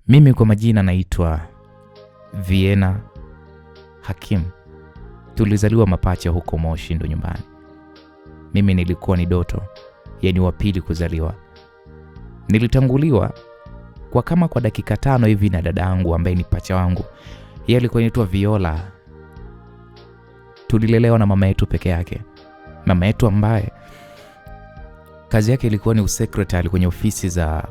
Mimi kwa majina naitwa Vienna Hakim. Tulizaliwa mapacha huko Moshi ndo nyumbani. Mimi nilikuwa ni Doto, yani wa pili kuzaliwa. Nilitanguliwa kwa dakika 5 hivi na dada yangu ambaye ni pacha wangu. Yeye alikuwa anaitwa Viola. Tulilelewa na mama yetu peke yake. Mama yetu ambaye kazi yake ilikuwa ni usekretari kwenye ofisi za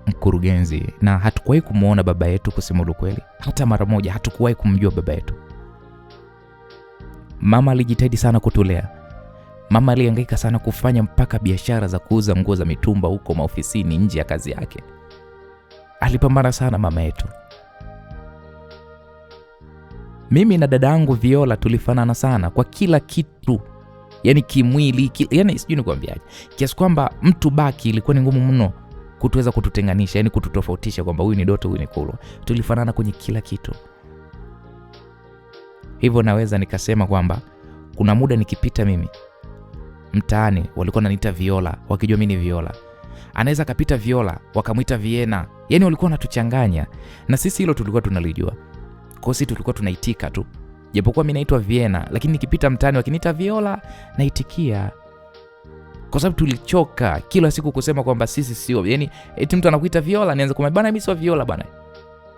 mkurugenzi, na hatukuwahi kumuona baba yetu, kusema ukweli. Hata mara moja hatukuwahi kumjua baba yetu. Mama alijitahidi sana kutulea. Mama alihangaika sana kufanya mpaka biashara za kuuza nguo za mitumba huko maofisini nje ya kazi yake. Alipambana sana mama yetu. Mimi na dada yangu Viola tulifanana sana kwa kila kitu. Yani kimwili, yani sijui nikwambiaje. Kiasi kwamba mtu baki ilikuwa ni ngumu mno kutuweza kututenganisha, yani kututofautisha kwamba huyu ni Doto, huyu ni Kulwa. Tulifanana kwenye kila kitu. Hivyo naweza nikasema kwamba kuna muda nikipita mimi mtaani walikuwa wananiita Viola, wakijua mimi ni Viola. Anaweza kapita Viola wakamuita Vienna. Yani walikuwa wanatuchanganya, na sisi hilo tulikuwa tunalijua. Kwa sisi tulikuwa tunaitika tu. Japokuwa mimi naitwa Vienna, lakini nikipita mtaani wakiniita Viola naitikia. Kwa sababu tulichoka kila siku kusema kwamba sisi sio, yani eti mtu anakuita Viola nianze kumwambia bana mimi sio Viola bana,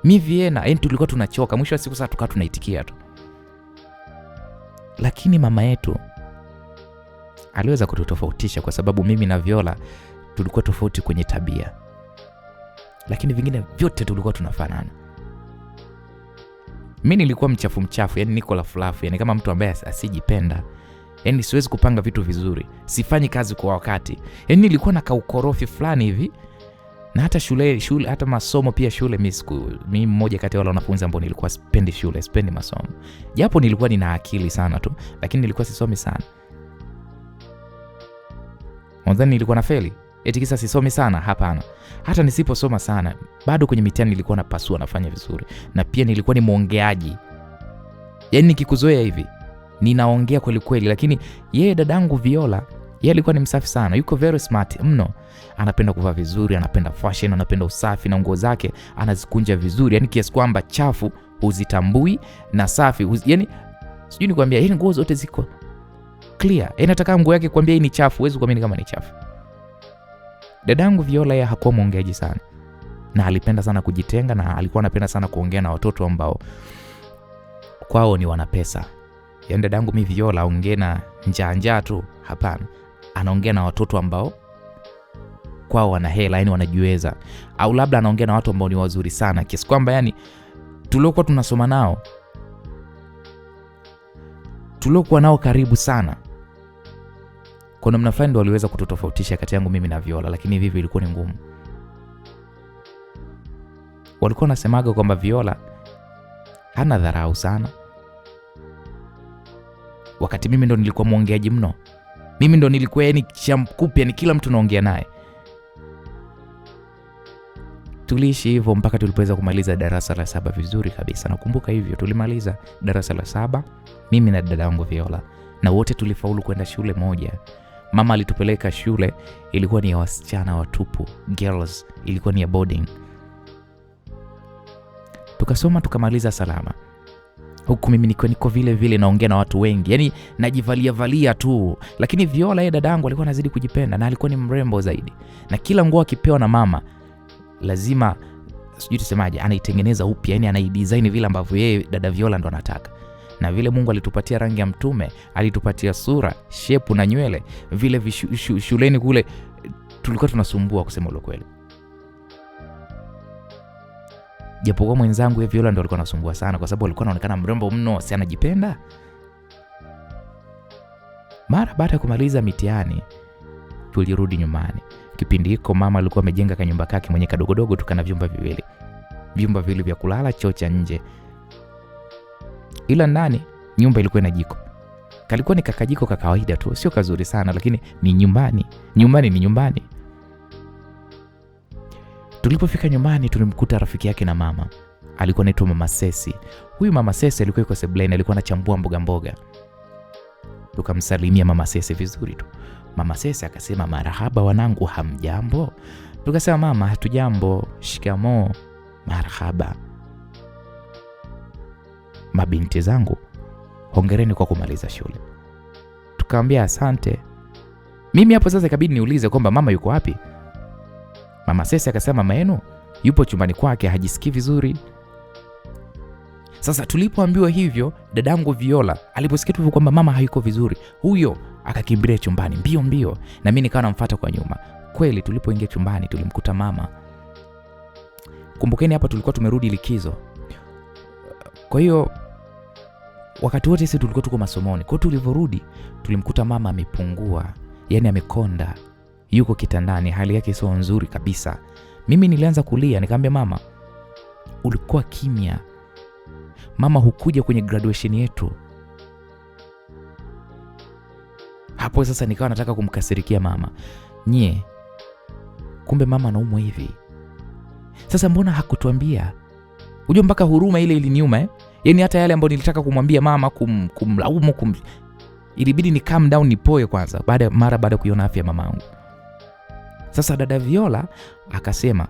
mimi Vienna. Yani tulikuwa tunachoka, mwisho wa siku sasa tukawa tunaitikia tu. Lakini mama yetu aliweza kututofautisha, kwa sababu mimi na Viola tulikuwa tofauti kwenye tabia, lakini vingine vyote tulikuwa tunafanana. Mimi nilikuwa mchafu, yani niko lafu, yani kama mtu ambaye asijipenda. Yani siwezi kupanga vitu vizuri, sifanyi kazi kwa wakati. Yani nilikuwa na kaukorofi fulani hivi. Na hata shule hata masomo pia shule mimi mmoja kati ya wale wanafunzi ambao nilikuwa sipendi shule, sipendi masomo. Japo nilikuwa nina akili sana tu, lakini nilikuwa sisomi sana. Mwanzani nilikuwa na feli, eti kisa sisomi sana? Hapana. Hata nisiposoma sana, bado kwenye mitihani nilikuwa napasua, nafanya vizuri. Na pia nilikuwa ni muongeaji. Yani nikikuzoea hivi ninaongea kweli kweli. Lakini yeye dadangu Viola, yeye alikuwa ni msafi sana, yuko very smart mno. Anapenda kuvaa vizuri, anapenda fashion, anapenda usafi, na nguo zake anazikunja vizuri. Yani kiasi kwamba chafu huzitambui na safi yani sijui nikwambia, yani nguo zote ziko clear. Yani nataka nguo yake kwambia hii ni chafu, huwezi kuamini kama ni chafu. Dadangu Viola yeye hakuwa mwongeaji sana, na alipenda sana kujitenga, na alikuwa anapenda sana kuongea na watoto ambao kwao ni wana pesa. Yani dadangu mimi Viola aongee na njaa tu, hapana. Anaongea na watoto ambao kwao wana hela, yani wanajiweza. Au labda anaongea na watu ambao ni wazuri sana, kiasi kwamba yani tuliokuwa tunasoma nao, tuliokuwa nao karibu sana, kwa namna fulani ndio waliweza kututofautisha kati yangu mimi na Viola. Lakini hivi ilikuwa ni ngumu. Walikuwa wanasemaga kwamba Viola hana dharau sana, wakati mimi ndo nilikuwa muongeaji mno. Mimi ndo nilikuwa yani chamkupi, yani kila mtu naongea naye. Tuliishi hivyo mpaka tulipoweza kumaliza darasa la 7 vizuri kabisa. Nakumbuka hivyo, tulimaliza darasa la 7 mimi na dada yangu Viola, na wote tulifaulu kwenda shule moja. Mama alitupeleka shule, ilikuwa ni ya wasichana watupu, girls, ilikuwa ni ya boarding. Tukasoma tukamaliza salama. Huku mimi niko vile naongea na watu wengi, yani najivalia tu. Lakini Viola yeye dadangu alikuwa anazidi kujipenda, na alikuwa ni mrembo zaidi. Na kila nguo akipewa na mama lazima sijui tusemaje, anaitengeneza upya, yani anaidesign vile ambavyo yeye dada Viola ndo anataka. Na vile Mungu alitupatia rangi ya mtume, alitupatia sura, shepu na nywele, vile shuleni kule tulikuwa tunasumbua kusema ule kweli. Japokuwa mwenzangu yeye Viola ndo alikuwa anasumbua sana, kwa sababu alikuwa anaonekana mrembo mno, si anajipenda. Mara baada ya kumaliza mitihani tulirudi nyumbani. Kipindi hiko mama alikuwa amejenga kanyumba kake mwenye kadogodogo tu, kana vyumba viwili vya kulala, choo cha nje. Ila ndani nyumba ilikuwa na jiko. Kalikuwa ni kakajiko ka kawaida tu, sio kazuri sana, lakini ni nyumbani. Nyumbani ni nyumbani. Tulipofika nyumbani tulimkuta rafiki yake na mama. Alikuwa anaitwa Mama Sesi. Huyu Mama Sesi alikuwa yuko sebuleni, alikuwa anachambua mboga. Tukamsalimia Mama Sesi vizuri tu. Mama Sesi akasema, marahaba wanangu, hamjambo? Tukasema, mama hatujambo, shikamoo. Marhaba mabinti zangu, hongereni kwa kumaliza shule. Tukamwambia asante. Mimi hapo sasa ikabidi niulize kwamba mama yuko wapi. Mama Sesi akasema mama yenu yupo chumbani kwake, hajisikii vizuri. Sasa tulipoambiwa hivyo, dadangu Viola aliposikia tu kwamba mama hayuko vizuri, huyo akakimbilia chumbani mbio mbio, na mimi nikawa namfuata kwa nyuma. Kweli tulipoingia chumbani tulimkuta mama. Kumbukeni hapa tulikuwa tumerudi likizo. Kwa hiyo wakati wote sisi tulikuwa tuko masomoni. Kwa tulivyorudi tulimkuta mama amepungua, yani amekonda. Yuko kitandani, hali yake sio nzuri kabisa. Mimi nilianza kulia, nikamwambia mama, ulikuwa kimya. Mama hukuja kwenye graduation yetu. Hapo sasa nikawa nataka kumkasirikia mama. Kumbe mama anaumwa hivi. Sasa mbona hakutuambia? Unajua mpaka huruma ile iliniuma Yaani hata yale ambayo nilitaka kumwambia mama kumlaumu ilibidi ni calm down nipoe kwanza mara baada kuiona afya mamangu. Sasa dada Viola akasema,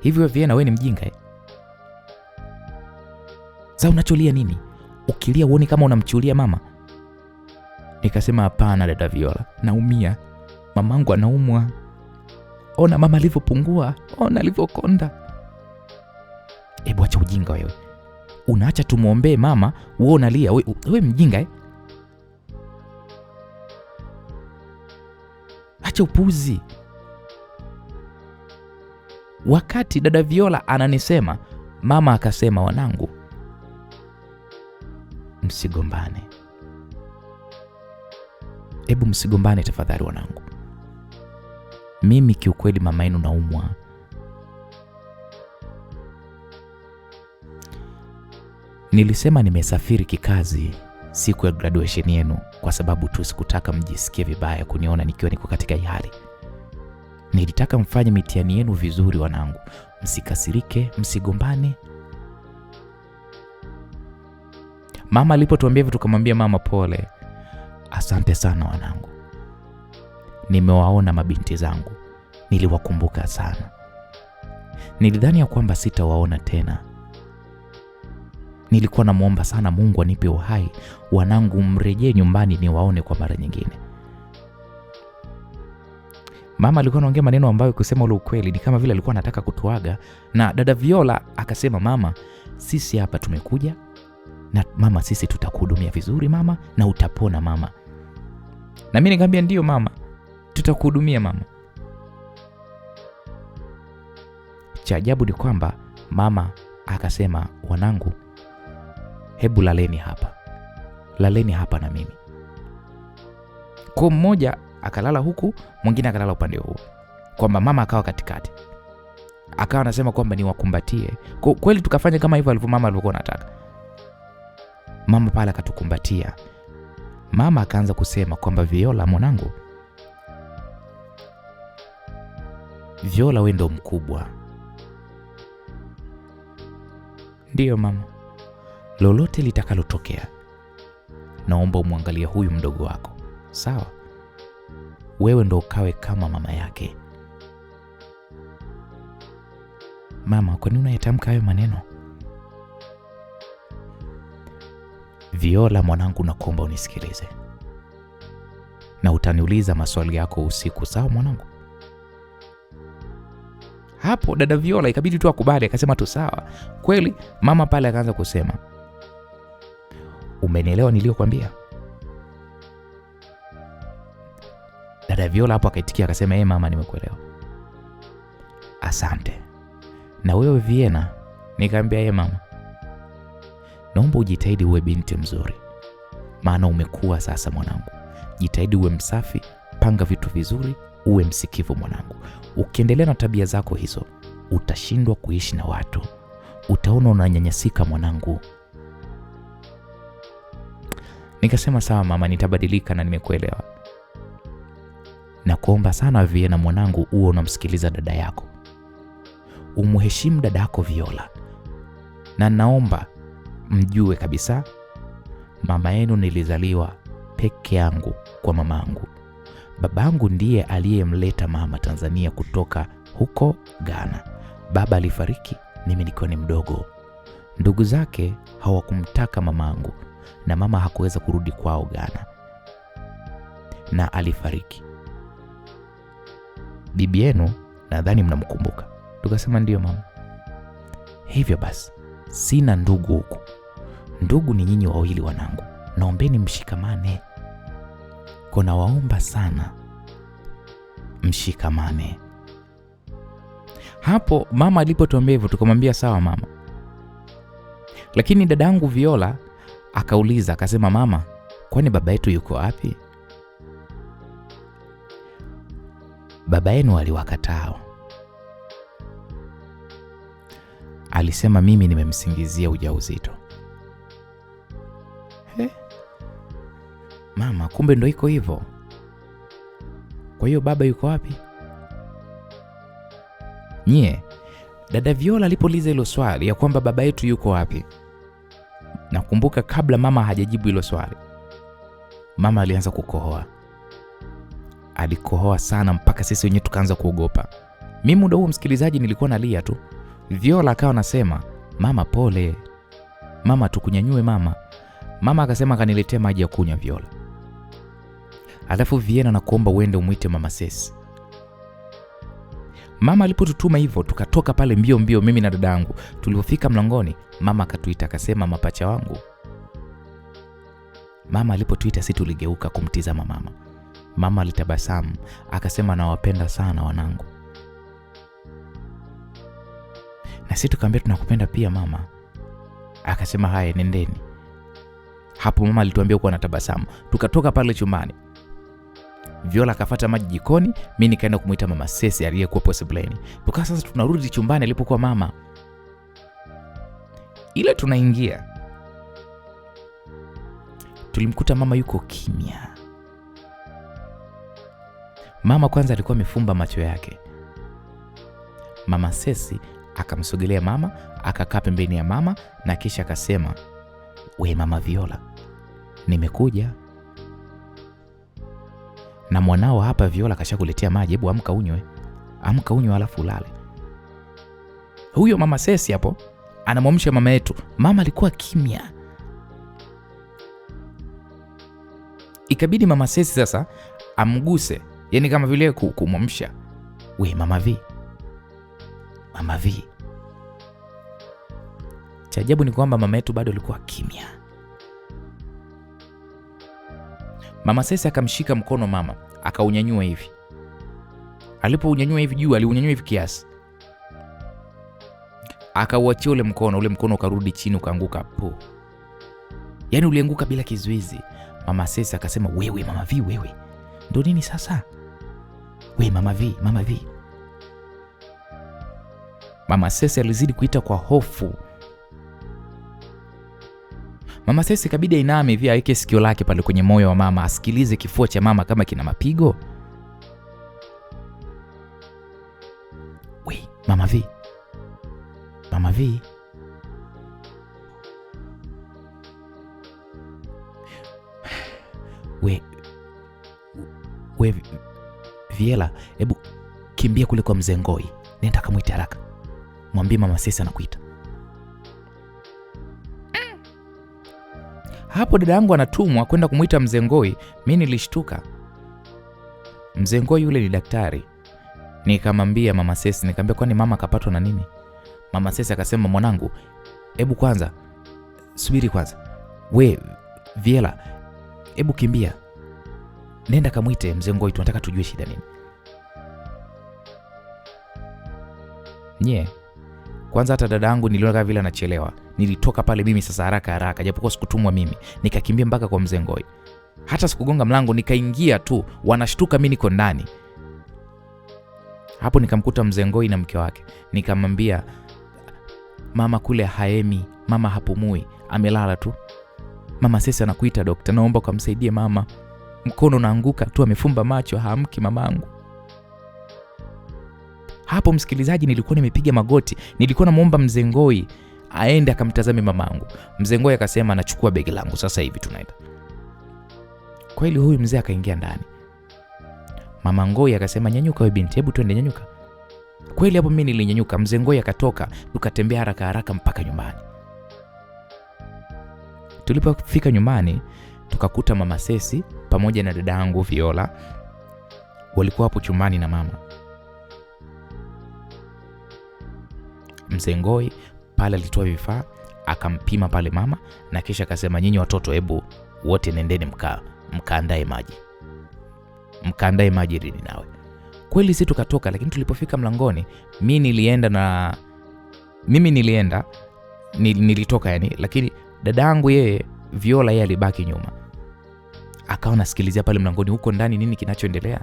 "Hivyo Viena wewe ni mjinga Sasa unacholia nini? Ukilia uone kama unamchulia mama?" Nikasema hapana dada Viola, naumia. Mamangu anaumwa. Ona mama alivyopungua, ona alivyokonda. Hebu acha ujinga wewe. Unaacha tumuombee mama, wewe unalia. Wewe mjinga Acha upuzi. Wakati dada Viola ananisema, mama akasema, "Wanangu, msigombane. Hebu msigombane tafadhali wanangu. Mimi kiukweli mama yenu naumwa." Nilisema nimesafiri kikazi siku ya graduation yenu kwa sababu tu sikutaka mjisikie vibaya kuniona nikiwa niko katika hali. Nilitaka mfanye mitihani yenu vizuri wanangu. Msikasirike, msigombane. Mama alipotuambia hivyo tukamwambia mama pole. Asante sana wanangu. Nimewaona mabinti zangu. Niliwakumbuka sana. Nilidhani ya kwamba sitawaona tena. Nilikuwa namuomba sana Mungu anipe uhai, wanangu mrejee nyumbani niwaone kwa mara nyingine. Mama alikuwa anaongea maneno ambayo kusema ule ukweli ni kama vile alikuwa anataka kutuaga, na dada Viola akasema, "Mama, sisi hapa tumekuja na mama sisi tutakuhudumia vizuri mama na utapona mama." Na mimi nikamwambia ndio mama, tutakuhudumia mama. Cha ajabu ni kwamba mama akasema, "Wanangu, hebu laleni hapa. Laleni hapa na mimi." Kwa mmoja akalala huku, mwingine akalala upande huu. Kwamba mama akawa katikati. Akawa anasema kwamba niwakumbatie. Kwa kweli tukafanya kama hivyo mama alivyokuwa anataka. Mama pale akatukumbatia. Mama akaanza kusema kwamba, "Viola mwanangu, Viola wewe ndo mkubwa." "Ndio mama. Lolote litakalotokea, naomba umwangalie huyu mdogo wako. Sawa? Wewe ndo ukawe kama mama yake." "Mama, kwa nini unayatamka hayo maneno?" "Viola mwanangu, nakuomba unisikilize. Na utaniuliza maswali yako usiku, sawa mwanangu?" Hapo dada Viola ikabidi tu akubali, akasema tu sawa. Kweli mama pale akaanza kusema, "Umenielewa niliyokuambia?" Dada Viola hapo akaitikia akasema, mama, nimekuelewa. Asante. Na wewe Viena?" Nikamwambia, mama, naomba ujitahidi uwe binti mzuri. Maana umekuwa sasa mwanangu. Jitahidi uwe msafi, panga vitu vizuri, uwe msikivu mwanangu. Ukiendelea na tabia zako hizo, utashindwa kuishi na watu. Utaona unanyanyasika mwanangu." Nikasema sawa mama, nitabadilika na nimekuelewa. Na kuomba sana Viena mwanangu, uwe unamsikiliza dada yako. Umheshimu dada yako Viola. Na naomba mjue kabisa, mama yenu nilizaliwa peke yangu kwa mamangu. Babangu ndiye aliyemleta mama Tanzania kutoka huko Ghana. baba alifariki mimi nikiwa ni mdogo. Ndugu zake hawakumtaka mamangu na mama hakuweza kurudi kwao Ghana na alifariki. Bibi yenu nadhani mnamkumbuka. Tukasema ndio mama. Hivyo basi sina ndugu huku. Ndugu ni nyinyi wawili wanangu. Naombeni mshikamane. Kuna waomba sana mshikamane. Hapo mama alipotuambia hivyo tukamwambia sawa mama. Lakini dadangu Viola akauliza akasema, mama, kwani baba yetu yuko wapi? Baba yenu aliwakataa. Alisema mimi nimemsingizia ujauzito. Mama, kumbe ndo iko hivyo. Kwa hiyo baba yuko wapi? Nye, dada Viola alipouliza hilo swali ya kwamba baba yetu yuko wapi, nakumbuka kabla mama hajajibu hilo swali, mama alianza kukohoa. Alikohoa sana mpaka sisi wenyewe tukaanza kuogopa. Mimi muda huo, msikilizaji, nilikuwa nalia tu. Viola akawa anasema, mama pole, mama tukunyanyue mama. Mama akasema akaniletea maji ya kunywa Viola. Alafu Viena na kuomba uende umuite mama Sesi. Mama alipotutuma hivyo tukatoka pale mbio mbio mimi na dadangu. Tulipofika mlangoni mama akatuita akasema, mapacha wangu. Mama alipotuita sisi tuligeuka kumtizama mama. Mama alitabasamu akasema, nawapenda sana wanangu. Na sisi tukamwambia tunakupenda pia mama. Akasema haya nendeni. Hapo mama alituambia uko anatabasamu. Tukatoka pale chumbani. Viola akafuata maji jikoni, mimi nikaenda kumuita mama Sesi aliyekuwa sebuleni. Tukawa sasa tunarudi chumbani alipokuwa mama. Ile tunaingia, tulimkuta mama yuko kimya. Mama kwanza alikuwa amefumba macho yake. Mama Sesi akamsogelea mama, akakaa pembeni ya mama na kisha akasema, we mama Viola, nimekuja na mwanao hapa. Viola kashakuletea maji, hebu amka unywe. Amka unywe alafu ulale. Huyo mama Sesi hapo anamwamsha mama yetu. Mama alikuwa kimya. Ikabidi mama Sesi sasa amguse, yani kama vile kumwamsha. We mama Vi, mama Vi. Cha ajabu ni kwamba mama yetu bado alikuwa kimya. Mama Sesi akamshika mkono mama, akaunyanyua hivi. Alipounyanyua hivi juu, aliunyanyua hivi kiasi. Akauachia ule mkono ukarudi chini ukaanguka po. Yaani ulianguka bila kizuizi. Mama Sesi akasema, wewe mama Vi, wewe. Ndio nini sasa? We mama Vi, mama Vi. Mama Sesi alizidi kuita kwa hofu. Mama Sesi kabidi ainame hivi aweke sikio lake pale kwenye moyo wa mama, asikilize kifua cha mama kama kina mapigo. We mama Vi, mama Vi. We Viela, hebu kimbia kule kwa mzee Ngoi. Nenda kamuite haraka. Mwambie mama Sesi anakuita. Hapo dada yangu anatumwa kwenda kumuita mzee Ngoi. Mimi nilishtuka. Mzee Ngoi yule ni daktari. Nikamwambia mama Sesi, nikamwambia kwani mama kapatwa na nini? Mama Sesi akasema, mwanangu, hebu kwanza subiri kwanza. We Viela, hebu kimbia. Nenda kamuite mzee Ngoi, tunataka tujue shida nini. Nye, kwanza hata dada yangu niliona kama vile anachelewa. Nilitoka pale mimi sasa haraka japokuwa sikutumwa mimi. Nikakimbia mpaka kwa mzee Ngoi. Hata sikugonga mlango, nikaingia tu. Wanashtuka mimi niko ndani. Hapo nikamkuta mzee Ngoi na mke wake. Nikamwambia, mama kule haemi, mama hapumui, amelala tu. Mama Sesi anakuita daktari, naomba kumsaidie mama. Mkono unaanguka tu, amefumba macho, haamki mamangu. Hapo msikilizaji, nilikuwa nimepiga magoti. Nilikuwa namuomba mzee Ngoi aende akamtazame mamangu. Mzee Ngoi akasema anachukua begi langu, sasa hivi tunaenda. Kweli huyu mzee akaingia ndani. Mama Ngoi akasema, nyanyuka wewe binti, hebu twende, nyanyuka. Kweli hapo mimi nilinyanyuka, Mzee Ngoi akatoka, tukatembea haraka haraka mpaka nyumbani. Tulipofika nyumbani tukakuta Mama Sesi pamoja na dada yangu Viola walikuwa hapo chumbani na mama. Mzee Ngoi pale alitoa vifaa, akampima pale mama, na kisha akasema, nyinyi watoto hebu wote nendeni mkaandae maji. Mkaandae maji Rini nawe. Kweli sisi tukatoka, lakini tulipofika mlangoni nilitoka yani, lakini dadangu yeye Viola yeye alibaki nyuma. Akawa nasikilizia pale mlangoni huko ndani nini kinachoendelea.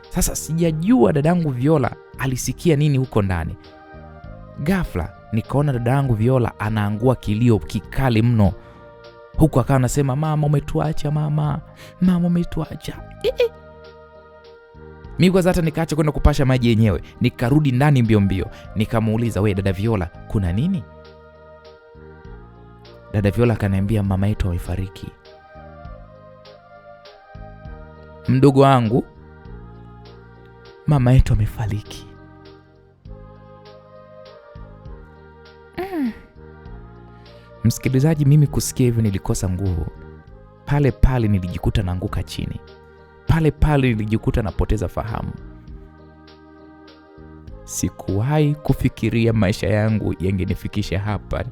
Sasa sijajua dadangu Viola alisikia nini huko ndani. Ghafla nikaona dadangu Viola anaangua kilio kikali mno. Huko akawa anasema, mama umetuacha, mama umetuacha. Mimi kwanza hata nikaacha kwenda kupasha maji yenyewe, nikarudi ndani mbio mbio. Nikamuuliza, we dada Viola, kuna nini? Dada Viola akaniambia, mama yetu amefariki. Mdogo wangu, mama yetu amefariki. Msikilizaji, mimi kusikia hivyo nilikosa nguvu. Pale nilijikuta naanguka chini. Pale nilijikuta napoteza fahamu. Sikuwahi kufikiria maisha yangu yangenifikisha hapa.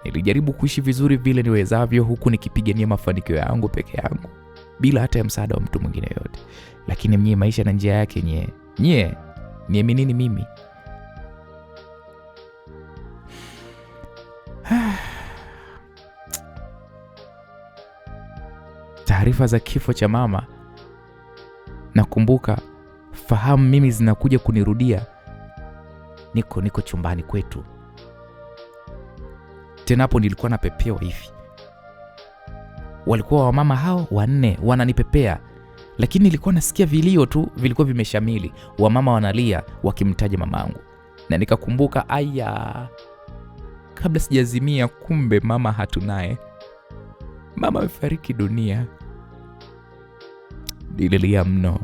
Nilijaribu kuishi vizuri vile niwezavyo, huku nikipigania mafanikio yangu peke yangu bila hata ya msaada wa mtu mwingine yote. Lakini mwenye maisha na njia yake niemenini mimi. Taarifa za kifo cha mama, nakumbuka fahamu mimi zinakuja kunirudia. Niko chumbani kwetu. Tena hapo nilikuwa napepewa hivi. Walikuwa wamama hao 4 wananipepea, lakini nilikuwa nasikia vilio tu, vilikuwa vimeshamili. Wamama wanalia wakimtaja mamangu. Na nikakumbuka, aya, kabla sijazimia, kumbe mama hatunaye. Mama amefariki dunia. Nililia mno.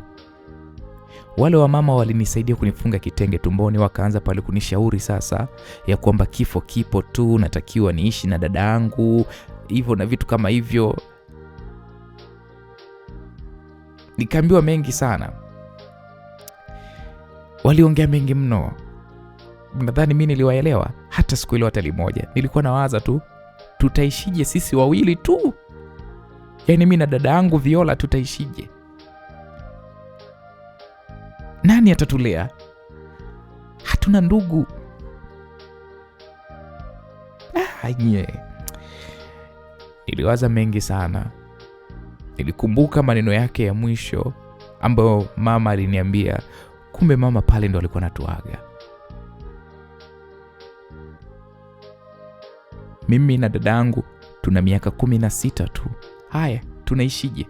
Wale wamama walinisaidia kunifunga kitenge tumboni, wakaanza pale kunishauri sasa ya kwamba kifo kipo tu, natakiwa niishi na dada yangu hivyo na vitu kama hivyo. Nikaambiwa mengi sana. Waliongea mengi mno. Nadhani mimi niliwaelewa, hata sikuelewa hata limoja. Nilikuwa nawaza tu, tutaishije sisi wawili tu? Yaani mimi na dada yangu Viola tutaishije? Nani atatulea? Hatuna ndugu. Niliwaza mengi sana. Nilikumbuka maneno yake ya mwisho ambayo mama aliniambia. Kumbe mama pale ndo alikuwa anatuaga. Mimi na dadangu tuna miaka 16 tu. Haya, tunaishije?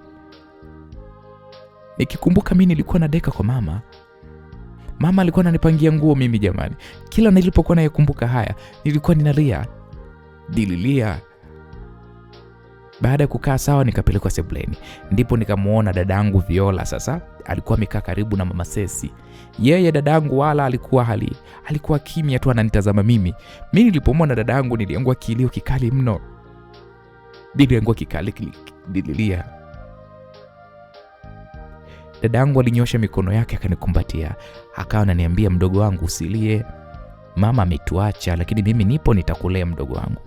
Nikikumbuka mimi nilikuwa nadeka kwa mama. Mama alikuwa ananipangia nguo mimi jamani. Kila nilipokuwa nayekumbuka haya, nilikuwa nililia. Baada ya kukaa sawa, nikapelekwa sebuleni. Ndipo nikamuona dadangu Viola sasa. Alikuwa amekaa karibu na Mama Sesi. Yeye dadangu wala alikuwa kimya tu ananitazama mimi. Mimi nilipomwona dadangu niliangua kilio kikali mno. Nililia. Dadangu alinyosha mikono yake akanikumbatia. Akawa ananiambia, mdogo wangu usilie. Mama ametuacha, lakini mimi nipo, nitakulea mdogo wangu.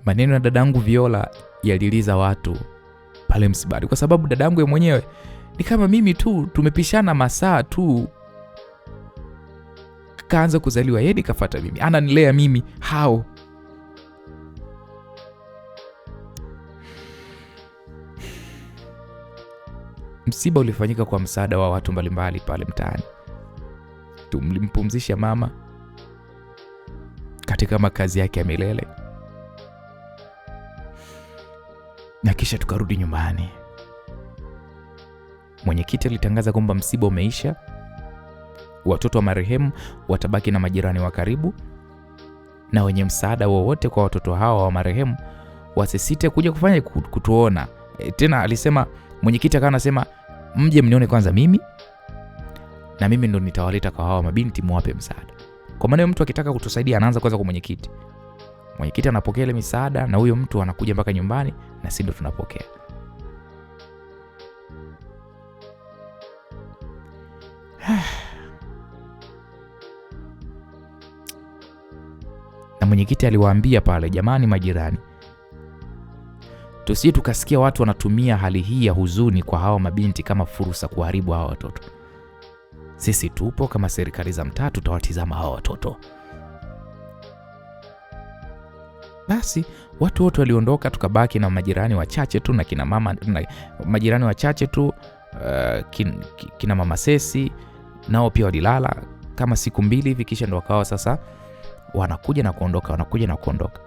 Maneno ya dadangu Viola yaliliza watu pale msibani, kwa sababu dadangu yeye mwenyewe ni kama mimi tu, tumepishana masaa tu. Kaanza kuzaliwa yeye, nikafuata mimi, ananilea mimi hao. Msiba ulifanyika kwa msaada wa watu mbalimbali pale mtaani. Tumlimpumzisha mama katika makazi yake ya milele. Na kisha tukarudi nyumbani. Mwenyekiti alitangaza kwamba msiba umeisha. Watoto wa marehemu watabaki na majirani wa karibu, na wenye msaada wowote kwa watoto hawa wa marehemu wasisite kuja kutuona. Tena alisema, mwenyekiti akawa anasema, mje mnione kwanza mimi, na mimi ndo nitawaleta kwa hawa mabinti muwape msaada. Kwa maana mtu akitaka kutusaidia anaanza kwanza kwa mwenyekiti. Mwenyekiti anapokea ile misaada na huyo mtu anakuja mpaka nyumbani na sisi ndo tunapokea. Na mwenyekiti aliwaambia pale, jamani majirani, tusije tukasikia watu wanatumia hali hii ya huzuni kwa hawa mabinti kama fursa kuharibu hawa watoto. Sisi tupo kama serikali za mtaa, tutawatizama hawa watoto. Basi watu wote waliondoka, tukabaki na majirani wachache tu na kina mama, na majirani wachache tu, kina mama Sesi nao pia walilala kama siku 2 hivi, kisha ndo wakawa sasa wanakuja na kuondoka.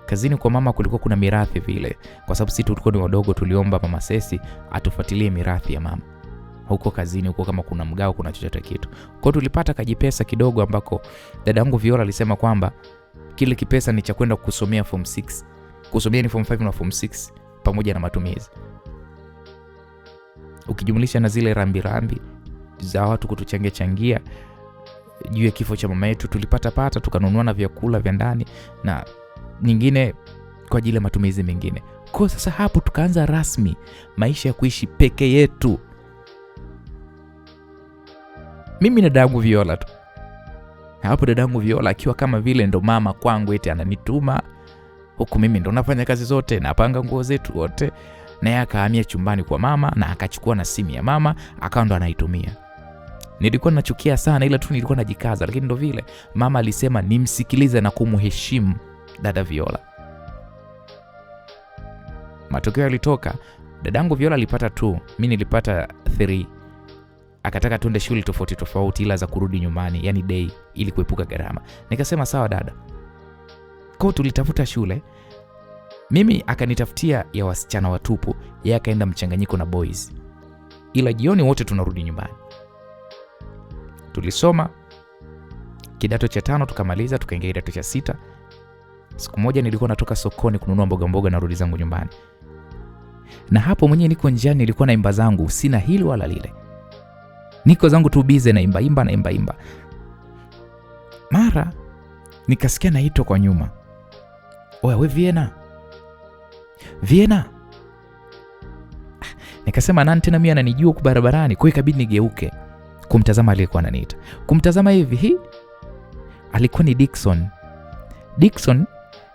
Kazini kwa mama kulikuwa kuna mirathi vile, kwa sababu sisi tulikuwa ni wadogo, tuliomba mama Sesi atufuatilie mirathi ya mama huko kazini huko, kama kuna mgao, kuna chochote kitu. Kwa tulipata kajipesa kidogo ambako dadangu Viola alisema kwamba kile kipesa ni cha kwenda kusomea form 6, kusomea ni form 5 na form 6 pamoja na matumizi. Ukijumlisha na zile rambi za watu kutuchangia juu ya kifo cha mama yetu, tulipata tukanunua na vyakula vya ndani na nyingine kwa ajili ya matumizi mengine. Kwa sasa hapo tukaanza rasmi maisha ya kuishi peke yetu, mimi na dadangu Viola tu. Hapo dadangu Viola akiwa kama vile ndo mama kwangu, eti ananituma huku, mimi ndo nafanya kazi zote, napanga nguo zetu wote, na yeye akahamia chumbani kwa mama na akachukua na simu ya mama akawa ndo anaitumia. Nilikuwa nachukia sana, ila tu nilikuwa najikaza, lakini ndo vile mama alisema nimsikilize na kumheshimu dada Viola. Matokeo yalitoka, dadangu Viola alipata 2, mimi nilipata 3. Akataka tuende shule tofauti ila za kurudi nyumbani, yani day, ili kuepuka gharama. Nikasema sawa dada. Kwa tulitafuta shule. Mimi akanitafutia ya wasichana watupu, yeye akaenda mchanganyiko na boys. Ila jioni wote tunarudi nyumbani. Tulisoma kidato cha 5 tukamaliza, tukaingia kidato cha 6. Siku moja nilikuwa natoka sokoni kununua mboga na rudi zangu nyumbani. Na hapo mwenyewe niko njiani, nilikuwa naimba zangu, sina hili wala lile. Niko zangu tu bize na imba. Mara nikasikia naitwa kwa nyuma. Oya we Viena. Nikasema nani tena, mimi ananijua kwa barabarani, kwa hiyo ikabidi nigeuke kumtazama aliyekuwa ananiita. Kumtazama hivi, alikuwa ni Dickson. Dickson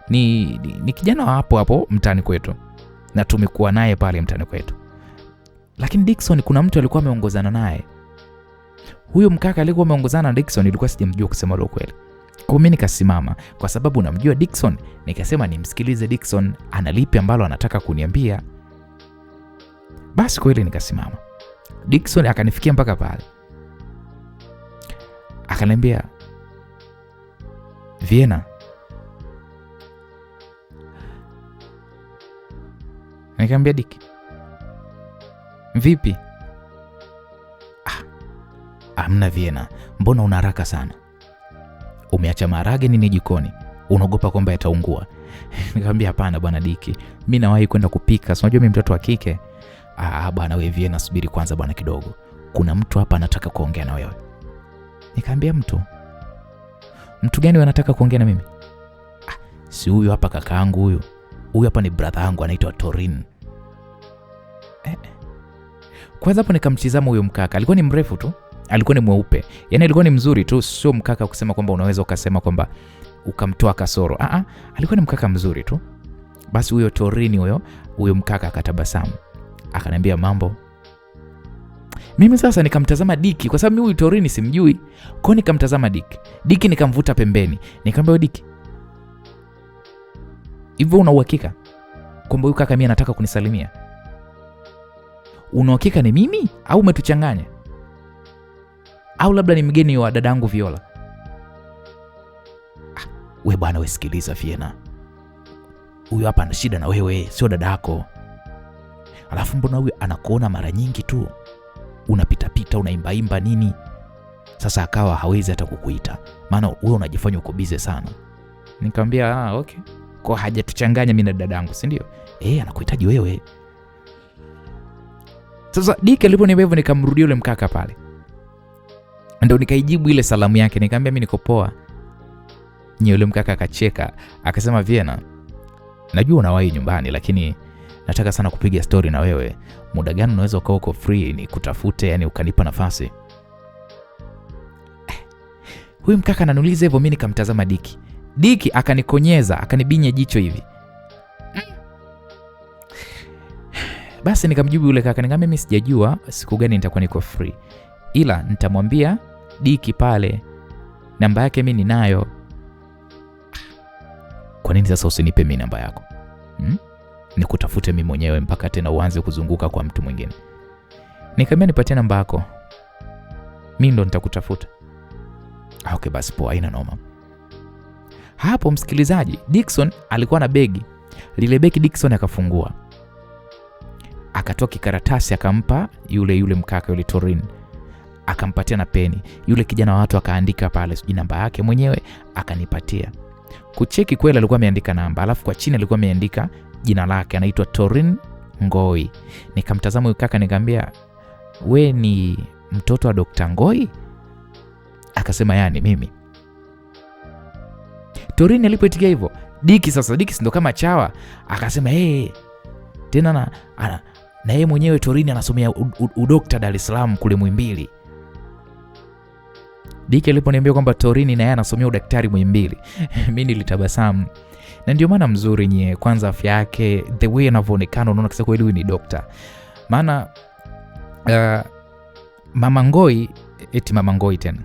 ni kijana wa hapo mtaani kwetu, na tumekuwa naye pale mtaani kwetu. Lakini Dickson kuna mtu alikuwa ameongozana naye. Huyo mkaka alikuwa ameongozana na Dickson, ilikuwa sijamjua kusema leo kweli. Kwa mimi nikasimama, kwa sababu namjua Dickson, nikasema nimsikilize Dickson ana lipi ambalo anataka kuniambia. Basi kweli nikasimama. Dickson akanifikia mpaka pale. Akaniambia, Viena. Nikamwambia, Dick, vipi? Amna Viena, mbona una haraka sana? Umeacha maharage nini jikoni? Unaogopa kwamba yataungua? Nikamwambia, hapana bwana Diki, mimi nawahi kwenda kupika. Unajua mimi mtoto wa kike. Bwana wewe Viena, subiri kwanza bwana kidogo. Kuna mtu hapa anataka kuongea na wewe. Nikamwambia, mtu gani anataka kuongea na mimi? Si huyu hapa kakaangu huyu. Huyu hapa ni brother yangu anaitwa Torin. Kwanza hapo nikamtizama huyo mkaka. Alikuwa ni mrefu tu. Alikuwa ni mweupe. Yaani alikuwa ni mzuri tu, sio mkaka kusema kwamba unaweza ukasema kwamba ukamtoa kasoro. Alikuwa ni mkaka mzuri tu. Basi huyo Torini huyo mkaka akatabasamu. Akaniambia, mambo. Mimi sasa nikamtazama Diki, kwa sababu mimi huyu Torini simjui. Kwa nikamtazama Diki. Diki nikamvuta pembeni. Nikamwambia, Diki, hivyo una uhakika kwamba huyu kaka mimi anataka kunisalimia? Una uhakika ni mimi au umetuchanganya? Au labda ni mgeni wa dadangu Viola? We bwana, we sikiliza Viena. Huyu hapa ana shida na wewe, sio dadako. Alafu mbona huyu anakuona mara nyingi tu, unapita unaimba nini? Sasa akawa hawezi hata kukuita, maana wewe unajifanya uko busy sana. Nikamwambia, okay. Kwa hajatuchanganya mimi na dadangu, si ndio? Anakuhitaji wewe. Sasa Dick aliponiambia hivyo nikamrudia yule mkaka pale. Ndio nikaijibu ile salamu yake, nikamwambia mimi niko poa. Yule mkaka akacheka, akasema Vienna, najua unawahi nyumbani lakini nataka sana kupiga story na wewe. Muda gani unaweza ukaa uko free ni kutafute, yani ukanipa nafasi? Huyu mkaka ananiuliza hivyo, mimi nikamtazama Dick. Dick akanikonyeza, akanibinya jicho hivi. Basi nikamjibu yule kaka, nikamwambia mimi sijajua siku gani nitakuwa niko free, ila nitamwambia Dick pale, namba yake mimi ninayo. Kwa nini sasa usinipe mimi namba yako? Nikutafute mimi mwenyewe mpaka tena uanze kuzunguka kwa mtu mwingine? Nikamwambia nipatie namba yako, mimi ndo nitakutafuta. Okay, basi poa, haina noma. Hapo msikilizaji, Dickson alikuwa na begi. Lile begi Dickson akafungua, akatoa kikaratasi akampa yule mkaka yule Torin, akampatia na peni. Yule kijana wa watu akaandika pale sijui namba yake mwenyewe, akanipatia. Kucheki kweli alikuwa ameandika namba, alafu kwa chini alikuwa ameandika jina lake, anaitwa Torin Ngoi. Nikamtazama yule kaka nikamwambia, we ni mtoto wa Dr. Ngoi? Akasema yani mimi. Torin alipoitikia hivyo, Dick ndo kama chawa, akasema tena na yeye mwenyewe Torin anasomea udokta Dar es Salaam kule Muhimbili. Dick aliponiambia kwamba Torin na yeye anasomea udaktari Muhimbili, mimi nilitabasamu. Na ndio maana mzuri nye, kwanza afya yake, the way anavyoonekana unaona kisa kweli huyu ni dokta. Maana Mama Ngoi, Mama Ngoi tena.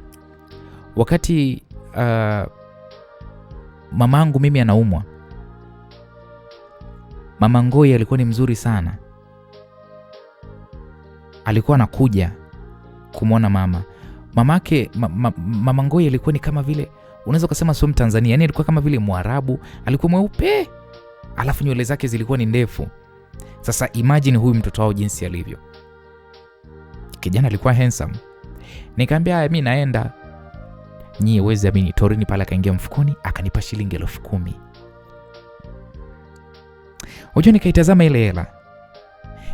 Wakati mamangu mimi anaumwa, Mama Ngoi alikuwa ni mzuri sana. Alikuwa anakuja kumwona mamake. Mama Ngoi alikuwa ni kama vile unaweza kusema sio Mtanzania, yani alikuwa kama vile Mwarabu, alikuwa mweupe, alafu nywele zake zilikuwa ni ndefu. Sasa imagine huyu mtoto wao jinsi alivyo. Kijana alikuwa handsome. Nikamwambia mimi naenda. Nyie wezi amini, Torin pale akaingia mfukoni akanipa shilingi 10,000. Unajua nikaitazama ile hela.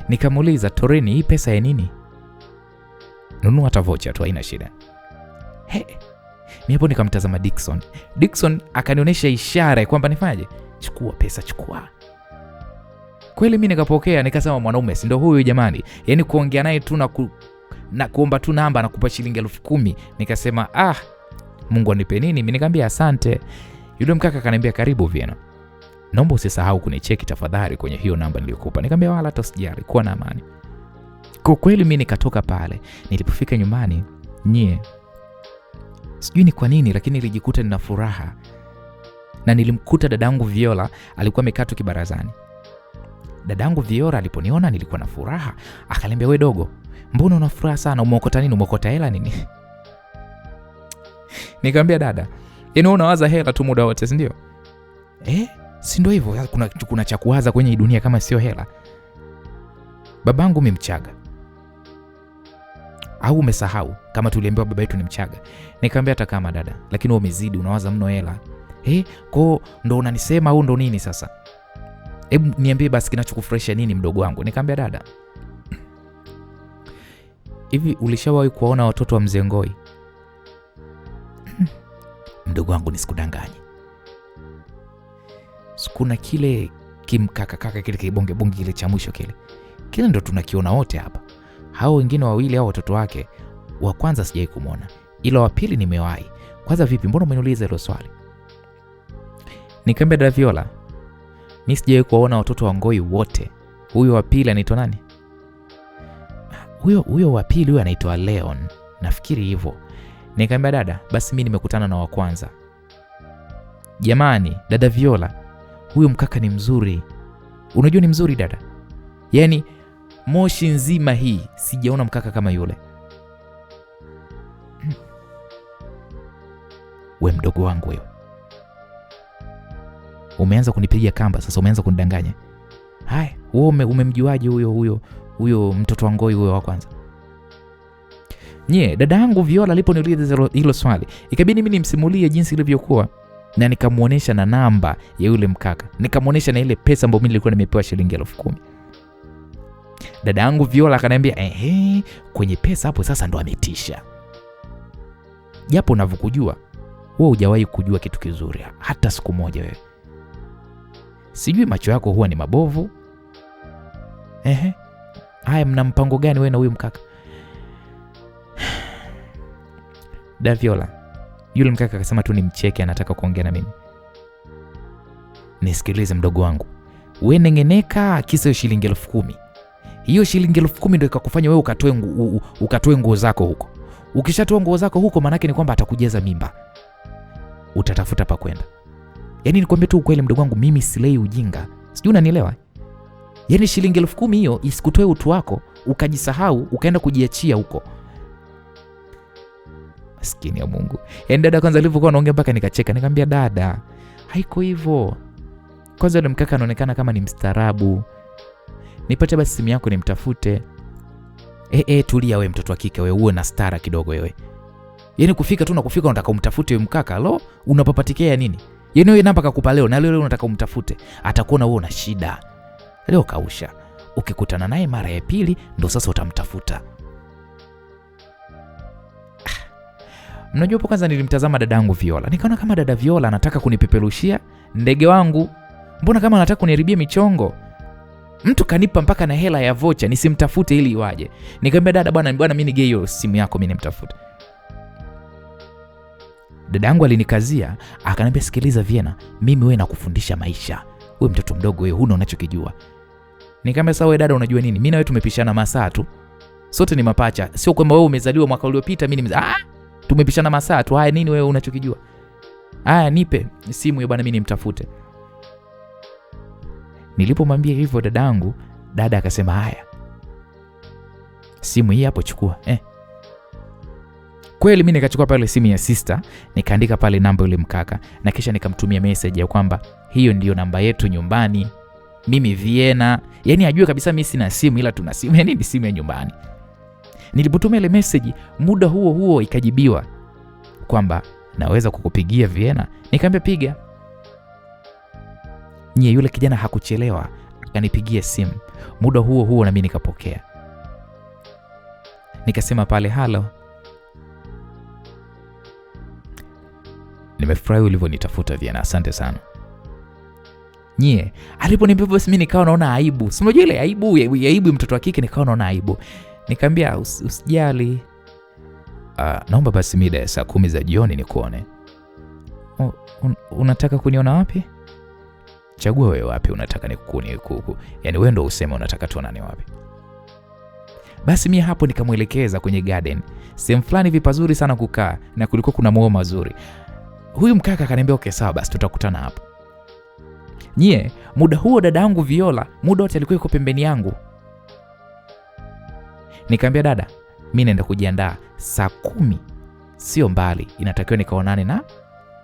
Nikamuuliza Torin, hii pesa ya nini? Nunua hata voucher tu haina shida. Mimi hapo nikamtazama Dickson. Dickson akanionyesha ishara kwamba nifanyaje? Chukua pesa, chukua. Kweli mimi nikapokea, nikasema mwanaume si ndio huyu jamani? Yaani kuongea naye tu na kuomba tu namba na kupa shilingi 10,000. Nikasema Mungu anipe nini? Mimi nikamwambia asante. Yule mkaka akaniambia karibu Vienna, naomba usisahau kunicheki tafadhali kwenye hiyo namba niliyokupa. Nikamwambia wala hata usijali, kuwa na amani. Kwa kweli mimi nikatoka pale. Nilipofika nyumbani, sijui ni kwa nini lakini nilijikuta nina furaha. Na nilimkuta dadangu Viola alikuwa amekaa tu kibarazani. Dadangu Viola aliponiona nilikuwa na furaha, akaniambia wewe dogo, mbona una furaha sana? Umeokota nini? Umeokota hela nini? Nikamwambia dada, yaani unawaza hela tu muda wote, si ndio? Si ndio hivyo? Kuna cha kuwaza kwenye dunia kama sio hela? Babangu mimi Mchaga. Au umesahau kama tuliambiwa baba yetu ni Mchaga? Nikamwambia hata kama dada, lakini wewe umezidi, unawaza mno hela. Kwa ndo unanisema au ndo nini sasa? Hebu niambie basi kinachokufurahisha nini mdogo wangu? Nikamwambia dada, hivi ulishawahi kuwaona watoto wa Mzee Ngoi? Mdogo wangu nisikudanganye. Sikuna kile kimkaka kile kibonge kile cha mwisho kile ndo tunakiona wote hapa. Hao wengine wawili hao watoto wake, wa kwanza sijai kumuona, ila wa pili nimewahi. Kwanza vipi, mbona umeniuliza hilo swali? Nikamwambia dada Viola, mimi sijai kuwaona watoto wa Ngoi wote. Huyo wa pili anaitwa nani? Huyo wa pili huyo anaitwa Leon, nafikiri hivyo. Nikamwambia dada, basi mimi nimekutana na wa kwanza. Jamani, dada Viola, huyo mkaka ni mzuri. Unajua ni mzuri dada? Yaani Moshi nzima hii sijaona mkaka kama yule. We mdogo wangu wewe, umeanza kunipigia kamba sasa, umeanza kunidanganya. Hai, wewe umemjuaje huyo mtoto wa Ngoi huyo wa kwanza? Dada yangu Viola aliponiuliza hilo swali, ikabidi mimi nimsimulie jinsi ilivyokuwa, na nikamuonesha na namba ya yule mkaka, nikamuonesha na ile pesa ambayo mimi nilikuwa nimepewa shilingi 10,000. Dada yangu Viola akaniambia kwenye pesa hapo sasa ndo ametisha. Japo unavyokujua wewe hujawahi kujua kitu kizuri hata siku moja wewe. Sijui macho yako huwa ni mabovu. Haya, mna mpango gani wewe na huyu mkaka? Da Viola, yule mkaka akasema tu nimcheke, anataka kuongea na mimi. Nisikilize mdogo wangu, wewe nengeneka kisa shilingi 10,000. Hiyo shilingi 10,000 ndio ikakufanya wewe ukatoe nguo zako huko. Ukishatoa nguo zako huko maana yake ni kwamba atakujeza mimba. Utatafuta pa kwenda. Yaani nikwambie tu ukweli mdogo wangu, mimi silei ujinga. Sijui unanielewa? Yaani shilingi 10,000 hiyo isikutoe utu wako, ukajisahau, ukaenda kujiachia huko. Maskini ya Mungu. Yaani dada kwanza alivyokuwa anaongea mpaka nikacheka. Nikamwambia dada, haiko hivyo. Kwanza yule mkaka anaonekana kama ni mstaarabu. Nipate basi simu yako nimtafute. Tulia wewe mtoto wa kike wewe, uwe na stara kidogo wewe. Yaani kufika tu na kufika unataka umtafute yule mkaka, unapapatikia nini? Yaani wewe namba kakupa leo na leo unataka umtafute. Atakuona wewe una shida. Leo kausha. Ukikutana naye mara ya pili ndo sasa utamtafuta. Mnajua hapo kwanza nilimtazama dadangu Viola. Nikaona kama dada Viola anataka kunipeperushia ndege wangu. Mbona kama anataka kuniharibia michongo? Mtu kanipa mpaka na hela ya vocha nisimtafute ili iwaje. Nikamwambia dada, bwana mimi nige hiyo simu yako mimi nimtafute. Dadangu alinikazia, akaniambia sikiliza Viena, mimi wewe nakufundisha maisha. Wewe mtoto mdogo wewe huna unachokijua. Nikamwambia sawa dada, unajua nini? Mimi na wewe tumepishana masaa tu. Sote ni mapacha. Sio kwamba wewe umezaliwa mwaka uliopita mimi tumepishana masaa tu. Haya nini wewe unachokijua? Haya nipe simu hiyo bwana mimi nimtafute. Nilipomwambia hivyo dadangu, dada akasema haya. Simu hii hapo chukua. Kweli mimi nikachukua pale simu ya sister, nikaandika pale namba yule mkaka na kisha nikamtumia message ya kwamba hiyo ndiyo namba yetu nyumbani. Mimi Viena, yani ajue kabisa mimi sina simu ila tuna simu, yani ni simu ya nyumbani. Nilipotumia ile message, muda huo huo ikajibiwa kwamba naweza kukupigia Viena. Nikamwambia piga. Yule kijana hakuchelewa, akanipigia simu. Muda huo huo na mimi nikapokea. Nikasema pale halo. Nimefurahi ulivyonitafuta Viena, asante sana. Aliponiambia basi mimi nikawa naona aibu. Si unajua ile aibu mtoto wa kike, nikawa naona aibu. Nikamwambia usijali. Naomba basi mida ya saa 10 za jioni nikuone. Unataka kuniona wapi? Chagua wewe wapi unataka nikukuni huku. Yaani wewe ndio useme unataka tuonane wapi. Basi mimi hapo nikamuelekeza kwenye garden. Sehemu fulani vipazuri sana kukaa na kulikuwa kuna maua mazuri. Huyu mkaka akaniambia okay sawa basi tutakutana hapo. Muda huo dadangu Viola muda wote alikuwa yuko pembeni yangu. Nikamwambia dada, mimi naenda kujiandaa saa 10. Sio mbali, inatakiwa nikaonane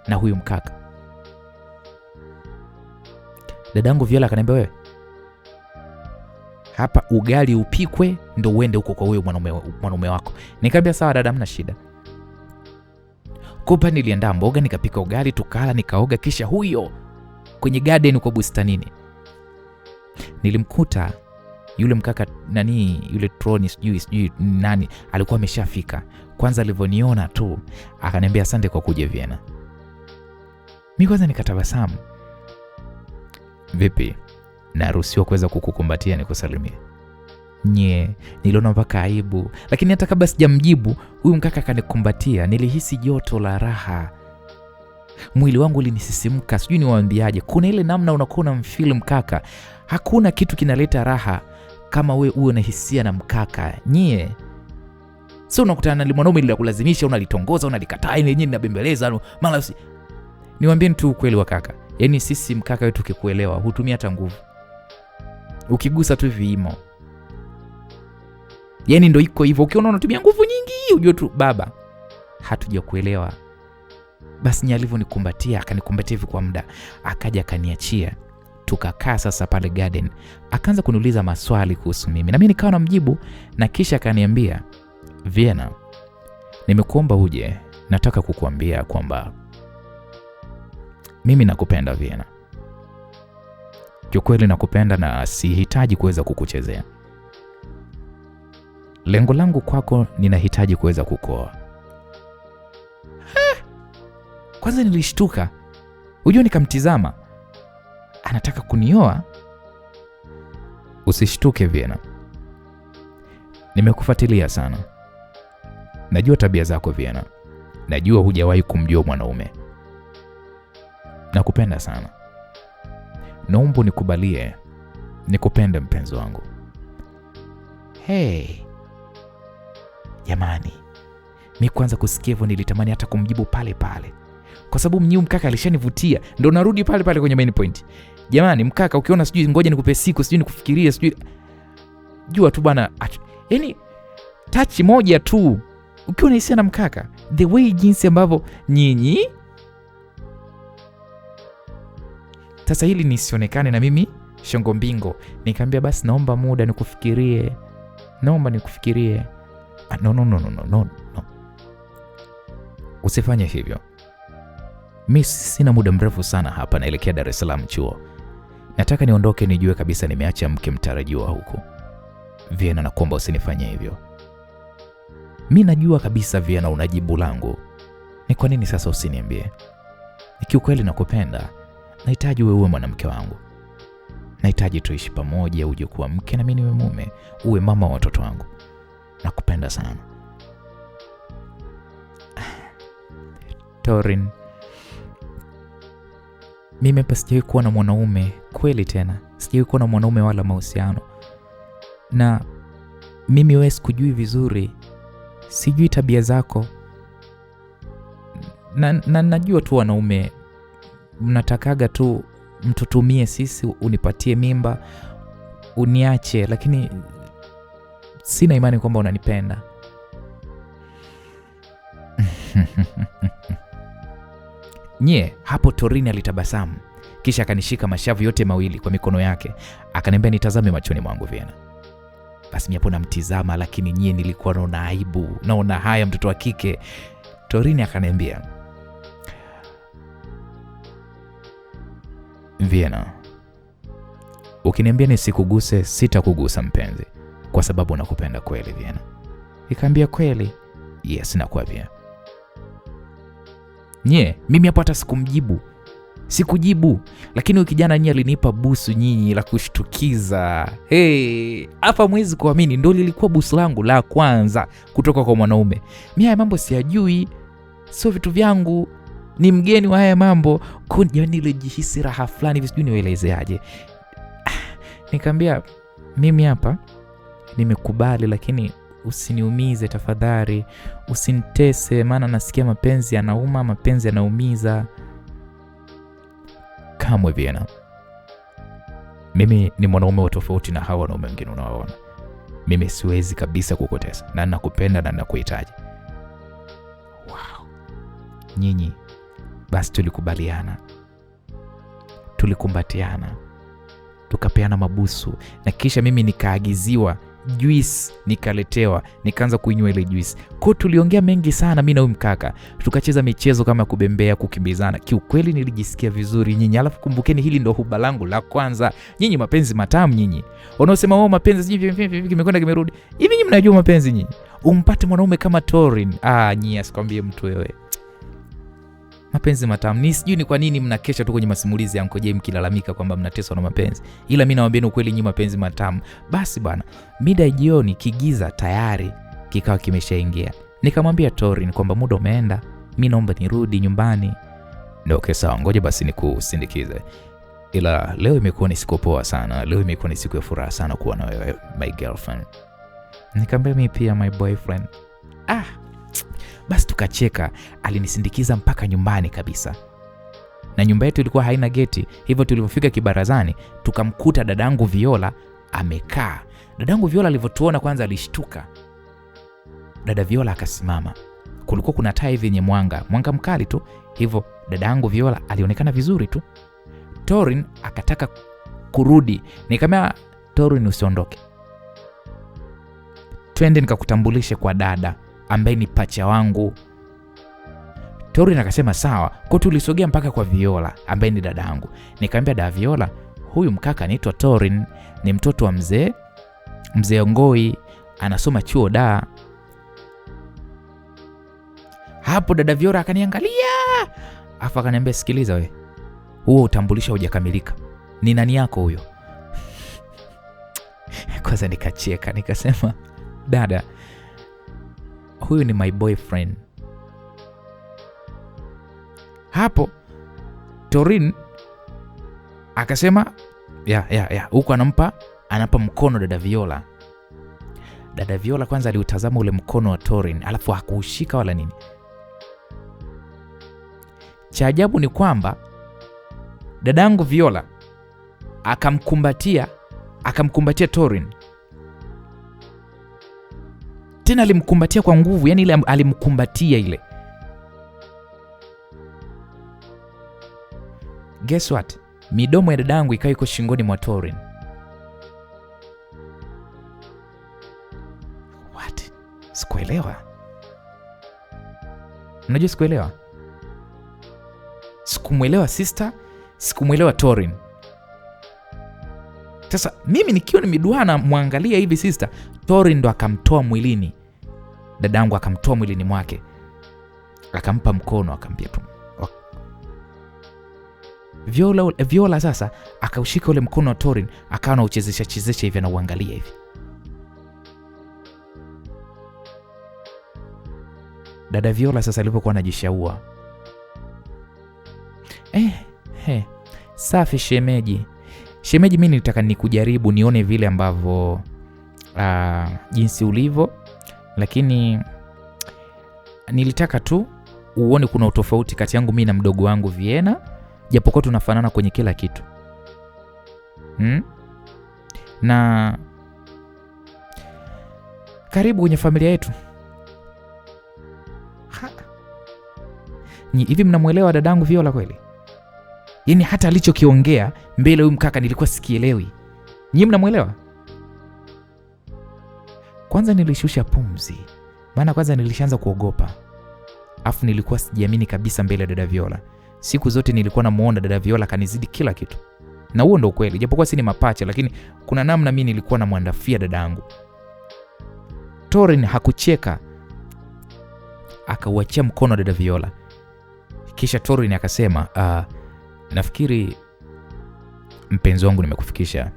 na huyu mkaka. Dadangu Viola akaniambia wewe, hapa ugali upikwe ndo uende huko kwa huyo mwanaume wako. Nikamwambia sawa dada, hamna shida. Kopa niliandaa mboga, nikapika ugali, tukala, nikaoga, kisha huyo kwenye garden kwa bustanini. Nilimkuta yule mkaka yule troni sijui nani alikuwa ameshafika. Kwanza alivyoniona tu akaniambia asante kwa kuja Viena. Mimi kwanza nikatabasamu. Vipi? Naruhusiwa kuweza kukukumbatia nikusalimie? Niliona mpaka aibu, lakini hata kabla sijamjibu huyu mkaka akanikumbatia, nilihisi joto la raha. Mwili wangu ulinisisimka, sijui niwaambiaje. Kuna ile namna unakuwa unamfeel mkaka. Hakuna kitu kinaleta raha kama wewe uwe na hisia na mkaka. Sio unakutana na mwanaume ili kulazimisha, unalitongoza, unalikataa, yenyewe ninabembeleza, mara niwaambie tu ukweli wa kaka. Yaani sisi mkaka wetu ukikuelewa, hutumia hata nguvu. Ukigusa tu viimo. Yaani ndio iko hivyo. Ukiona unatumia nguvu nyingi, ujue tu baba hatujakuelewa. Basi alivyonikumbatia, akanikumbatia hivi kwa muda, akaja akaniachia. Tukakaa sasa pale garden. Akaanza kuniuliza maswali kuhusu mimi. Na mimi nikawa namjibu na kisha akaniambia, Viena, nimekuomba uje, nataka kukuambia kwamba mimi nakupenda Viena. Kwa kweli nakupenda na sihitaji kuweza kukuchezea. lengo langu kwako, ninahitaji kuweza kukuoa. Kwanza nilishtuka. Unajua, nikamtizama. Anataka kunioa? Usishtuke Vienna. Nimekufuatilia sana. Najua tabia zako Vienna. Najua hujawahi kumjua mwanaume. Nakupenda sana. Naomba nikubalie nikupende mpenzi wangu. Hey. Jamani. Mimi kwanza kusikia hivyo nilitamani hata kumjibu pale pale. Kwa sababu mnyiu mkaka alishanivutia. Ndio narudi pale pale kwenye main point. Jamani mkaka, ukiona sijui ngoja nikupe siku, sijui nikufikirie, sijui jua tu bana. Yaani touch moja tu ukiona hisia na mkaka, the way jinsi ambavyo nyinyi. Sasa hili nisionekane na mimi shongo mbingo. Nikamwambia basi naomba muda nikufikirie. Naomba nikufikirie. No. Usifanye hivyo. Mimi sina muda mrefu sana hapa, naelekea Dar es Salaam chuo. Nataka niondoke nijue kabisa nimeacha mke mtarajiwa huko. Vienna, nakuomba usinifanye hivyo. Mimi najua kabisa Vienna una jibu langu. Ni kwa nini sasa usiniambie? Nikiukweli nakupenda. Nahitaji uwe mwanamke wangu. Nahitaji tuishi pamoja, uje kuwa mke na mimi niwe mume, uwe mama wa watoto wangu. Nakupenda sana. Torin, mimi hapa sijawahi kuwa na mwanaume kweli tena. Sijawahi kuwa na mwanaume wala mahusiano. Na mimi wewe sikujui vizuri. Sijui tabia zako. Na najua tu wanaume mnatakaga tu mtutumie sisi, unipatie mimba, uniache, lakini sina imani kwamba unanipenda. Nye, hapo Torini alitabasamu, kisha akanishika mashavu yote mawili kwa mikono yake, akaniambia nitazame machoni mwangu Vienna. Basi mimi hapo namtizama, lakini nye nilikuwa naona aibu, naona haya mtoto wa kike. Torini akaniambia, Vienna, ukiniambia nisikuguse, sitakugusa mpenzi, kwa sababu nakupenda kweli Vienna. Nikamwambia kweli? Yes, nakwambia. Nye, mimi hapo hata sikujibu, lakini ukijana nye alinipa busu nyinyi la kushtukiza. Hapa mwezi kuamini, ndio lilikuwa busu langu la kwanza kutoka kwa mwanaume. Mimi haya mambo siyajui, sio vitu vyangu, ni mgeni wa haya mambo. Nilijihisi raha fulani, sijui niwaelezeaje. Nikamwambia mimi hapa nimekubali, lakini usiniumize tafadhali, usinitese, maana nasikia mapenzi yanauma, mapenzi yanaumiza. Kamwe Vienna, mimi ni mwanaume wa tofauti na hawa wanaume wengine unaoona. Mimi siwezi kabisa kukutesa, na nakupenda na nakuhitaji. Wow. Nyinyi basi tulikubaliana, tulikumbatiana, tukapeana mabusu, na kisha mimi nikaagiziwa juice, nikaletewa, nikaanza kuinywa ile juice. Kwa tuliongea mengi sana mimi na huyu mkaka, tukacheza michezo kama kubembea, kukimbizana. Kiukweli nilijisikia vizuri nyinyi. Alafu kumbukeni, hili ndio huba langu la kwanza. Nyinyi mapenzi matamu nyinyi. Wanaosema wao mapenzi sijui kimekwenda kimerudi. Hivi nyinyi mnajua mapenzi nyinyi? Umpate mwanaume kama Torin. Nyinyi asikwambie mtu wewe. Mapenzi matamu. Ni sijui ni kwa nini mnakesha tu kwenye masimulizi ya Uncle Jay mkilalamika kwamba mnateswa na mapenzi. Ila mimi nawaambia ukweli, nyinyi mapenzi matamu. Basi bwana, mida jioni kigiza tayari kikawa kimeshaingia. Nikamwambia Torin kwamba muda umeenda, mimi naomba nirudi nyumbani. Ndio, okay sawa, ngoja basi nikusindikize. Ila leo imekuwa ni siku poa sana. Leo imekuwa ni siku ya furaha sana kuwa na wewe, my girlfriend. Nikamwambia mimi pia my boyfriend. Basi tukacheka. Alinisindikiza mpaka nyumbani kabisa. Na nyumba yetu ilikuwa haina geti, hivyo tulipofika kibarazani tukamkuta dadangu Viola amekaa. Dadangu Viola alivyotuona kwanza alishtuka. Dada Viola akasimama. Kulikuwa kuna taa hivi yenye mwanga mkali tu, hivyo dadangu Viola alionekana vizuri tu. Torin akataka kurudi. Nikamwambia Torin, usiondoke, twende nikakutambulishe kwa dada ambaye ni pacha wangu. Torin akasema sawa. Kwa tulisogea mpaka kwa Viola ambaye ni dadangu. Nikamwambia dada Viola, huyu mkaka anaitwa Torin, ni mtoto wa mzee Ngoi, anasoma chuo da. Hapo dada Viola akaniangalia, afa akaniambia, sikiliza we, huo utambulisho hujakamilika. Ni nani yako huyo? Kwanza nikacheka, nikasema, dada, huyu ni my boyfriend. Hapo Torin akasema, ya, huko anampa mkono dada Viola. Dada Viola kwanza aliutazama ule mkono wa Torin, alafu hakuushika wala nini. Cha ajabu ni kwamba dadangu Viola akamkumbatia Torin. Tena alimkumbatia kwa nguvu, yani ile alimkumbatia ile. Guess what? Midomo ya dadangu ikawa iko shingoni mwa Torin. What? Sikuelewa. Unajua sikuelewa? Sikumuelewa sister, sikumuelewa Torin. Sasa mimi nikiwa nimeduana muangalia hivi sister, Torin ndo akamtoa mwilini. Dadangu akamtoa mwilini mwake. Akampa mkono, akamwambia tu. Viola sasa akaushika ule mkono wa Torin, akawa na uchezesha hivi na uangalia hivi. Dada Viola sasa alipokuwa anajishaua. Safi shemeji. Shemeji, mimi nilitaka nikujaribu nione vile ambavyo jinsi ulivyo, lakini nilitaka tu uone kuna utofauti kati yangu mimi na mdogo wangu Vienna, japokuwa tunafanana kwenye kila kitu. Na karibu kwenye familia yetu. Hivi mnamuelewa dadangu Viola kweli? Yaani hata alichokiongea mbele huyu mkaka nilikuwa sikielewi. Nyinyi mnamuelewa? Kwanza nilishusha pumzi. Maana kwanza nilishaanza kuogopa. Afu nilikuwa sijiamini kabisa mbele ya dada Viola. Siku zote nilikuwa namuona dada Viola kanizidi kila kitu. Na huo ndo kweli. Japokuwa si ni mapacha, lakini kuna namna mimi nilikuwa namwandafia dadangu. Torin hakucheka. Akauachia mkono dada Viola. Kisha Torin akasema, nafikiri mpenzi wangu nimekufikisha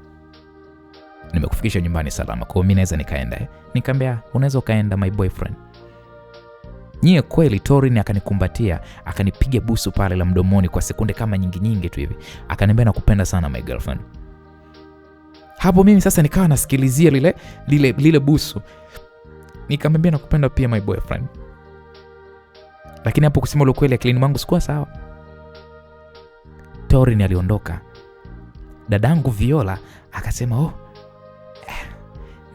nyumbani salama. Kwa hiyo mimi naweza nikaenda. Nikamwambia, unaweza ukaenda my boyfriend. Nyie kweli. Torin akanikumbatia, akanipiga busu pale la mdomoni kwa sekunde kama nyingi tu hivi. Akaniambia, nakupenda sana my girlfriend. Hapo mimi sasa nikawa nasikilizia lile busu. Nikamwambia, nakupenda pia my boyfriend. Lakini hapo kusema ule kweli akilini mwangu sikuwa sawa. Torin aliondoka. Dadangu Viola akasema,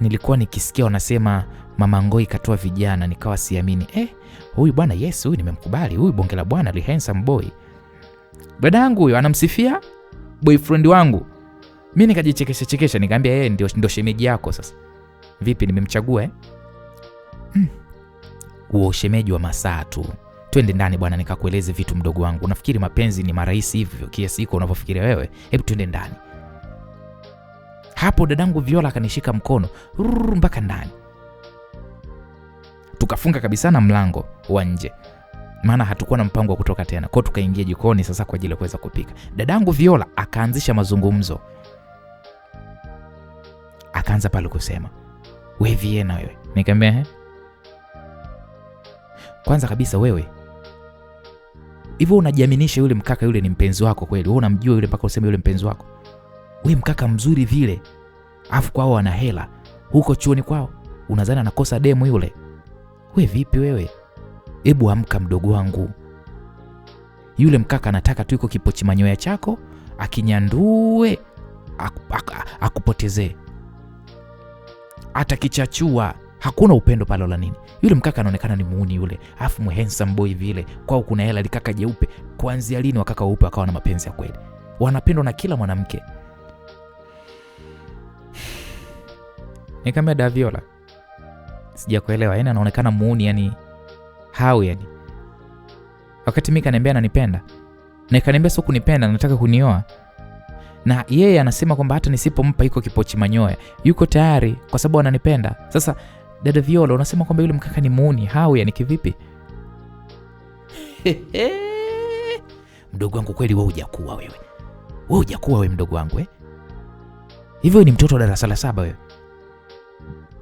nilikuwa nikisikia wanasema mama Ngoi katoa vijana, nikawa siamini. Huyu bwana yes, huyu nimemkubali. Huyu bonge la bwana li handsome boy. Dadangu huyo anamsifia boyfriend wangu. Mimi nikajichekesha nikamwambia, yeye ndio shemeji yako sasa. Vipi nimemchagua Huo shemeji wa masaa tu. Twende ndani bwana nikakueleze vitu mdogo wangu. Unafikiri mapenzi ni marahisi hivyo kiasi iko unavyofikiria wewe? Hebu twende ndani. Hapo dadangu Viola akanishika mkono mpaka ndani. Tukafunga kabisa na mlango wa nje. Maana hatukuwa na mpango wa kutoka tena. Kwa tukaingia jikoni sasa kwa ajili ya kuweza kupika. Dadangu Viola akaanzisha mazungumzo. Akaanza pale kusema, "Wewe Vienna wewe." Nikamwambia, "Kwanza kabisa wewe, hivyo unajiaminisha yule mkaka yule ni mpenzi wako kweli? Wewe unamjua yule mpaka useme yule mpenzi wako? Wewe mkaka mzuri vile. Afu kwao ana hela. Huko chuoni kwao unadhani anakosa demu yule? Wewe vipi wewe? Hebu amka mdogo wangu. Yule mkaka anataka tu iko kipochi manyoya chako, akinyandue, akupotezee. Atakichachua. Hakuna upendo pale wala nini. Yule mkaka anaonekana ni muuni yule. Afu handsome boy vile. Kwao kuna hela likaka jeupe. Kuanzia lini wakaka weupe wakawa na mapenzi ya kweli? Wanapendwa na kila mwanamke. Nikamwambia da Viola, sijakuelewa. Yaani anaonekana muuni yani hao yani. Wakati mimi kaniambia ananipenda. Na kaniambia sio kunipenda, nataka kunioa. Na yeye anasema kwamba hata nisipompa iko kipochi manyoya yuko tayari kwa sababu ananipenda. Sasa dada Viola, unasema kwamba yule mkaka ni muuni, hao yani kivipi? Mdogo wangu kweli wewe hujakuwa wewe. Wewe hujakuwa wewe mdogo wangu Hivyo ni mtoto wa darasa la 7 wewe.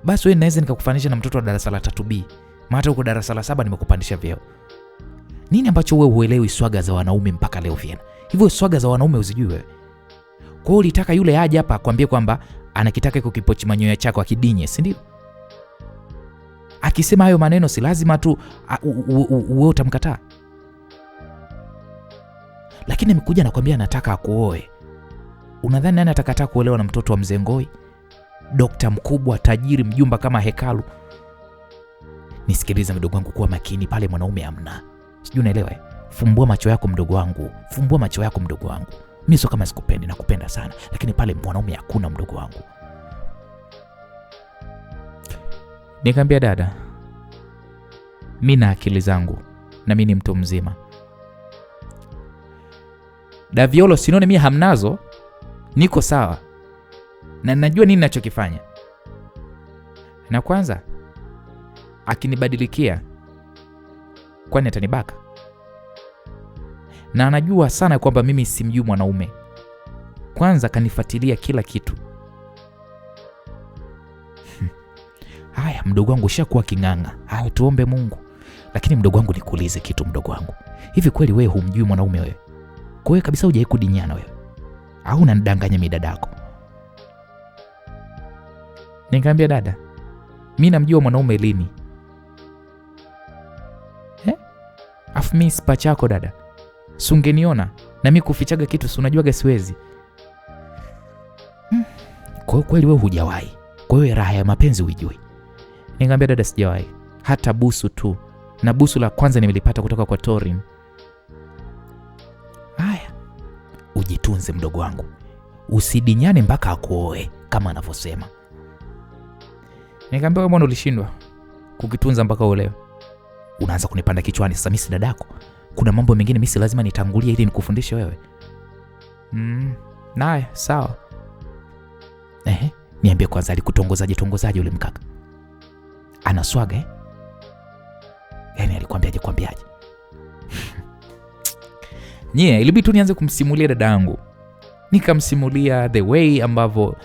Basi wewe naweza nikakufanisha na mtoto wa darasa la 3B. Maana uko darasa la 7 nimekupandisha vyeo. Nini ambacho wewe huelewi swaga za wanaume mpaka leo Viena? Hivyo swaga za wanaume uzijui wewe. Kwa hiyo ulitaka yule aje hapa akwambie kwamba anakitaka iko kipochi manyoya chako akidinye, si ndio? Akisema hayo maneno si lazima tu wewe utamkataa. Lakini amekuja na kwambia anataka akuoe. Unadhani nani atakataa kuolewa na mtoto wa Mzee Ngoi? Dokta mkubwa, tajiri, mjumba kama hekalu. Nisikiliza mdogo wangu, kuwa makini pale mwanaume hamna. Sijui unaelewa Fumbua macho yako mdogo wangu. Fumbua macho yako mdogo wangu. Mimi sio kama sikupendi, nakupenda sana, lakini pale mwanaume hakuna mdogo wangu. Nikamwambia dada, mimi na akili zangu na mimi ni mtu mzima. Daviolo, sinone mimi hamnazo. Niko sawa. Na najua nini ninachokifanya. Na kwanza akinibadilikia kwani atanibaka? Na anajua sana kwamba mimi simjui mwanaume. Kwanza kanifuatilia kila kitu. Haya mdogo wangu, ushakuwa king'anga. Haya tuombe Mungu. Lakini mdogo wangu, nikuulize kitu mdogo wangu. Hivi kweli wewe humjui mwanaume wewe? Kwa hiyo kabisa hujawahi kudinyana wewe? Au unanidanganya mimi dadako? Nikamwambia dada, mimi namjua mwanaume lini? Afu mimi sipa chako dada. Sungeniona na mimi kufichaga kitu, si unajuaga siwezi. Kwa hiyo kweli wewe hujawahi. Kwa hiyo raha ya mapenzi hujui. Nikamwambia dada, sijawahi. Hata busu tu. Na busu la kwanza nimelipata kutoka kwa Torin. Haya. Ujitunze mdogo wangu. Usidinyane mpaka akuoe kama anavyosema. Nikamwambia mbona ulishindwa kukitunza mpaka uolewe? Unaanza kunipanda kichwani sasa. Mimi si dadako. Kuna mambo mengine mimi si lazima nitangulie ili nikufundishe wewe. Naye sawa. Niambie kwanza, alikutongozaje yule mkaka? Anaswaga Yaani alikwambiaje? Ilibidi tu nianze kumsimulia dada yangu. Nikamsimulia the way ambavyo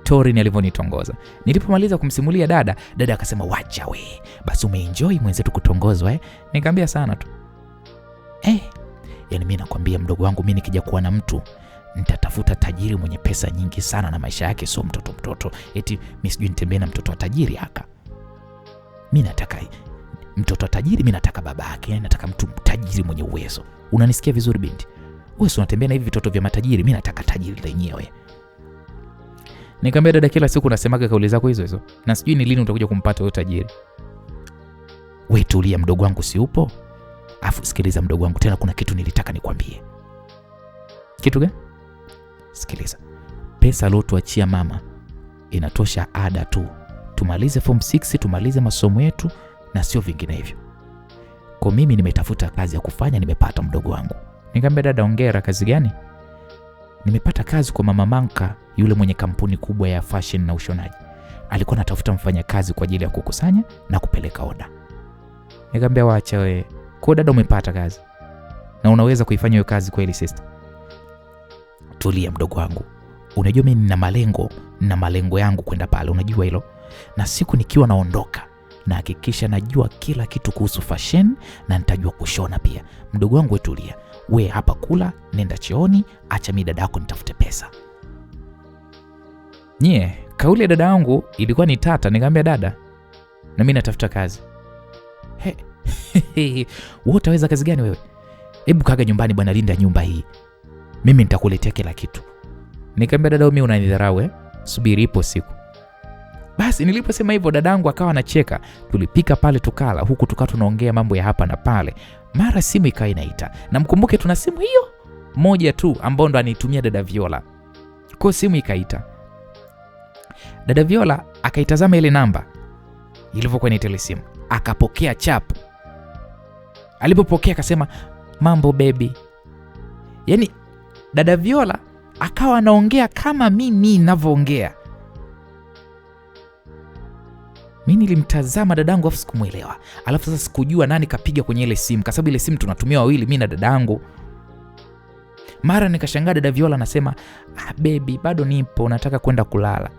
Torin alivyonitongoza. Nilipomaliza kumsimulia dada akasema, "Wacha we. Basi umeenjoy mwenzetu kutongozwa Nikamwambia sana tu. Yaani mimi nakwambia mdogo wangu, mimi nikija kuwa na mtu nitatafuta tajiri mwenye pesa nyingi sana na maisha yake sio mtoto. Eti mimi sijui nitembee na mtoto wa tajiri haka. Mimi nataka mtoto wa tajiri, mimi nataka baba yake, yani nataka mtu tajiri mwenye uwezo. Unanisikia vizuri binti? Wewe si unatembea na hivi vitoto vya matajiri, mimi nataka tajiri lenyewe. Nikamwambia dada, kila siku unasemaga kauli zako hizo. Na sijui ni lini utakuja kumpata huyo tajiri. Wewe tulia mdogo wangu, si upo? Afu sikiliza mdogo wangu, tena kuna kitu nilitaka nikwambie. Kitu gani? Sikiliza. Pesa aliyotuachia mama inatosha ada tu. Tumalize form 6, tumalize masomo yetu na sio vinginevyo. Kwa mimi nimetafuta kazi ya kufanya, nimepata mdogo wangu. Nikamwambia dada, hongera. Kazi gani? Nimepata kazi kwa mama Manka, yule mwenye kampuni kubwa ya fashion na ushonaji. Alikuwa anatafuta mfanyakazi kwa ajili ya kukusanya na kupeleka oda. Nikamwambia waacha wewe. Kwa dada, umepata kazi na unaweza kuifanya hiyo kazi kweli sister? Tulia mdogo wangu. Unajua mimi nina malengo yangu kwenda pale, unajua hilo? Na siku nikiwa naondoka na hakikisha najua kila kitu kuhusu fashion na nitajua kushona pia. Mdogo wangu, wewe tulia. Wewe hapa kula, nenda chooni, acha mimi dada yako nitafute pesa. Kauli ya dada yangu ilikuwa ni tata. Nikamwambia dada, na mimi natafuta kazi. Wewe utaweza kazi gani wewe? Hebu kaga nyumbani bwana, linda nyumba hii. Mimi nitakuletea kila kitu. Nikamwambia dada, mimi unanidharau Subiri ipo siku. Basi niliposema hivyo dadangu akawa anacheka. Tulipika pale tukala, huku tukawa tunaongea mambo ya hapa na pale. Mara simu ikawa inaita. Na mkumbuke tuna simu hiyo moja tu ambayo ndo anitumia dada Viola. Kwa simu ikaita. Dada Viola akaitazama ile namba ilivyokuwa ni tele simu. Akapokea chap. Alipopokea akasema, "Mambo baby." Yaani dada Viola akawa anaongea kama mimi ninavyoongea. Mimi nilimtazama dadangu afu sikumuelewa. Alafu sasa sikujua nani kapiga kwenye ile simu, kwa sababu ile simu tunatumia wawili, mimi na dadangu. Mara nikashangaa dada Viola anasema, baby bado nipo, nataka kwenda kulala.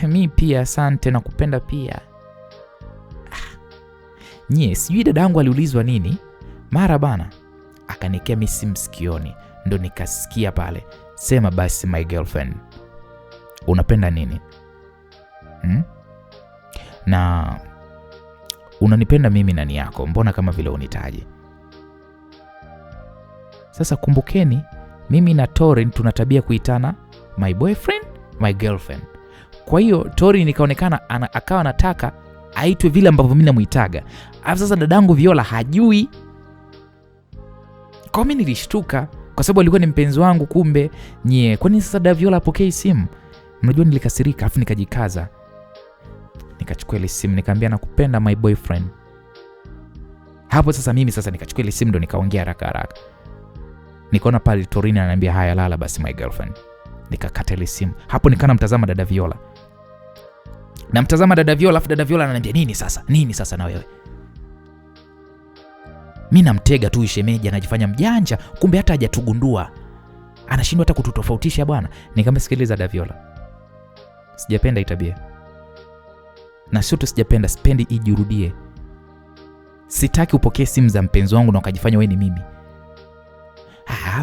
Mimi pia asante, nakupenda pia. Sijui dadangu aliulizwa nini. Mara bana akanikea mimi simu sikioni, ndo nikasikia pale, sema basi my girlfriend, unapenda nini? Na unanipenda mimi nani yako? Mbona kama vile unitaje? Sasa kumbukeni, mimi na Torin tuna tabia kuitana my boyfriend, my girlfriend. Kwa hiyo Torin ikaonekana akawa anataka aitwe vile ambavyo mimi namuitaga. Alafu sasa dadangu Viola hajui. Kwa mimi nilishtuka kwa sababu alikuwa ni mpenzi wangu, kumbe kwani sasa dada Viola apokee simu? Mnajua nilikasirika, afu nikajikaza. Nikachukua ile simu nikamwambia nakupenda my boyfriend. Hapo sasa mimi nikachukua ile simu ndo nikaongea haraka. Nikaona pale Torini ananiambia haya lala basi my girlfriend. Nikakata ile simu. Hapo nikana mtazama dada Viola. Namtazama dada Viola, afu dada Viola ananiambia nini sasa na wewe? Mimi namtega tu shemeji, anajifanya mjanja, kumbe hata hajatugundua. Anashindwa hata kututofautisha bwana. Nikamwambia sikiliza dada Viola, sijapenda itabia. Na sio tu sijapenda, sipendi ijirudie. Sitaki upokee simu za mpenzi wangu na ukajifanya wewe ni mimi.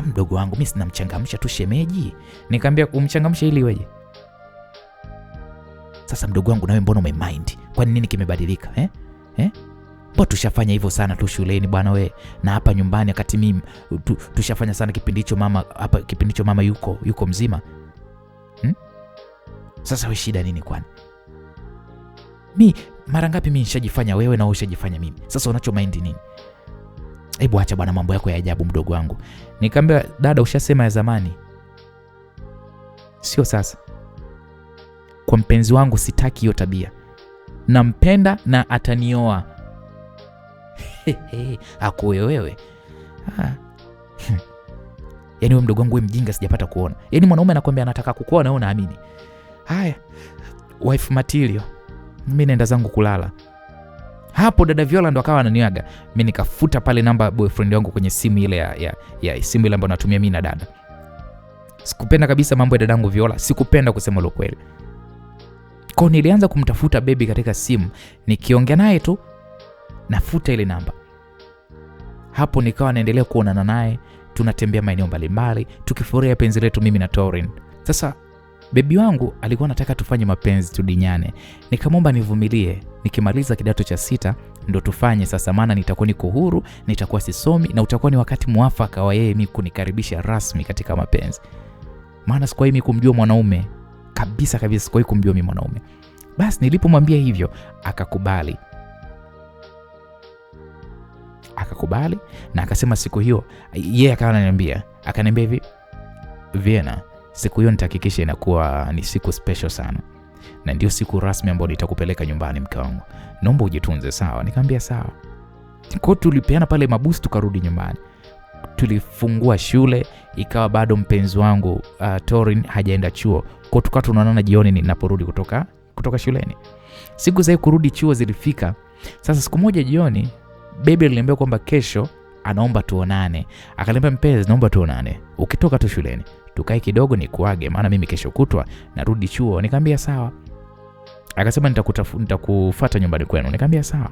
Mdogo wangu, mimi sinamchangamsha tu shemeji. Nikamwambia umchangamsha ili weje? Sasa mdogo wangu, nawe mbona umemind? Kwani nini kimebadilika Mbona tushafanya hivyo sana tu shuleni bwana we, na hapa nyumbani wakati mimi tushafanya sana kipindi hicho mama yuko mzima. Sasa wewe shida nini kwani? Mara ngapi mimi nishajifanya wewe na wewe ushajifanya mimi? Sasa unacho mind nini? Hebu acha bwana mambo yako ya ajabu mdogo wangu. Nikamwambia dada, ushasema ya zamani, sio sasa. Kwa mpenzi wangu sitaki hiyo tabia. Nampenda na atanioa. Akuwe wewe. Yaani wewe mdogo wangu wewe mjinga, sijapata kuona. Yaani mwanaume anakuambia anataka kukuoa na wewe unaamini. Haya, wife material. Mimi naenda zangu kulala. Hapo dada Viola ndo akawa ananiaga. Mimi nikafuta pale namba boyfriend wangu kwenye simu ile ya simu ile ambayo natumia mimi na dada. Sikupenda kabisa mambo ya dadangu Viola, sikupenda kusema lo kweli. Kwa nilianza kumtafuta baby katika simu, nikiongea naye tu nafuta ile namba. Hapo nikawa naendelea kuonana naye, tunatembea maeneo mbalimbali, tukifurahia penzi letu mimi na Torin. Sasa baby wangu alikuwa anataka tufanye mapenzi tudinyane. Nikamwomba nivumilie, nikimaliza kidato cha 6 ndo tufanye sasa, maana nitakuwa niko huru, nitakuwa sisomi na utakuwa ni wakati muafaka wa yeye mimi kunikaribisha rasmi katika mapenzi. Maana sikuwahi mimi kumjua mwanaume kabisa, sikuwahi kumjua mimi mwanaume. Basi nilipomwambia hivyo akakubali na akasema siku hiyo yeye akawa akaniambia hivi, Vienna, siku hiyo nitahakikisha inakuwa ni siku special sana, na ndio siku rasmi ambayo nitakupeleka nyumbani mke wangu, naomba ujitunze sawa? Nikamwambia sawa. Kwa tulipeana pale mabusu, tukarudi nyumbani. Tulifungua shule, ikawa bado mpenzi wangu Torin hajaenda chuo. Kwa tukawa tunaonana jioni ninaporudi kutoka shuleni. Siku za kurudi chuo zilifika. Sasa siku moja jioni baby aliniambia kwamba kesho anaomba tuonane. Akaniambia mpenzi, naomba tuonane ukitoka tu shuleni, tukae kidogo nikuage, maana mimi kesho kutwa narudi chuo. Nikamwambia sawa. Akasema nitakufuata nyumbani kwenu. Nikamwambia sawa.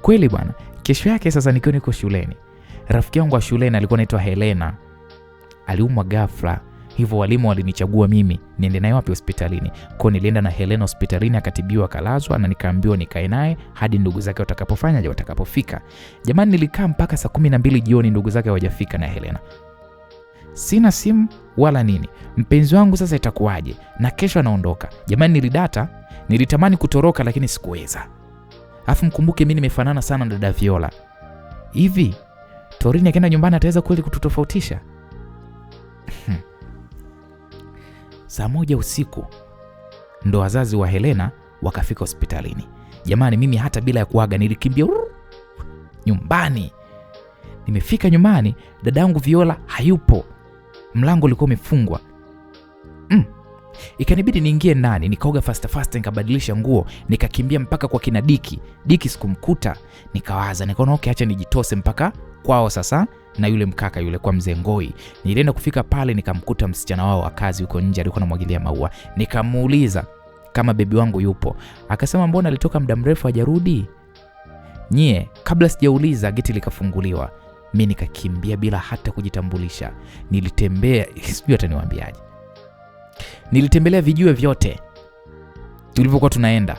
Kweli bwana. Kesho yake sasa nikiwa niko shuleni, rafiki yangu wa shuleni alikuwa anaitwa Helena aliumwa ghafla, hivyo walimu walinichagua mimi niende naye wapi? Hospitalini. Kwa nilienda na Helena hospitalini, akatibiwa, akalazwa, na nikaambiwa nikae naye hadi ndugu zake watakapofika. Jamani, nilikaa mpaka saa 12 jioni ndugu zake hawajafika na Helena. Sina simu wala nini. Mpenzi wangu sasa itakuwaje? Na kesho anaondoka. Jamani, nilidata, nilitamani kutoroka lakini sikuweza. Afu mkumbuke mimi nimefanana sana na dada Viola. Hivi Torini akienda nyumbani ataweza kweli kututofautisha? Saa 1 usiku ndo wazazi wa Helena wakafika hospitalini. Jamani, mimi hata bila ya kuaga nilikimbia nyumbani. Nimefika nyumbani, dadangu Viola hayupo. Mlango ulikuwa umefungwa. Ikanibidi niingie ndani, nikaoga fast nikabadilisha nguo, nikakimbia mpaka kwa kina Diki. Diki sikumkuta. Nikawaza, nikaona okay, acha nijitose mpaka kwao sasa na yule mkaka yule kwa mzee Ngoi. Nilienda kufika pale nikamkuta msichana wao wa kazi huko nje alikuwa anamwagilia maua. Nikamuuliza kama bebi wangu yupo. Akasema mbona alitoka muda mrefu hajarudi? Nyie, kabla sijauliza geti likafunguliwa. Mimi nikakimbia bila hata kujitambulisha. Nilitembea, sijui hata niwaambiaje. Nilitembelea vijue vyote tulivyokuwa tunaenda.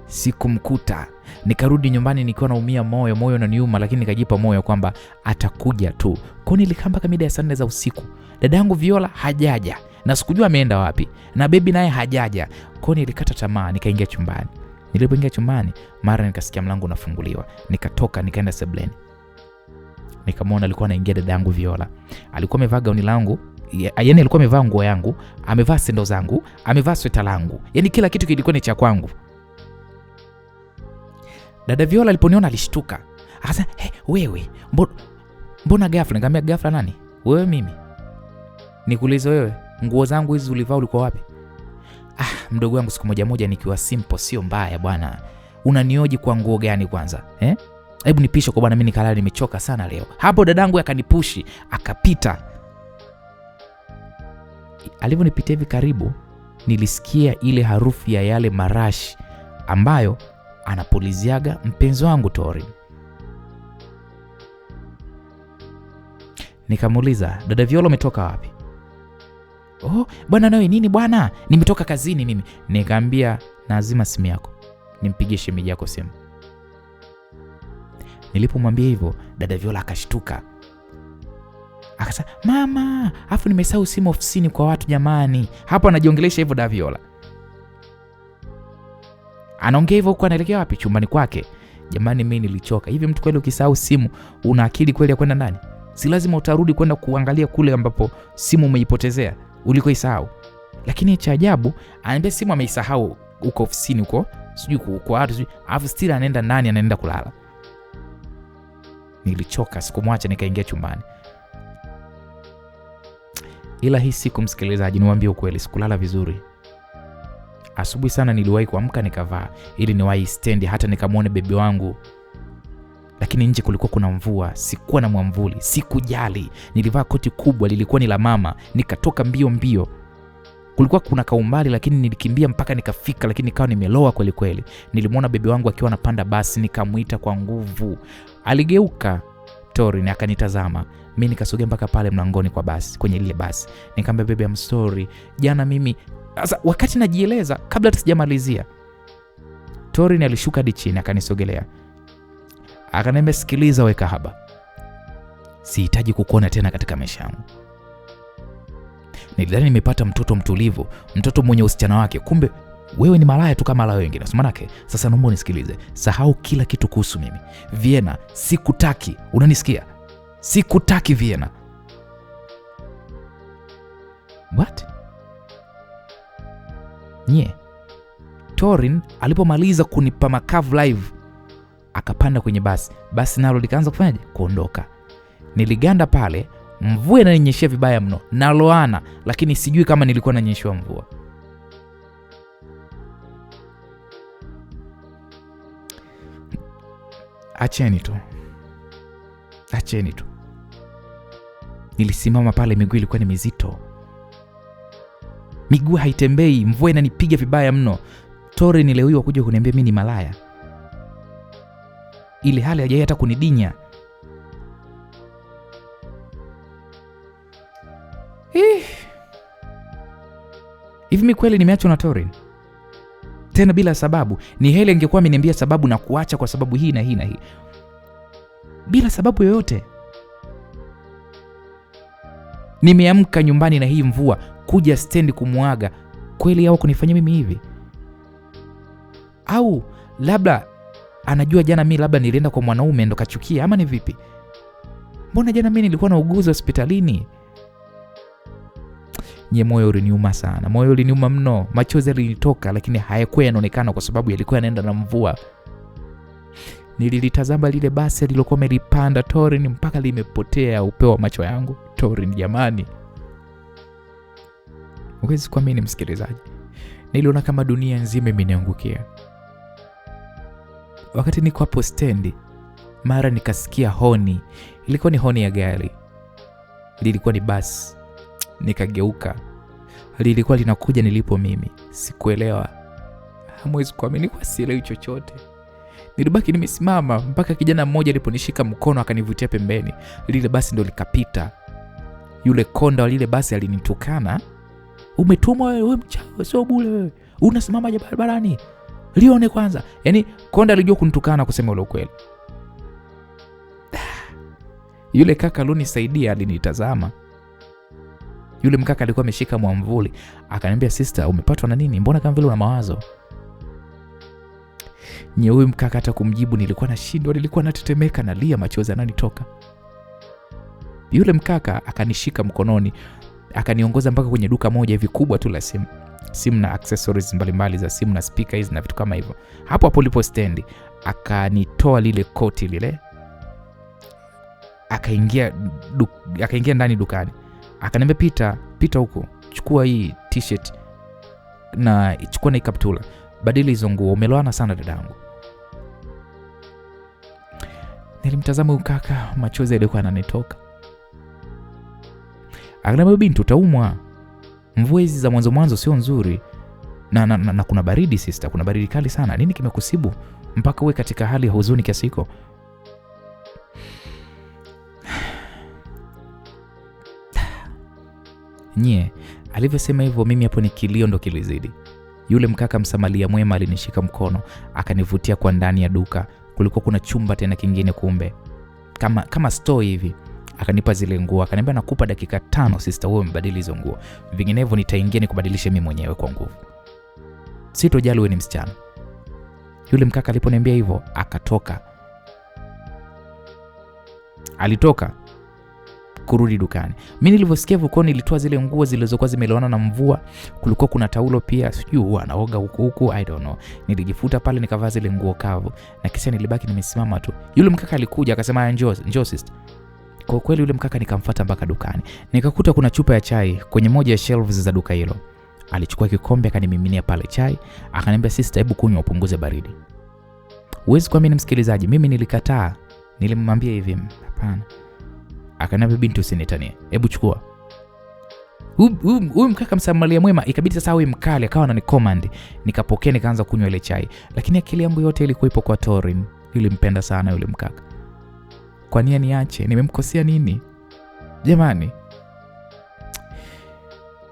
Sikumkuta. Nikarudi nyumbani nikiwa naumia moyo unaniuma, lakini nikajipa moyo kwamba atakuja tu. Kwa nilikamba kama mida ya 4 za usiku. Dadangu Viola hajaja na sikujua ameenda wapi, na bebi naye hajaja. Kwa nilikata tamaa, nikaingia chumbani. Nilipoingia chumbani, mara nikasikia mlango unafunguliwa. Nikatoka nikaenda sebleni. Nikamwona alikuwa anaingia dadangu Viola. Alikuwa amevaa gauni langu, yaani alikuwa amevaa nguo yangu, amevaa sendo zangu, amevaa sweta langu. Yaani kila kitu kilikuwa ni cha kwangu. Dada Viola aliponiona alishtuka. Akasema, wewe, mbona ghafla?" Nikamwambia, "Ghafla nani? Wewe mimi?" "Nikuulize wewe, nguo zangu hizi ulivaa ulikuwa wapi?" "Mdogo wangu, siku moja nikiwa simple sio mbaya bwana. Unanioji kwa nguo gani kwanza? Hebu nipishe kwa bwana, mimi nikalala nimechoka sana leo." Hapo dadangu akanipushi, akapita. Alivyonipitia hivi karibu, nilisikia ile harufu ya yale marashi ambayo anapuliziaga mpenzi wangu Tori. Nikamuuliza, "Dada Viola umetoka wapi?" Bwana nawe nini bwana? Nimetoka kazini mimi." Nikamwambia, "Nazima simu yako. Nimpigie shemeji yako simu." Nilipomwambia hivyo, dada Viola akashtuka. Akasema, "Mama, afu nimesahau simu ofisini kwa watu jamani." Hapo anajiongelesha hivyo dada Viola. Anaongea hivyo huko anaelekea wapi? Chumbani kwake. Jamani, mimi nilichoka. Hivi mtu kweli ukisahau simu una akili kweli ya kwenda ndani? Si lazima utarudi kwenda kuangalia kule ambapo simu umeipotezea ulikoisahau. Lakini cha ajabu, anaambia simu ameisahau huko ofisini huko, sijui kwa watu sijui, afu still anaenda ndani, anaenda kulala. Nilichoka, sikumwacha, nikaingia chumbani. Ila hii siku, msikilizaji, niwaambie ukweli, sikulala vizuri. Asubuhi sana niliwahi kuamka nikavaa ili niwahi stendi hata nikamwone bebi wangu. Lakini nje kulikuwa kuna mvua, sikuwa na mwamvuli, sikujali. Nilivaa koti kubwa, lilikuwa ni la mama, nikatoka mbio. Kulikuwa kuna kaumbali lakini nilikimbia mpaka nikafika, lakini nikawa nimeloa kweli kweli. Nilimwona bebi wangu akiwa anapanda basi, nikamuita kwa nguvu. Aligeuka Tori na akanitazama. Mimi nikasogea mpaka pale mlangoni kwa basi, kwenye ile basi. Nikamwambia, "Baby, I'm sorry. Jana mimi..." Sasa wakati najieleza, kabla hata sijamalizia, Tori alishuka hadi chini akanisogelea. Akaniambia, "Sikiliza wewe kahaba. Sihitaji kukuona tena katika maisha yangu. Nilidhani nimepata mtoto mtulivu, mtoto mwenye usichana wake. Kumbe wewe ni malaya tu kama malaya wengine. Manake sasa naomba unisikilize. Sahau kila kitu kuhusu mimi. Vienna, sikutaki. Unanisikia? Sikutaki Vienna." What? Nye. Torin alipomaliza kunipa makavu live, akapanda kwenye basi. Basi nalo likaanza kufanyaje? Kuondoka. Niliganda pale, mvua inaninyeshia vibaya mno. Naloana, lakini sijui kama nilikuwa nanyeshwa mvua. Acheni tu. Nilisimama pale, miguu ilikuwa ni mizito. Miguu haitembei, mvua inanipiga vibaya mno. Tori nilewiwa kuja kuniambia mimi ni malaya. Ile hali hajawahi hata kunidinya. Hivi mimi kweli nimeachwa na Tori? Tena bila sababu. Ni heli angekuwa ameniambia sababu na kuacha kwa sababu hii na hii na hii. Bila sababu yoyote. Nimeamka nyumbani na hii mvua, kuja stendi kumuaga. Kweli yao kunifanyia mimi hivi? Au labda anajua jana mimi labda nilienda kwa mwanaume ndo kachukia, ama ni vipi? Mbona jana mimi nilikuwa nauguza hospitalini? Nye, moyo uliniuma sana. Moyo uliniuma mno. Machozi yalinitoka, lakini hayakuwa yanaonekana kwa sababu yalikuwa yanaenda na mvua. Nililitazama lile basi alilokuwa amelipanda Torin mpaka limepotea upeo wa macho yangu. Torin jamani. Huwezi kuamini msikilizaji. Niliona kama dunia nzima imeniangukia. Wakati niko hapo stendi, mara nikasikia honi. Ilikuwa ni honi ya gari. Lilikuwa ni basi. Nikageuka. Lilikuwa linakuja nilipo mimi. Sikuelewa. Hamwezi kuamini kwa sielewi chochote. Nilibaki nimesimama mpaka kijana mmoja aliponishika mkono akanivutia pembeni. Lile basi ndo likapita. Yule konda wa lile basi alinitukana. Umetumwa wewe mchawi, sio bure wewe. Unasimama barabarani. Lione kwanza. Yaani konda alijua kunitukana kusema ule ukweli. Yule kaka alinisaidia alinitazama. Yule mkaka alikuwa ameshika mwamvuli. Akaniambia, "Sister, umepatwa na nini? Mbona kama vile una mawazo?" Huyu mkaka hata kumjibu nilikuwa nashindwa, nilikuwa natetemeka na lia machozi yananitoka. Yule mkaka akanishika mkononi, akaniongoza mpaka kwenye duka moja hivi kubwa tu la simu. Simu na accessories mbalimbali za simu na speakers na vitu kama hivyo. Hapo hapo lipo stendi, akanitoa lile koti lile. Akaingia ndani dukani. Akaniambia, pita huko. Chukua hii t-shirt na chukua na kaptula. Badili hizo nguo, umeloana sana dadangu. Nilimtazama huyu kaka, machozi yalikuwa yananitoka. Akaniambia, "Binti, utaumwa. Mvua hizi za mwanzo sio nzuri. Na kuna baridi sister, kuna baridi kali sana. Nini kimekusibu mpaka uwe katika hali ya huzuni kiasi hiko?" Alivyosema hivyo mimi hapo nikilio ndo kilizidi. Yule mkaka msamaria mwema alinishika mkono, akanivutia kwa ndani ya duka. Kulikuwa kuna chumba tena kingine kumbe. Kama store hivi. Akanipa zile nguo, akaniambia, "Nakupa dakika 5 sister, wewe mbadili hizo nguo. Vinginevyo nitaingia nikubadilishe mimi mwenyewe kwa nguvu. Sitojali wewe ni msichana." Yule mkaka aliponiambia hivyo, akatoka. Alitoka kurudi dukani. Mimi nilivyosikia vuko nilitoa zile nguo zilizokuwa zimeloana na mvua. Kulikuwa kuna taulo pia, sijui anaoga huko I don't know. Nilijifuta pale nikavaa zile nguo kavu na kisha nilibaki nimesimama tu. Yule mkaka alikuja akasema, "Njoo sister." Kwa kweli yule mkaka nikamfuata mpaka dukani. Nikakuta kuna chupa ya chai kwenye moja ya shelves za duka hilo. Alichukua kikombe akanimiminia pale chai, akaniambia, "Sister, hebu kunywa upunguze baridi." Huwezi kuamini msikilizaji, mimi nilikataa. Nilimwambia hivi, "Hapana." Akaniambia, "Binti, usinitanie. Hebu chukua." Huyu mkaka msamaria mwema ikabidi sasa awe mkali, akawa ananicommand. Nikapokea nikaanza kunywa ile chai. Lakini akili yangu yote ilikuwa ipo kwa Torin. Nilimpenda sana yule mkaka. Kwa nini niache? Nimemkosea nini? Jamani.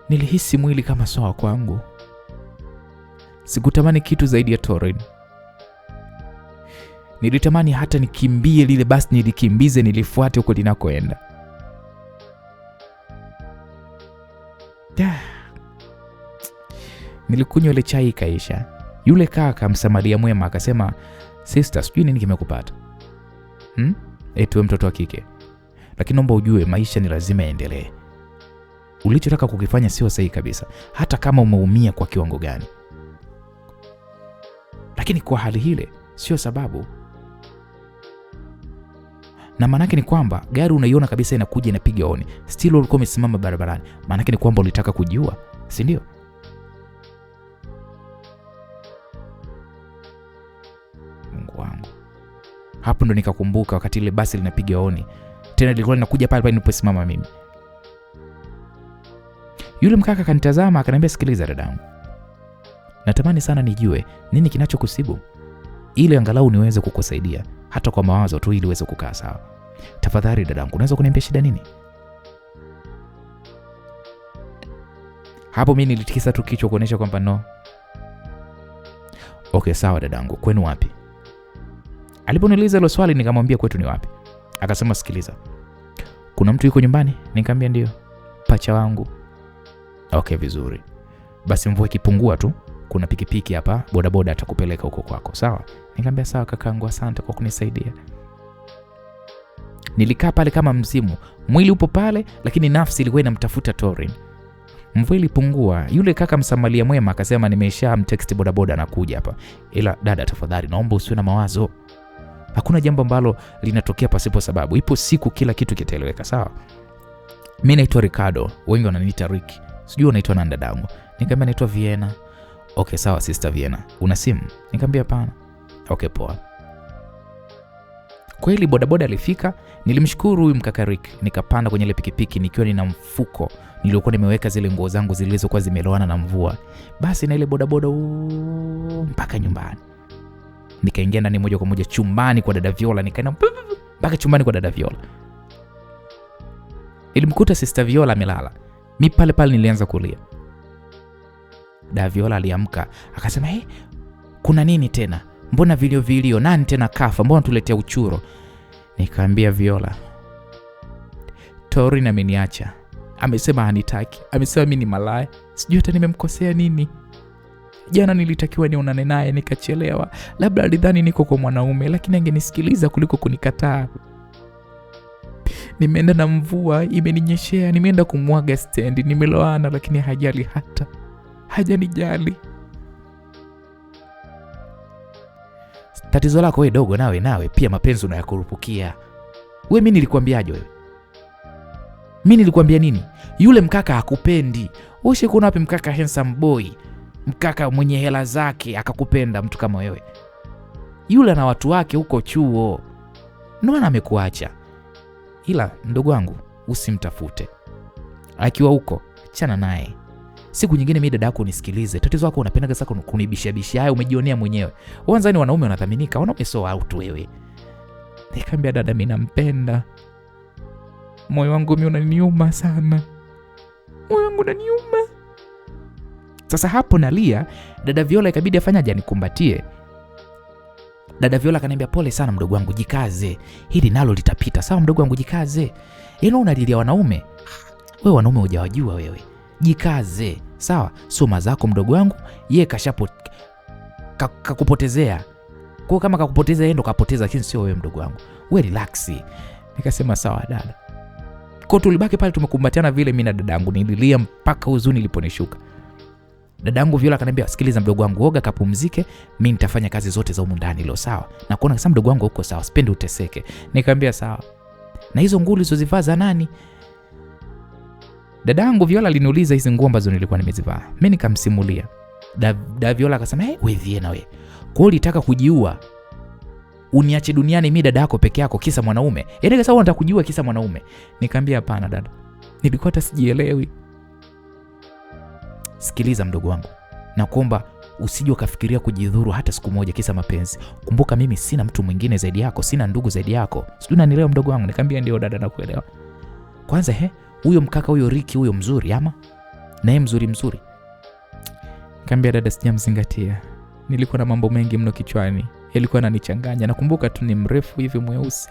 Nilihisi mwili kama sawa kwangu. Sikutamani kitu zaidi ya Torin. Nilitamani hata nikimbie lile basi nilikimbize nilifuate huko linakoenda. Nilikunywa ile chai kaisha. Yule kaka msamaria mwema akasema, "Sister, sijui nini kimekupata. Eti wewe mtoto wa kike. Lakini naomba ujue maisha ni lazima yaendelee. Ulichotaka kukifanya sio sahihi kabisa, hata kama umeumia kwa kiwango gani. Lakini kwa hali hile sio sababu." Na maana yake ni kwamba gari unaiona kabisa inakuja inapiga honi. Still ulikuwa umesimama barabarani. Maana yake ni kwamba ulitaka kujua, si ndio? Mungu wangu. Hapo ndo nikakumbuka wakati ile basi linapiga honi. Tena lilikuwa linakuja pale niliposimama mimi. Yule mkaka kanitazama akaniambia, "Sikiliza dadangu. Natamani sana nijue nini kinachokusibu, ili angalau niweze kukusaidia hata kwa mawazo tu ili uweze kukaa sawa. Tafadhali dadangu, unaweza kuniambia shida nini?" Hapo mimi nilitikisa tu kichwa kuonesha kwamba no. "Okay, sawa dadangu, kwenu wapi?" Aliponiuliza hilo swali nikamwambia kwetu ni wapi. Akasema, "Sikiliza. Kuna mtu yuko nyumbani?" Nikamwambia, "Ndio. Pacha wangu." "Okay, vizuri. Basi mvua ikipungua tu kuna pikipiki hapa, bodaboda atakupeleka huko kwako, sawa?" Nikamwambia, "Sawa kakangu, asante kwa kunisaidia." Nilikaa pale kama mzimu. Mwili upo pale lakini nafsi ilikuwa inamtafuta Torin. Mvua ilipungua. Yule kaka msamaria mwema akasema, "Nimeshamtext bodaboda anakuja hapa. Ila dada tafadhali naomba usiwe na mawazo. Hakuna jambo ambalo linatokea pasipo sababu. Ipo siku kila kitu kitaeleweka, sawa? Mimi naitwa Ricardo, wengi wananiita Rick. Sijui unaitwa nani dadangu? Nikamwambia naitwa Vienna. Okay, sawa sister Vienna. Una simu? Nikamwambia hapana. Okay, poa. Kweli bodaboda alifika, nilimshukuru huyu mkaka Rick. Nikapanda kwenye ile pikipiki nikiwa nina mfuko niliokuwa nimeweka zile nguo zangu zilizokuwa zimelowana na mvua. Basi na ile bodaboda mpaka nyumbani. Nikaingia ndani moja kwa moja chumbani kwa dada Viola, nikaenda mpaka chumbani kwa dada Viola. Nilimkuta sister Viola amelala. Mimi pale pale nilianza kulia. Dada Viola aliamka, akasema, "Hey, kuna nini tena? Mbona vilio nani tena kafa? Mbona tuletea uchuro?" Nikamwambia Viola, "Torin ameniacha. Amesema hanitaki. Amesema mimi ni malaya. Sijui hata nimemkosea nini. Jana nilitakiwa nionane naye nikachelewa. Labda alidhani niko kwa mwanaume, lakini angenisikiliza kuliko kunikataa. Nimeenda na mvua, imeninyeshea, nimeenda kumwaga stendi, nimeloana lakini hajali hata. Hajanijali." Tatizo lako wewe dogo, nawe pia mapenzi unayakurupukia. Wewe mimi nilikwambiaje wewe? Mimi nilikwambia nini? Yule mkaka hakupendi. Wewe kuna wapi mkaka handsome boy? Mkaka mwenye hela zake akakupenda mtu kama wewe? Yule na watu wake huko chuo. Ndio maana amekuacha. Ila ndugu wangu usimtafute. Akiwa huko chana naye. Siku nyingine mimi dada yako unisikilize. Tatizo lako unapenda sasa kunibishabisha. Haya umejionea mwenyewe. Wanzani wanaume wanathaminika, wanaume so out wewe. Nikamwambia dada, mimi nampenda. Moyo wangu mimi unaniuma sana. Moyo wangu unaniuma. Sasa hapo nalia, dada Viola ikabidi afanyaje anikumbatie. Dada Viola akaniambia, "Pole sana mdogo wangu, jikaze. Hili nalo litapita. Sawa mdogo wangu, jikaze. Yeye unalilia wanaume. Wewe wanaume hujawajua wewe. Jikaze. Sawa? Soma zako mdogo wangu. Yeye kakupotezea. Kwa kama kakupoteza yeye ndo kapoteza, lakini sio wewe mdogo wangu. Wewe relax." Nikasema sawa dada. Kwa tulibaki pale tumekumbatiana vile mimi na dadangu, nililia mpaka huzuni iliponishuka. Dadangu Viola akaniambia, "Sikiliza mdogo wangu, oga kapumzike, mimi nitafanya kazi zote za humu ndani leo, sawa? Na kuona kama mdogo wangu uko sawa, sipendi uteseke." Nikamwambia sawa. "Na hizo nguo ulizozivaa za nani?" Dadangu Viola aliniuliza hizo nguo ambazo nilikuwa nimezivaa. Mimi nikamsimulia. Viola akasema, "Wewe Vienna wewe. Kwa hiyo ulitaka kujiua? Uniache duniani mimi dada yako peke yako kisa mwanaume? Yaani kasa unataka kujiua kisa mwanaume?" Nikamwambia hapana dada. Nilikuwa hata sijielewi. Sikiliza mdogo wangu. Nakuomba usije ukafikiria kujidhuru hata siku moja kisa mapenzi. Kumbuka mimi sina mtu mwingine zaidi yako, sina ndugu zaidi yako. Sijui unanielewa mdogo wangu?" Nikamwambia ndio dada, nakuelewa. "Kwanza huyo mkaka huyo Ricky huyo mzuri ama? Na yeye mzuri?" Nikamwambia dada, sijamzingatia. Nilikuwa na mambo mengi mno kichwani. Yalikuwa yananichanganya. Nakumbuka tu ni mrefu hivi mweusi.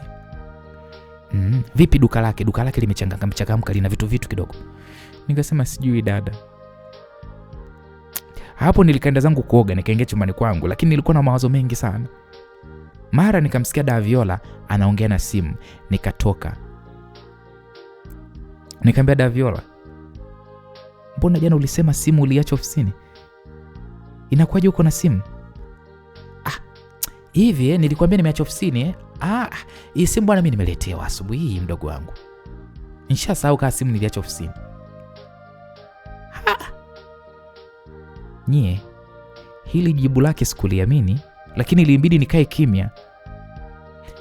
Vipi duka lake? Duka lake limechangamka lina vitu kidogo. Nikasema sijui dada. Hapo nilikaenda zangu kuoga, nikaingia chumbani kwangu, lakini nilikuwa na mawazo mengi sana. Mara nikamsikia dada Viola anaongea na simu, nikatoka. Nikamwambia dada Viola, "Mbona jana ulisema simu uliacha ofisini? Inakuwaje uko na simu?" Hivi nilikwambia nimeacha ofisini hii simu bwana mimi nimeletewa asubuhi hii mdogo wangu. Nishasahau kama simu niliacha ofisini. Nyie, hili jibu lake sikuliamini, lakini ilibidi nikae kimya.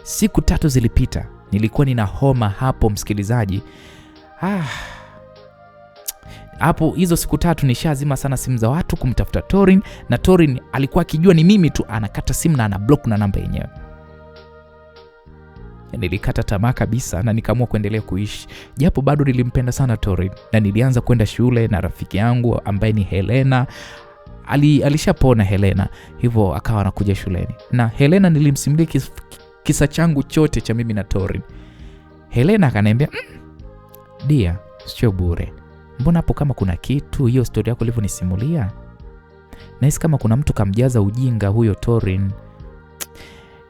Siku 3 zilipita. Nilikuwa nina homa hapo msikilizaji. Hapo hizo siku 3 nishazima sana simu za watu kumtafuta Torin, na Torin alikuwa akijua ni mimi tu, anakata simu na anablock na namba yenyewe. Nilikata tamaa kabisa na nikaamua kuendelea kuishi. Japo bado nilimpenda sana Torin, na nilianza kwenda shule na rafiki yangu ambaye ni Helena. Alishapona Helena, hivyo akawa anakuja shuleni. Na Helena nilimsimulia kisa changu chote cha mimi na Torin. Helena akaniambia, "Dia, sio bure. Mbona hapo kama kuna kitu hiyo story yako ulivyonisimulia? Nahisi kama kuna mtu kamjaza ujinga huyo Torin."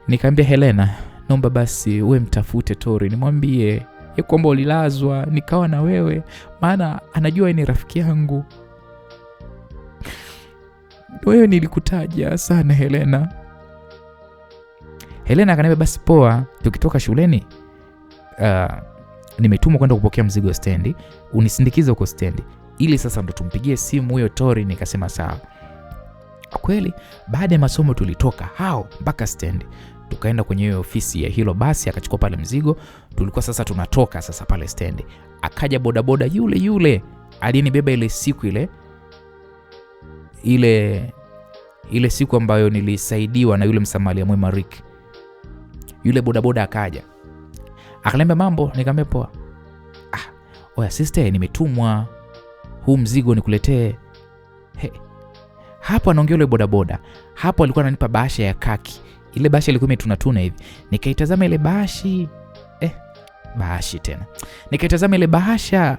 Nikamwambia Helena, "Naomba basi uwe mtafute Torin, mwambie kwamba ulilazwa nikawa na wewe, maana anajua ni rafiki yangu." Wewe nilikutaja sana Helena. Helena akaniambia basi poa, tukitoka shuleni nimetumwa kwenda kupokea mzigo stendi, unisindikize huko stendi ili sasa ndo tumpigie simu huyo Tori. Nikasema sawa. Kweli baada ya masomo tulitoka hao mpaka stendi, tukaenda kwenye hiyo ofisi ya hilo basi, akachukua pale mzigo. Tulikuwa sasa tunatoka sasa pale stendi, akaja bodaboda yule alinibeba ile siku ile siku ambayo nilisaidiwa na yule msamaria mwema Rick. Yule bodaboda akaja akaniambia mambo. Nikamwambia poa. Oya sister, nimetumwa huu mzigo nikuletee. Hapo anaongea yule bodaboda. Hapo alikuwa ananipa bahasha ya kaki. Ile bahasha ilikuwa imetunatuna hivi. Nikaitazama ile bahashi. Bahashi tena. Nikaitazama ile bahasha.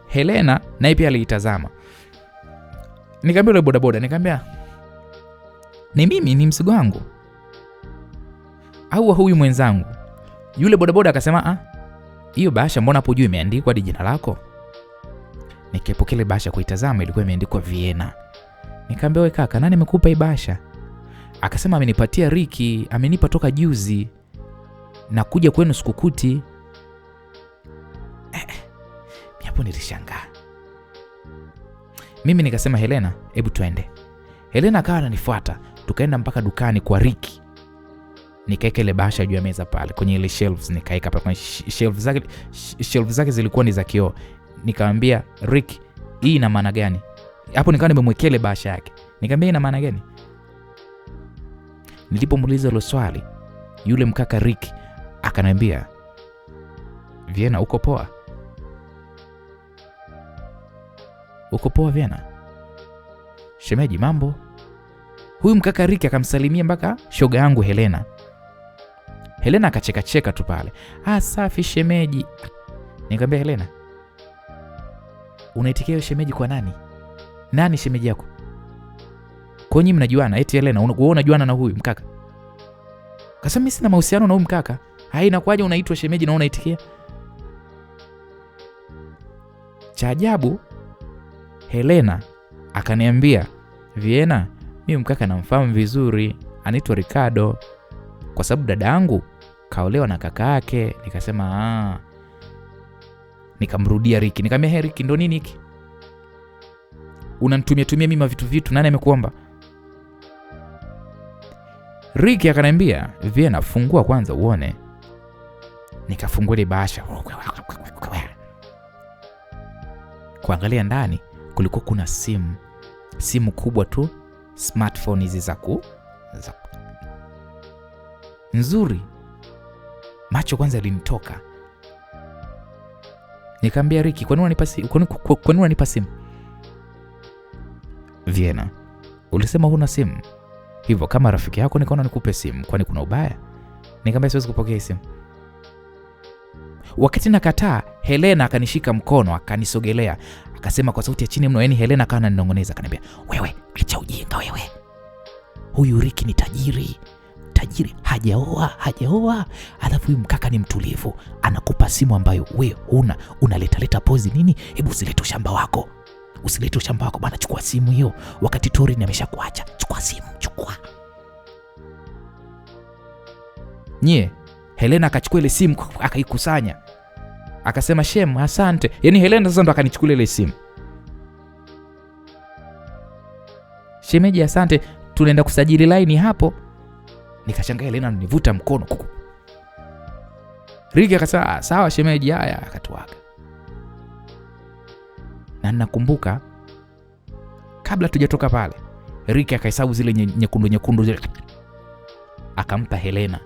Helena naye pia aliitazama. Nikamwambia yule bodaboda, nikamwambia ni mimi, ni mzigo wangu au huyu mwenzangu? Yule bodaboda akasema hiyo bahasha mbona hapo juu imeandikwa hadi jina lako? Nikapokea ile bahasha kuitazama, ilikuwa imeandikwa Vienna. Nikamwambia wewe kaka, nani amekupa hii bahasha? Akasema amenipatia Ricky, amenipa toka juzi na kuja kwenu Sukukuti. Hapo nilishangaa. Mimi nikasema Helena, hebu twende. Helena akawa ananifuata, tukaenda mpaka dukani kwa Ricky. Nikaeka ile bahasha juu ya meza pale kwenye ile shelves, nikaeka pale kwenye shelves zake zilikuwa ni za kioo. Nikamwambia Rick, hii ina maana gani? Hapo nikawa nimemwekea ile bahasha yake. Nikamwambia ina maana gani? Nilipomuuliza hilo swali, yule mkaka Rick akaniambia Vienna, uko poa? Uko poa Vienna? Shemeji mambo? Huyu mkaka Rick akamsalimia mpaka shoga yangu Helena. Helena akacheka tu pale. Safi shemeji. Nikamwambia Helena, unaitikia shemeji kwa nani? Nani shemeji yako? Kwa nini mnajuana? Eti Helena, wewe unajuana na huyu mkaka? Kasema mimi sina mahusiano na huyu mkaka. Inakuwaje unaitwa shemeji na unaitikia? Cha ajabu, Helena akaniambia, Vienna, mimi mkaka namfahamu vizuri, anaitwa Ricardo, kwa sababu dada yangu kaolewa na kaka yake. Nikasema nikamrudia Ricky. Nikamwambia Ricky, ndo nini hiki? Unanitumia mimi vitu, nani amekuomba? Ricky akaniambia, Vienna, fungua kwanza uone. Nikafungua ile bahasha. Kuangalia ndani kulikuwa kuna simu kubwa tu, smartphone hizi za nzuri. Macho kwanza yalinitoka. Nikamwambia Ricky, kwa nini unanipa simu? Vienna, ulisema huna simu. Hivyo kama rafiki yako nikaona nikupe simu, kwani kuna ubaya? Nikamwambia siwezi kupokea simu. Wakati nakataa, Helena akanishika mkono, akanisogelea, akasema kwa sauti ya chini mno, yani Helena kana ninongoneza, akaniambia, "Wewe, acha ujinga wewe. Huyu Ricky ni tajiri, hajaoa. Alafu huyu mkaka ni mtulivu, anakupa simu ambayo wewe huna, unaleta pozi nini? Hebu usilete ushamba wako bwana, chukua simu hiyo. Wakati Tori ameshakuacha, chukua simu, chukua." Helena akachukua ile simu, akaikusanya, akasema, "Shem, asante." Yani Helena sasa ndo akanichukua ile simu. "Shemeji, asante, tunaenda kusajili line hapo." Nikashangaa Helena nivuta mkono. Ricky akasema, "Sawa shemeji." Haya, akatuaga. Na nakumbuka kabla tujatoka pale, Ricky akahesabu zile nyekundu zile, akampa Helena.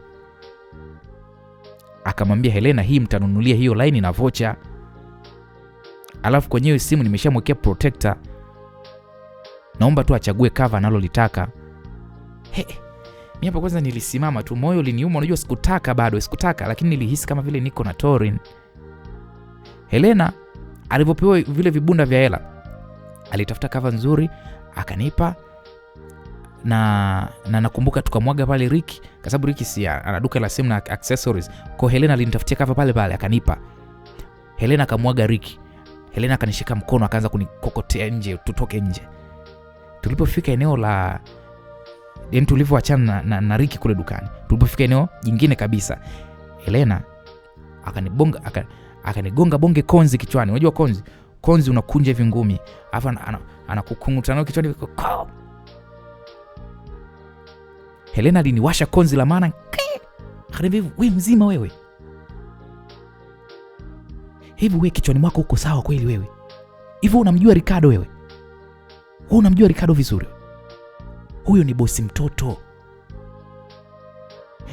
Akamwambia Helena, hii mtanunulia hiyo line na vocha. Alafu kwenye hiyo simu nimeshamwekea protector, naomba tu achague cover analolitaka. Mimi hapo kwanza nilisimama tu, moyo uliniuma. Unajua sikutaka, lakini nilihisi kama vile niko na Torin. Helena alipopewa vile vibunda vya hela, alitafuta cover nzuri akanipa, na nakumbuka tukamwaga pale Ricky, kwa sababu Ricky si ana duka la simu na accessories. Kwa Helena alinitafutia cover pale akanipa. Helena akamwaga Ricky. Helena akanishika mkono, akaanza kunikokotea nje, tutoke nje. Tulipofika eneo la Yaani tulivyoachana na Ricky kule dukani, tulipofika eneo jingine kabisa, Helena akanigonga bonge konzi kichwani. Unajua konzi unakunja hivi ngumi, alafu anakukunguta nao kichwani. Helena aliniwasha konzi la maana. Akaniambia, wewe mzima wewe? Hivi wewe kichwani mwako uko sawa kweli wewe? Hivi unamjua Ricardo wewe? Wewe unamjua Ricardo vizuri? Huyo ni bosi mtoto.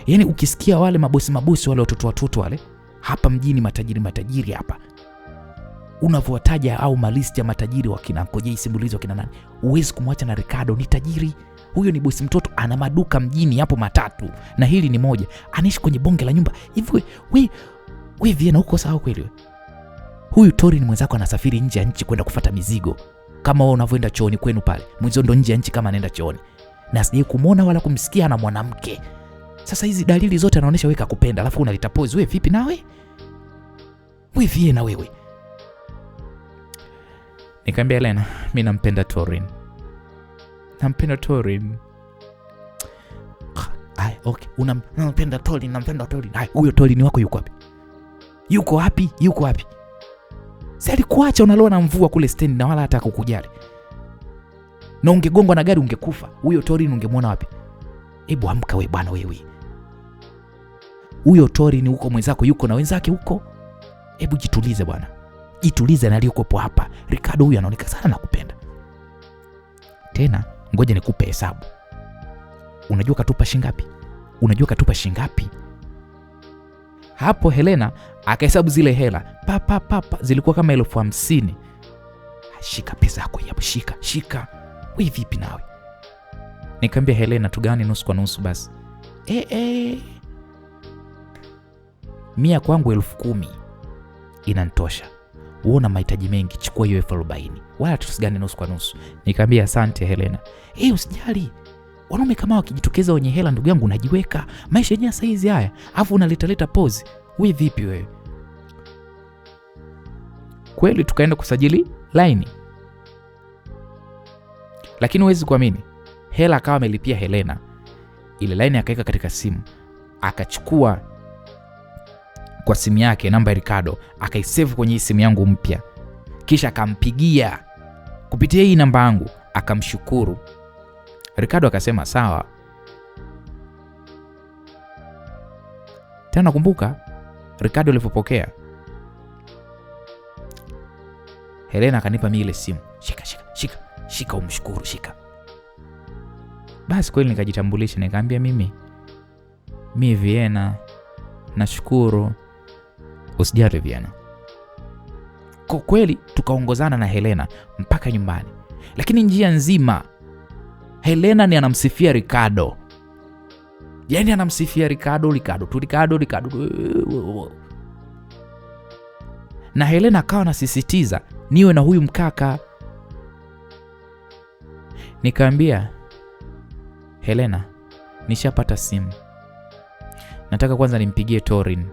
Yaani ukisikia wale mabosi wale watoto wale hapa mjini, matajiri hapa, unavyotaja au malisti ya matajiri wakina Koje simulizo wakina nani, uwezi kumwacha na Ricardo. Ni tajiri. Huyo ni bosi mtoto, ana maduka mjini hapo matatu, na hili ni moja. Anaishi kwenye bonge la nyumba. Hivi wewe Vienna uko sawa kweli wewe? Huyu Tori ni mwenzako, anasafiri nje ya nchi kwenda kufuata mizigo. Kama wewe unavyoenda chooni kwenu pale, mwenzo ndo nje ya nchi kama anaenda chooni. Na sije kumuona wala kumsikia na mwanamke. Sasa hizi dalili zote anaonyesha wewe kakupenda, alafu unalitapose. Wewe vipi nawe? Wewe Vienna wewe? Nikamwambia Helena, mimi nampenda Torin. Nampenda Torin. Okay, unampenda Torin, nampenda Torin. Huyo Torin wako yuko wapi? Yuko wapi? Si alikuacha unaloa na mvua kule stand na wala hata kukujali. Na ungegongwa na gari ungekufa. Huyo Torin ungemwona wapi? Hebu amka wewe bwana wewe. Huyo Torin huko mwenzako yuko na wenzake huko. Hebu jitulize bwana. Jitulize na aliyokuepo hapa. Ricardo huyu anaonekana sana nakupenda. Tena ngoja nikupe hesabu. Unajua katupa shingapi? Hapo Helena akahesabu zile hela. Pa zilikuwa kama 50,000. Shika pesa yako hapo, shika. Wewe vipi nawe? Nikamwambia Helena, tugawane nusu kwa nusu basi. Mia kwangu 10,000 inanitosha. Uona mahitaji mengi, chukua hiyo 40,000. Wala tusigane nusu kwa nusu. Nikamwambia asante Helena. Usijali. Wanaume kama wakijitokeza wenye hela, ndugu yangu, unajiweka. Maisha yenyewe saizi haya. Alafu unaleta pose. Wewe vipi wewe? Kweli tukaenda kusajili line. Lakini huwezi kuamini. Hela akawa amelipia Helena. Ile line akaweka katika simu. Akachukua kwa simu yake namba ya Ricardo, akaisave kwenye simu yangu mpya. Kisha akampigia kupitia hii namba yangu, akamshukuru. Ricardo akasema sawa. Tena kumbuka Ricardo alipopokea, Helena akanipa mimi ile simu. Shika umshukuru, shika. Basi kweli nikajitambulisha, nikamwambia mimi Vienna, nashukuru. Usijali Vienna. Kwa kweli tukaongozana na Helena mpaka nyumbani. Lakini njia nzima Helena ni anamsifia Ricardo. Yaani anamsifia Ricardo. Na Helena akawa anasisitiza niwe na huyu mkaka. Nikamwambia Helena, nishapata simu. Nataka kwanza nimpigie Torin.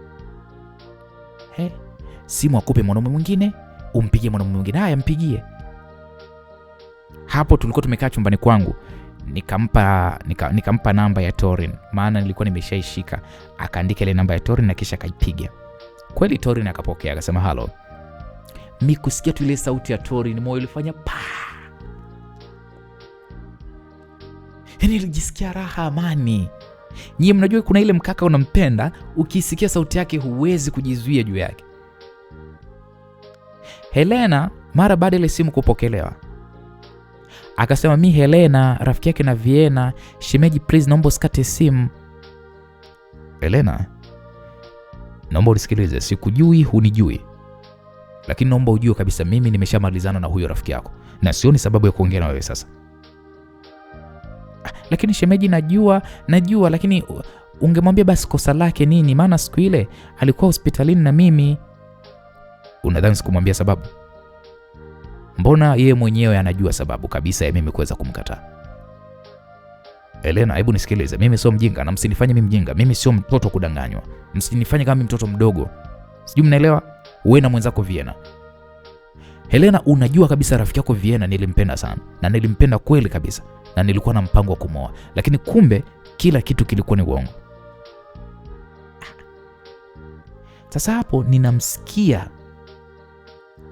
Simu akupe mwanamume mwingine, umpigie mwanamume mwingine. Haya, mpigie. Hapo tulikuwa tumekaa chumbani kwangu. Nikampa namba ya Torin, maana nilikuwa nimeshaishika. Akaandika ile namba ya Torin na kisha akaipiga. Kweli Torin akapokea, akasema hello. Mimi kusikia tu ile sauti ya Torin, moyo ulifanya pa. Yaani nilijisikia raha, amani. Nyie mnajua kuna ile mkaka unampenda, ukisikia sauti yake huwezi kujizuia juu yake. Helena mara baada ile simu kupokelewa akasema, mimi Helena, rafiki yake na Vienna, shemeji please naomba usikate simu. Helena, naomba usikilize, sikujui hunijui, lakini naomba ujue kabisa mimi nimeshamalizana na huyo rafiki yako na sioni sababu ya kuongea na wewe sasa. Lakini shemeji, najua, lakini ungemwambia basi kosa lake nini, maana siku ile alikuwa hospitalini na mimi. Unadhani sikumwambia sababu? Mbona yeye mwenyewe anajua sababu kabisa ya mimi kuweza kumkataa. Helena, hebu nisikilize, mimi sio mjinga na msinifanye mimi mjinga. Mimi sio mtoto kudanganywa. Msinifanye kama mtoto mdogo. Sijui mnaelewa? Wewe na mwenzako Vienna. Helena, unajua kabisa rafiki yako Vienna nilimpenda sana na nilimpenda kweli kabisa. na nilikuwa na mpango wa kumoa, lakini kumbe kila kitu kilikuwa ni uongo. Sasa hapo ninamsikia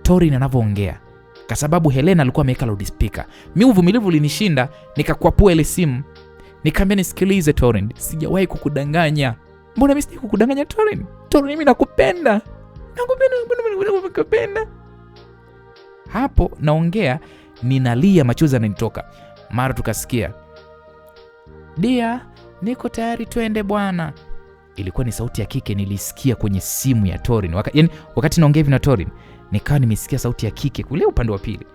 Torin anavyoongea, kwa sababu Helena alikuwa ameweka loudspeaker. Mimi uvumilivu ulinishinda, nikakwapua ile simu. Nikamwambia, nisikilize Torin, sijawahi kukudanganya. Mbona mimi sitaki kukudanganya Torin? Torin, mimi nakupenda. Nakupenda. Hapo naongea, ninalia, machozi yananitoka. Mara tukasikia, "Dia, niko tayari twende bwana." Ilikuwa ni sauti ya kike, nilisikia kwenye simu ya Torin. Wakati naongea hivi na Torin, nikawa nimesikia sauti ya kike kule upande wa pili.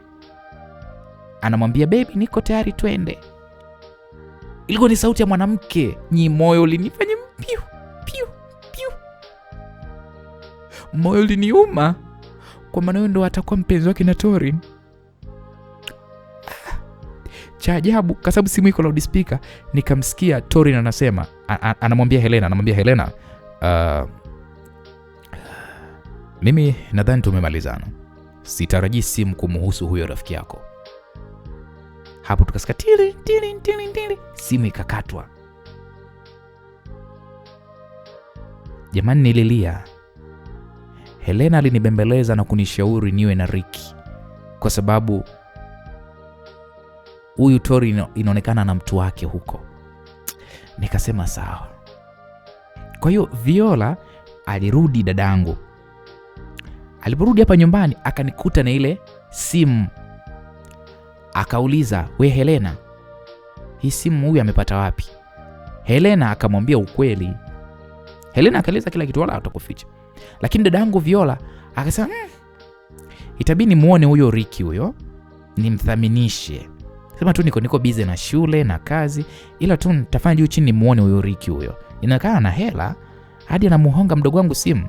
Anamwambia, "Baby, niko tayari twende." Ilikuwa ni sauti ya mwanamke. Moyo ulinifanya piu piu piu. Moyo uliniuma, kwa maana yeye ndo atakuwa mpenzi wake na Torin. Cha ajabu, kwa sababu simu iko loudspeaker, nikamsikia Torin anasema, anamwambia Helena, "Mimi nadhani tumemalizana. Sitarajii simu kumhusu huyo rafiki yako." Hapo tukasikia tiri, simu ikakatwa. Jamani, nililia. Helena alinibembeleza na kunishauri niwe na Ricky, kwa sababu huyu Torin inaonekana na mtu wake huko. Nikasema sawa. Kwa hiyo Viola alirudi, dadangu. Aliporudi hapa nyumbani akanikuta na ile simu. Akauliza, "We Helena, hii simu huyu amepata wapi?" Helena akamwambia ukweli. Helena akaeleza kila kitu, wala hatakuficha. Lakini dadangu Viola akasema, "Itabidi muone huyo Ricky huyo, nimthaminishe. Sema tu niko busy na shule na kazi, ila tu nitafanya juu chini muone huyo Ricky huyo. Inakaa na hela hadi anamuhonga mdogo wangu simu."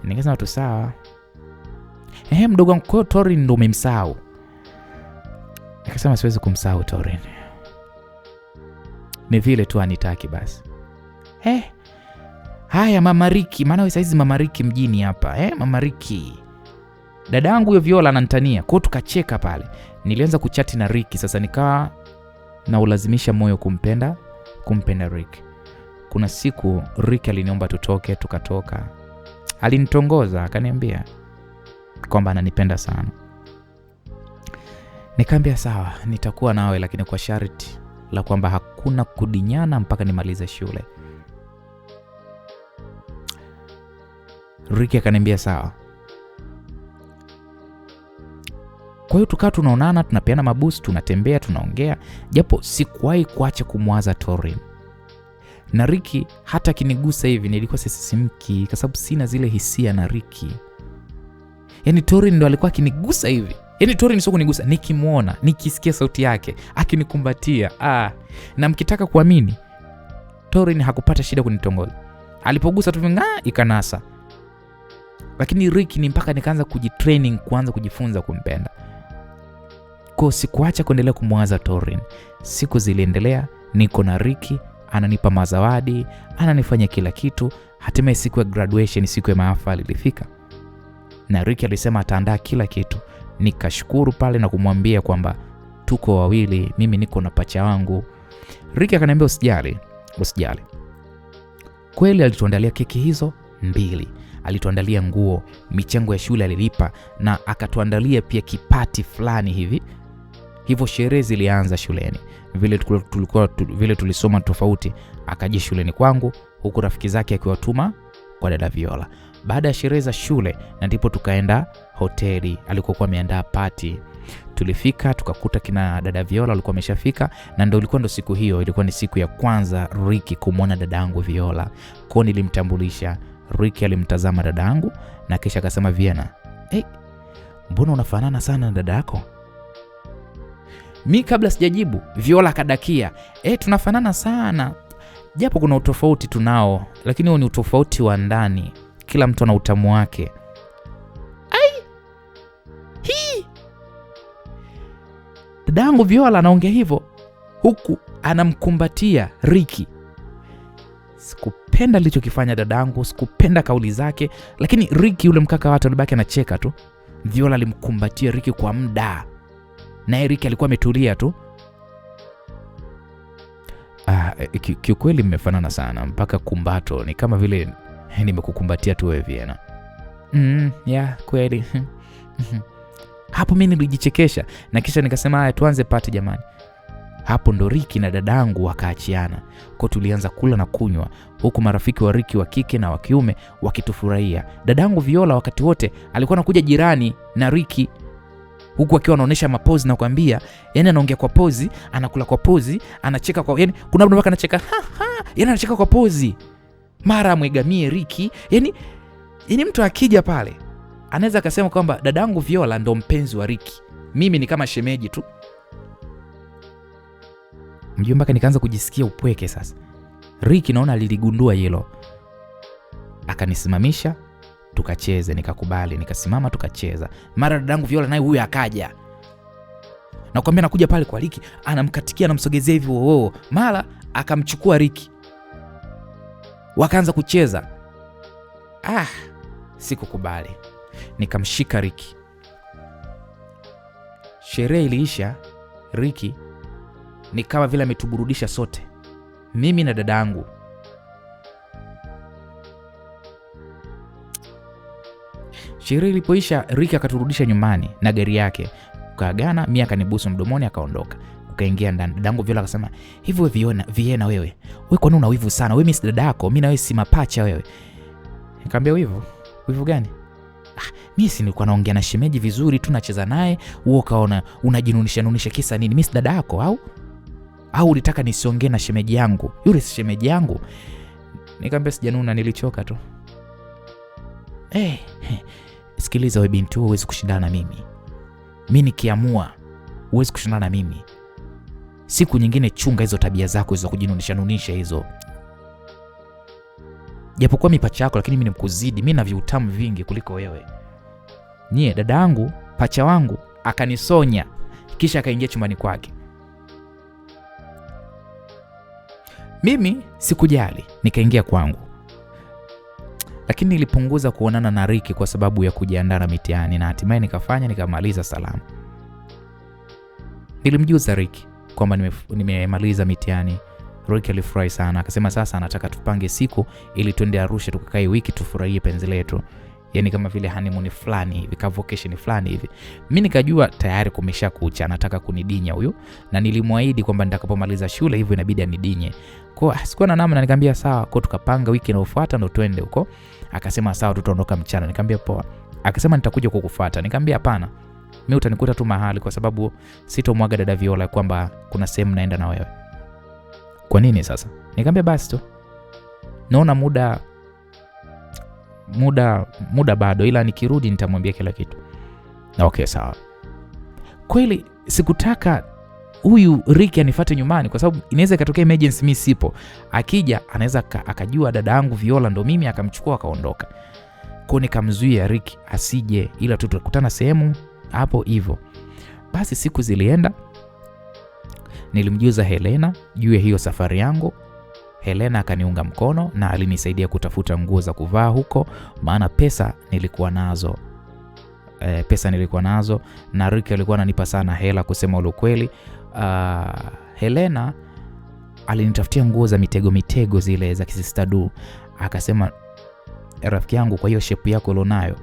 Nikasema tu sawa. Mdogo wangu, kwa Torin ndo umemsahau? Nikasema siwezi kumsahau Torin. Ni vile tu anitaki basi. Haya Mama Ricky, maana wewe saizi Mama Ricky mjini hapa. Mama Ricky. Dadangu huyo Viola ananitania. Kwa tukacheka pale. Nilianza kuchati na Ricky, sasa nikawa na ulazimisha moyo kumpenda Ricky. Kuna siku Ricky aliniomba tutoke, tukatoka. Alinitongoza, akaniambia kwamba ananipenda sana. Nikamwambia sawa, nitakuwa nawe, lakini kwa sharti la kwamba hakuna kudinyana mpaka nimalize shule. Ricky akaniambia sawa. Kwa hiyo tukaa tunaonana, tunapeana mabusu, tunatembea, tunaongea, japo sikuwahi kuacha kumwaza Torin. Na Ricky hata kinigusa hivi nilikuwa sisimki, kwa sababu sina zile hisia na Ricky. Yaani Torin ndo alikuwa akinigusa hivi. Yaani Torin sio kunigusa, nikimuona, nikisikia sauti yake, akinikumbatia. Na mkitaka kuamini, Torin hakupata shida kunitongoza. Alipogusa tu ikanasa. Lakini Ricky ni mpaka nikaanza kujitraining, kuanza kujifunza kumpenda. Kwa sikuacha kuendelea kumwaza Torin. Siku ziliendelea, niko na Ricky, ananipa mazawadi, ananifanya kila kitu. Hatimaye siku ya graduation, siku ya mahafali ilifika. Na Ricky alisema ataandaa kila kitu. Nikashukuru pale na kumwambia kwamba tuko wawili, mimi niko na pacha wangu. Ricky akaniambia usijali. Kweli alituandalia keki hizo 2. Alituandalia nguo, michango ya shule alilipa, na akatuandalia pia kipati fulani hivi. Hivyo sherehe zilianza shuleni. Vile tulisoma tofauti, akaja shuleni kwangu, huku rafiki zake akiwatuma kwa dada Viola. Baada ya sherehe za shule, na ndipo tukaenda hoteli alikokuwa ameandaa party. Tulifika tukakuta kina dada Viola walikuwa wameshafika, na ndio ilikuwa siku hiyo, ilikuwa ni siku ya kwanza Ricky kumwona dadangu Viola. Kwa nilimtambulisha. Ricky alimtazama dadangu na kisha akasema, "Vienna, mbona unafanana sana na dada yako?" Mimi kabla sijajibu, Viola akadakia, "Tunafanana sana. Japo kuna utofauti tunao, lakini huo ni utofauti wa ndani. Kila mtu ana utamu wake." Dadangu Viola anaongea hivyo huku anamkumbatia Ricky. Sikupenda alichokifanya dadangu, sikupenda kauli zake, lakini Ricky yule mkaka watu alibaki anacheka tu. Viola alimkumbatia Ricky kwa muda. Na Ricky alikuwa ametulia tu. Kiukweli mmefanana sana mpaka kumbato ni kama vile nimekukumbatia tu wewe Vienna. Kweli. Hapo mimi nilijichekesha na kisha nikasema haya tuanze party jamani. Hapo ndo Ricky na dadangu wakaachiana. Kwa tulianza kula na kunywa huku marafiki wa Ricky wa kike na wa kiume wakitufurahia. Dadangu Viola wakati wote alikuwa anakuja jirani na Ricky huku akiwa anaonesha mapozi na kuambia, yani anaongea kwa pozi, anakula kwa pozi, anacheka kwa, yani kuna mtu mpaka anacheka yani anacheka kwa pozi. Mara mwegamie Ricky, yani mtu akija pale anaweza akasema kwamba dadangu Viola ndo mpenzi wa Ricky. Mimi ni kama shemeji tu. Mjua mpaka nikaanza kujisikia upweke sasa. Ricky naona aliligundua hilo. Akanisimamisha tukacheze, nikakubali, nikasimama tukacheza. Mara dadangu Viola naye huyu akaja. Na kwambia nakuja pale kwa Ricky, anamkatikia anamsogezea hivi mara akamchukua Ricky. Wakaanza kucheza. Sikukubali. Nikamshika Ricky. Sherehe iliisha, Ricky ni kama vile ametuburudisha sote, mimi na dadangu. Sherehe ilipoisha, Ricky akaturudisha nyumbani na gari yake. Tukaagana, mimi akanibusu mdomoni akaondoka. Ukaingia ndani. Dadangu Viola akasema, "Hivi wewe Vienna wewe kwa nini una wivu sana? Wewe mimi si dadako, mimi na wewe si mapacha wewe." Nikamwambia, "Wivu gani?" Mimi si nilikuwa naongea na shemeji vizuri tu, nacheza naye, wewe ukaona unajinunisha kisa nini? Mimi si dadako au ulitaka nisiongee na shemeji yangu? Yule si shemeji yangu." Nikamwambia, "Sijanuna, nilichoka tu." Sikiliza wewe binti, huwezi kushindana na mimi. Mimi nikiamua huwezi kushindana na mimi. Siku nyingine chunga hizo tabia zako hizo kujinunisha hizo. Japokuwa mipacha yako, lakini mimi nimkuzidi. Mimi na viutamu vingi kuliko wewe. Dada yangu, pacha wangu akanisonya kisha akaingia chumbani kwake. Mimi sikujali, nikaingia kwangu. Lakini nilipunguza kuonana na Ricky kwa sababu ya kujiandaa na mitihani na hatimaye nikamaliza salama. Nilimjuza Ricky kwamba nimemaliza mitihani. Ricky alifurahi sana, akasema sasa anataka tupange siku ili twende Arusha tukakae wiki tufurahie penzi letu. Yani kama vile honeymoon fulani hivi, vacation fulani hivi. Mimi nikajua tayari kumeshakucha, anataka kunidinya huyo, na nilimwahidi kwamba nitakapomaliza shule hivyo inabidi anidinye. Kwa sikuwa na namna, nikamwambia sawa. Kwa tukapanga wiki inayofuata ndo twende huko. Akasema sawa, tutaondoka mchana. Nikamwambia poa. Akasema nitakuja kukufuata. Nikamwambia hapana, mimi utanikuta tu mahali kwa sababu sitomwaga dada Viola kwamba kuna sehemu naenda na wewe. Kwa nini sasa? Nikamwambia basi tu, naona muda bado, ila nikirudi nitamwambia kila kitu. Na okay sawa. Kweli sikutaka huyu Ricky anifuate nyumbani kwa sababu inaweza ikatokea emergency mimi sipo. Akija anaweza akajua dada yangu Viola ndo mimi, akamchukua akaondoka. Kwa nikamzuia Ricky asije, ila tutakutana sehemu hapo hivyo. Basi siku zilienda. Nilimjuza Helena juu ya hiyo safari yangu. Helena akaniunga mkono na alinisaidia kutafuta nguo za kuvaa huko, maana pesa nilikuwa nazo na Ricky alikuwa ananipa sana hela kusema ule kweli. Helena alinitafutia nguo za mitego zile za kisistadu. Akasema, "Rafiki yangu, kwa hiyo shape yako ulionayo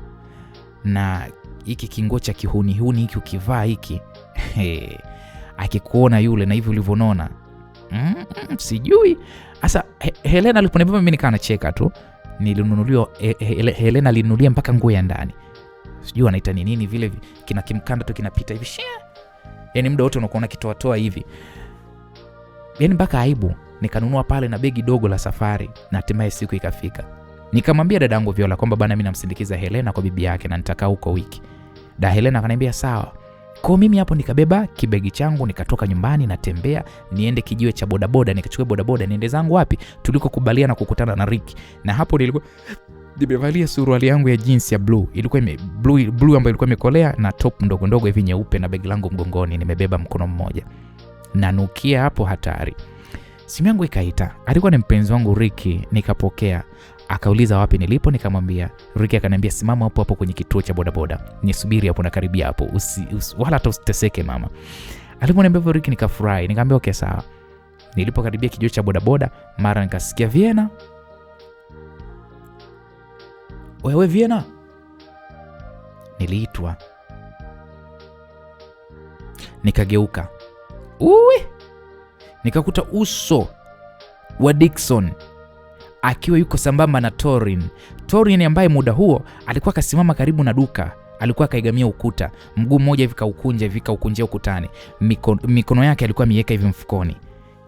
na hiki kingo cha kihuni hiki ukivaa hiki akikuona yule na hivi ulivyonona sijui." Asa Helena aliponiambia mimi nikaa nacheka tu. Nilinunuliwa Helena alinunulia mpaka nguo ya ndani. Sijui anaita nini vile kina kimkanda tu kinapita hivi. Yaani muda wote unakuona kitoa hivi. Yaani mpaka aibu. Nikanunua pale na begi dogo la safari na hatimaye siku ikafika. Nikamwambia dadangu Viola kwamba bana mimi namsindikiza Helena kwa bibi yake na nitakaa huko wiki. Helena akaniambia sawa. Kwa mimi hapo nikabeba kibegi changu nikatoka nyumbani natembea niende kijiwe cha bodaboda, nikachukua bodaboda niende zangu wapi tulikokubaliana kukutana na Ricky. Na hapo nilikuwa nimevalia suruali yangu ya jeans ya blue. Ilikuwa blue ambayo ilikuwa imekolea na top ndogo hivi nyeupe na begi langu mgongoni nimebeba mkono mmoja. Na nukia hapo hatari. Simu yangu ikaita. Alikuwa ni mpenzi wangu Ricky, nikapokea. Akauliza wapi nilipo, nikamwambia. Ricky akaniambia simama hapo kwenye kituo cha bodaboda. Nisubiri hapo na karibia hapo. Wala hata usiteseke mama. Aliponiambia hivyo Ricky nikafurahi. Nikamwambia okay sawa. Nilipokaribia kijiwe cha bodaboda, mara nikasikia Vienna. Wewe Vienna? Niliitwa. Nikageuka. Nikakuta uso wa Dickson akiwa yuko sambamba na Torin ambaye muda huo alikuwa kasimama karibu na duka. Alikuwa kaigamia ukuta, mguu mmoja hivi kaukunja ukutani. Mikono yake alikuwa ameiweka hivi mfukoni.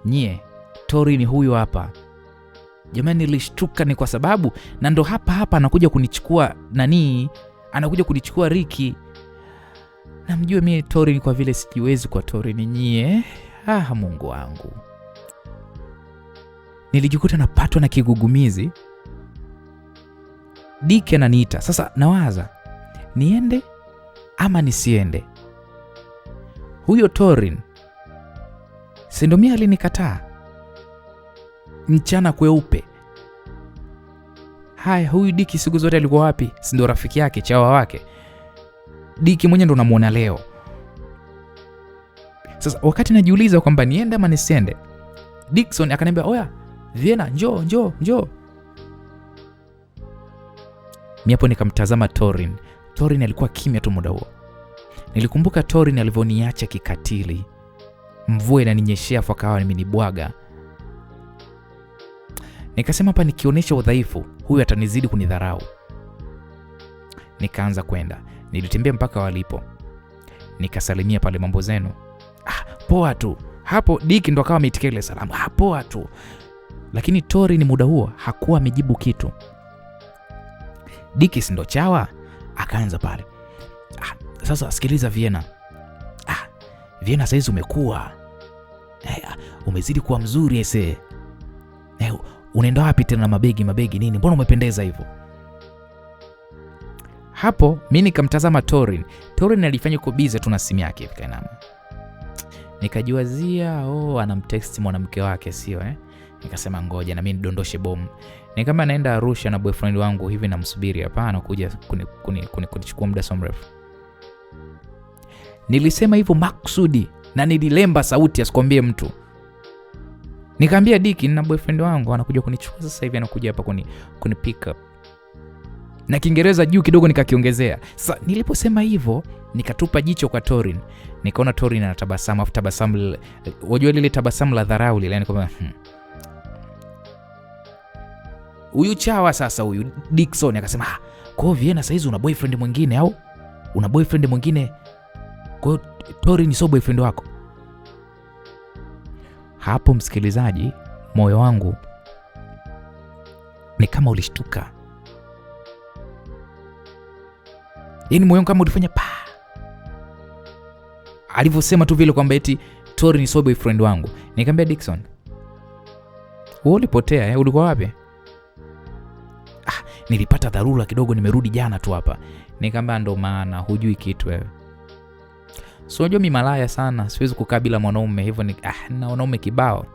Nyie, Torin huyo hapa. Jamani, nilishtuka ni kwa sababu na ndo hapa anakuja kunichukua anakuja kunichukua Ricky. Namjua mimi Torin kwa vile sijiwezi kwa Torin nyie. Mungu wangu. Nilijikuta napatwa na kigugumizi. Dick ananiita. Sasa nawaza, niende ama nisiende? Huyo Torin si ndo mimi alinikataa mchana kweupe. Haya, huyu Dick siku zote alikuwa wapi? Si ndo rafiki yake, chawa wake? Dick mwenyewe ndo namuona leo. Sasa wakati najiuliza kwamba niende ama nisiende, Dickson akaniambia, oya Vienna, njoo. Mimi hapo nikamtazama Torin. Torin alikuwa kimya tu muda huo. Nilikumbuka Torin alivyoniacha kikatili. Mvua inaninyeshea afu akawa nimenibwaga. Nikasema hapa nikionyesha udhaifu, huyu atanizidi kunidharau. Nikaanza kwenda. Nilitembea mpaka walipo. Nikasalimia pale, mambo zenu? Poa tu. Hapo Dick ndo akawa ameitikia ile salamu. Poa tu. Lakini Torin muda huo hakuwa amejibu kitu. Dick si ndo chawa? Akaanza pale. Sasa sikiliza Vienna. Vienna saizi umekuwa. Umezidi kuwa mzuri ese. Unaenda wapi tena na mabegi nini? Mbona umependeza hivyo? Hapo mimi nikamtazama Torin. Torin alifanya uko busy tu na simu yake hivi kainama. Nikajiwazia, anamtext mwanamke wake sio Nikasema ngoja na mimi nidondoshe bomu. Nikama naenda Arusha na boyfriend wangu hivi namsubiri hapa anakuja kunichukua muda so mrefu. Nilisema hivyo maksudi na nililemba sauti asikwambie mtu. Nikamwambia Dick na boyfriend wangu anakuja kunichukua sasa hivi, anakuja hapa kuni pick up. Na Kiingereza juu kidogo nikakiongezea. Sasa niliposema hivyo nikatupa jicho kwa Torin. Nikaona Torin anatabasamu, tabasamu wajua lile tabasamu la dharau lile, kwamba huyu chawa sasa huyu Dickson akasema, kwa Vienna saizi una boyfriend mwingine au? Una boyfriend mwingine? Kwa Torin sio boyfriend wako? Hapo msikilizaji, moyo wangu ni kama ulishtuka. Yaani moyo wangu kama ulifanya pa. Alivyosema tu vile kwamba eti Torin sio boyfriend wangu. Nikamwambia Dickson, wewe ulipotea, ulikuwa wapi? Nilipata dharura kidogo, nimerudi jana tu hapa. Nikamwambia ndo maana hujui kitu wewe. So unajua mimi malaya sana, siwezi kukaa bila mwanaume hivyo na wanaume kibao.